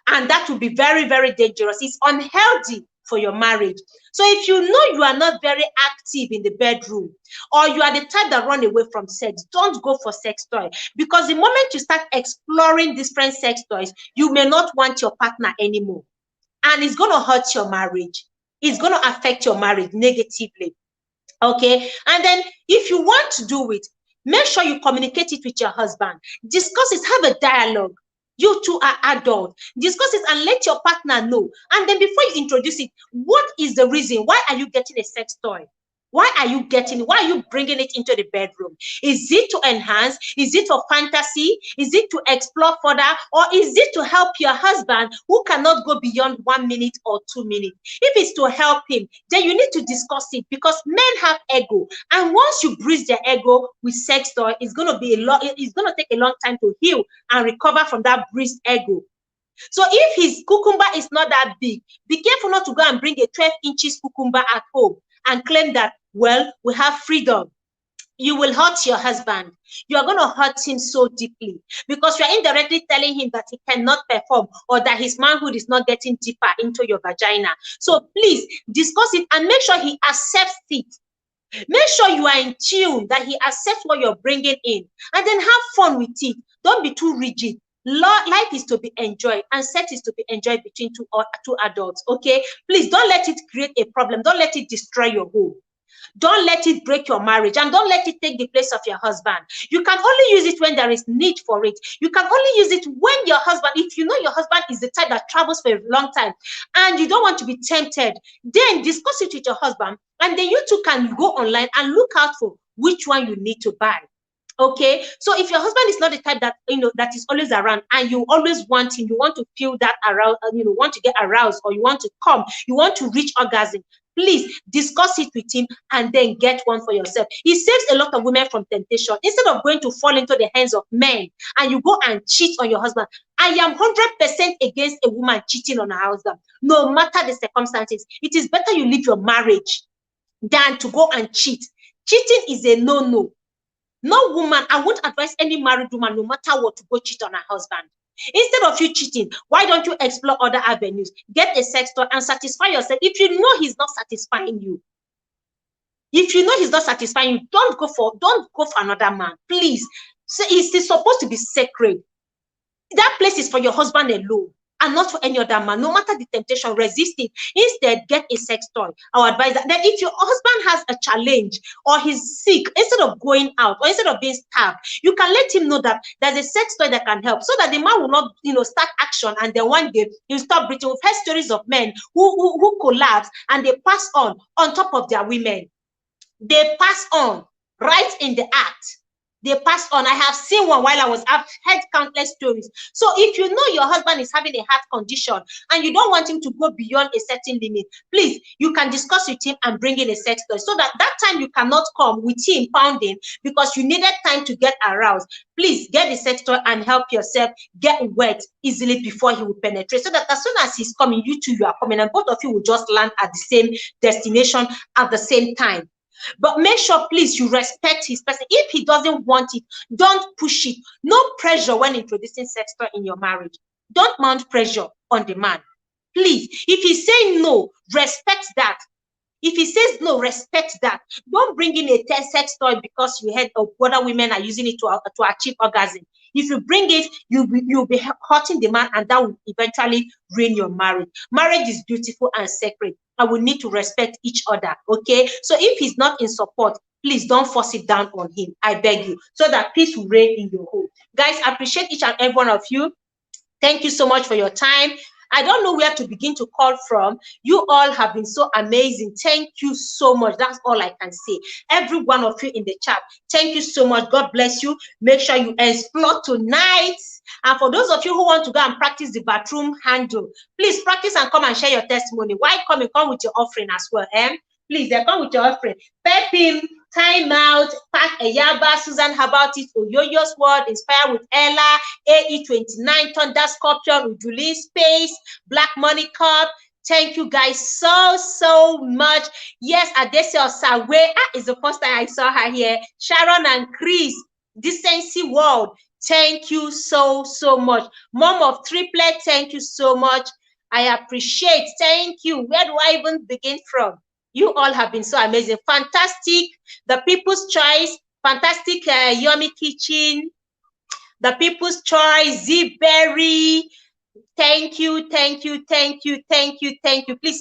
A: And that will be very, very dangerous. It's unhealthy for your marriage. So if you know you are not very active in the bedroom, or you are the type that run away from sex, don't go for sex toy. Because the moment you start exploring different sex toys, you may not want your partner anymore. And it's going to hurt your marriage. It's going to affect your marriage negatively. Okay, and then if you want to do it, make sure you communicate it with your husband. Discuss it, have a dialogue. You two are adults. Discuss it and let your partner know. And then before you introduce it, what is the reason? Why are you getting a sex toy? Why are you getting it? Why are you bringing it into the bedroom? Is it to enhance? Is it for fantasy? Is it to explore further? Or is it to help your husband who cannot go beyond 1 minute or 2 minutes? If it's to help him, then you need to discuss it, because men have ego. And once you bruise their ego with sex toy, it's going to take a long time to heal and recover from that bruised ego. So if his cucumber is not that big, be careful not to go and bring a 12 inches cucumber at home and claim that, well, we have freedom. You will hurt your husband. You are going to hurt him so deeply, because you are indirectly telling him that he cannot perform, or that his manhood is not getting deeper into your vagina. So please discuss it and make sure he accepts it. Make sure you are in tune, that he accepts what you're bringing in, and then have fun with it. Don't be too rigid. Life is to be enjoyed, and sex is to be enjoyed between two adults. Okay, please don't let it create a problem. Don't let it destroy your home. Don't let it break your marriage, and don't let it take the place of your husband. You can only use it when there is need for it. You can only use it when your husband, if you know your husband is the type that travels for a long time and you don't want to be tempted, then discuss it with your husband, and then you two can go online and look out for which one you need to buy. Okay, so if your husband is not the type that that is always around, and you always want him, you want to feel that aroused, want to get aroused, or you want to come, you want to reach orgasm, please discuss it with him and then get one for yourself. It saves a lot of women from temptation. Instead of going to fall into the hands of men and you go and cheat on your husband. I am 100% against a woman cheating on her husband, no matter the circumstances. It is better you leave your marriage than to go and cheat. Cheating is a no-no. No woman, I won't advise any married woman, no matter what, to go cheat on her husband. Instead of you cheating, why don't you explore other avenues? Get a sex toy and satisfy yourself. If you know he's not satisfying you, don't go for another man, please. So it's supposed to be sacred. That place is for your husband alone, and not for any other man. No matter the temptation, resist it. Instead, get a sex toy. I would advise that. Then if your husband has a challenge, or he's sick, instead of going out, or instead of being starved, you can let him know that there's a sex toy that can help, so that the man will not, start action, and then one day he'll stop breathing. We've heard stories of men who collapse, and they pass on top of their women. They pass on right in the act. They pass on. I have seen one I've heard countless stories. So if you know your husband is having a heart condition and you don't want him to go beyond a certain limit, please, you can discuss with him and bring in a sex toy, so that time you cannot come with him pounding because you needed time to get aroused. Please get the sex toy and help yourself get wet easily before he will penetrate, so that as soon as he's coming, you are coming, and both of you will just land at the same destination at the same time. But make sure, please, you respect his person. If he doesn't want it, don't push it. No pressure when introducing sex toy in your marriage. Don't mount pressure on the man. Please, if he's saying no, respect that. If he says no, respect that. Don't bring in a sex toy because you heard of other women are using it to achieve orgasm. If you bring it, you'll be hurting the man, and that will eventually ruin your marriage. Marriage is beautiful and sacred, and we need to respect each other, okay? So if he's not in support, please don't force it down on him, I beg you, so that peace will reign in your home. Guys, I appreciate each and every one of you. Thank you so much for your time. I don't know where to begin to call from. You all have been so amazing. Thank you so much. That's all I can say. Every one of you in the chat, thank you so much. God bless you. Make sure you explore tonight. And for those of you who want to go and practice the bathroom handle, please practice and come and share your testimony. Why come with your offering as well? Please, come with your offering. Pepim, Time Out, Pack Eyaba, Susan About It, Oyoyo's Word, Inspire with Ella, AE29, Thunder Scorpion, Ujuli Space, Black Money Cup. Thank you guys so much. Yes, Adesia Osawe is the first time I saw her here. Sharon and Chris, Decency World. Thank you so much. Mom of Triplet, thank you so much. I appreciate. Thank you. Where do I even begin from? You all have been so amazing. Fantastic. The People's Choice. Fantastic. Yummy Kitchen. The People's Choice. Z-Berry. Thank you. Please,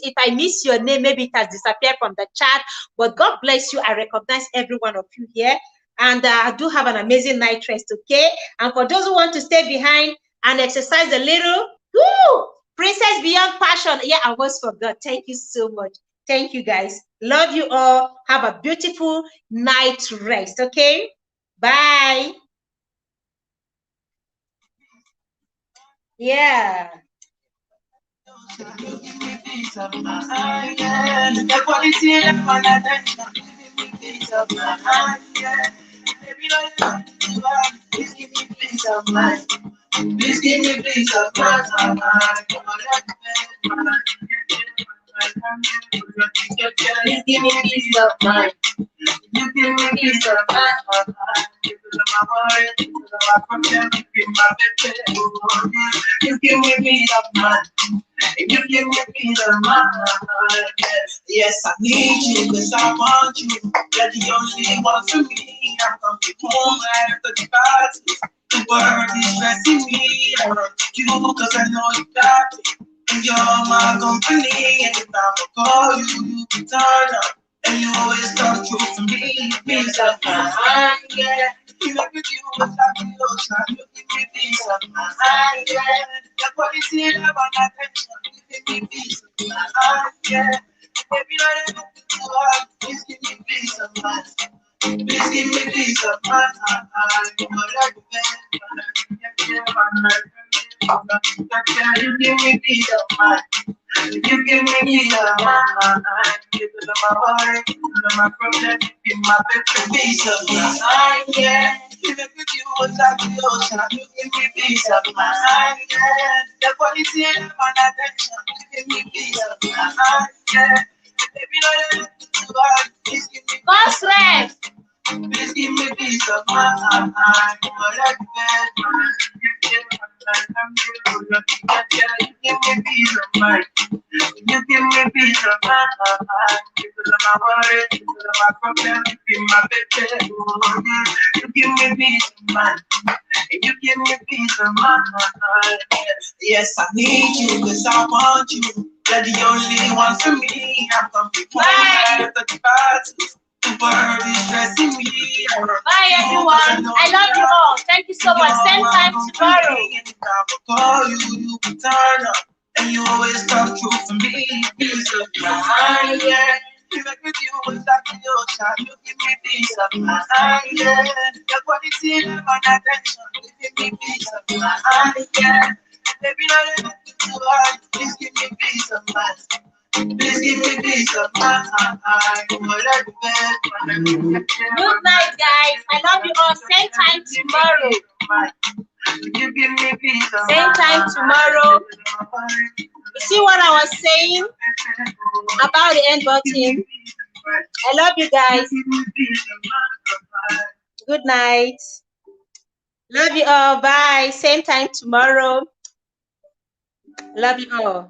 A: if I miss your name, maybe it has disappeared from the chat. But God bless you. I recognize every one of you here. And I do have an amazing night rest, okay? And for those who want to stay behind, and exercise a little. Woo! Princess Beyond Passion. Yeah, I almost forgot. Thank you so much. Thank you, guys. Love you all. Have a beautiful night rest, okay? Bye. Yeah. The quality of my attention, giving me peace of mind. Yeah. Please give me peace of mind. Please give me peace of mind. Please give me peace of mind. You give me peace of mind. My worry, my problem, my baby. You give me peace of mind. You give me peace of mind. Yes, I need you, cause I want you. You're the only one for me. I'm coming home after the party. The world is stressing me. I run to you, cause I know you got it. And you're my company. Anytime I call you, you can turn up. And you always come true for me. Peace of mind, yeah. You make me feel what's like the ocean. You give me peace of mind, yeah. The quality of my attention. You give me peace of mind, yeah. Baby, I don't know. Please give me peace of mind. Please give me peace of mind. You give me peace of mind. You give me peace of mind. Give it to my heart, to my problem, give my baby peace of mind. Yeah, you make me feel what's like the ocean. You give me peace of mind. Yeah, the quality of my attention. You give me peace of mind. Yeah, baby, no, please give me peace of mind. Please give me peace of mind. You give me peace of mind. You give me peace of mind. Because of my worry, because of my problem, you be my baby. You give me peace of mind. You give me peace of mind. Yes, I need you, cause I want you. You're the only one for me. I'm coming home after the party. The world is stressing me. Bye everyone. I love you all. Thank you so much. Same time tomorrow. Anytime I call you, you can turn up. And you always come true for me. Peace of mind, yeah. You make me feel what's like the ocean. You give me peace of mind, yeah. The quality of my attention. You give me peace of mind, yeah. Baby, not enough to do hard. Please give me peace of mind. Please give me peace of mind. Good night, guys. I love you all. Same time tomorrow. You give me peace of same time tomorrow. You see what I was saying about the end button? I love you guys. Good night. Love you all. Bye. Same time tomorrow. Love you all.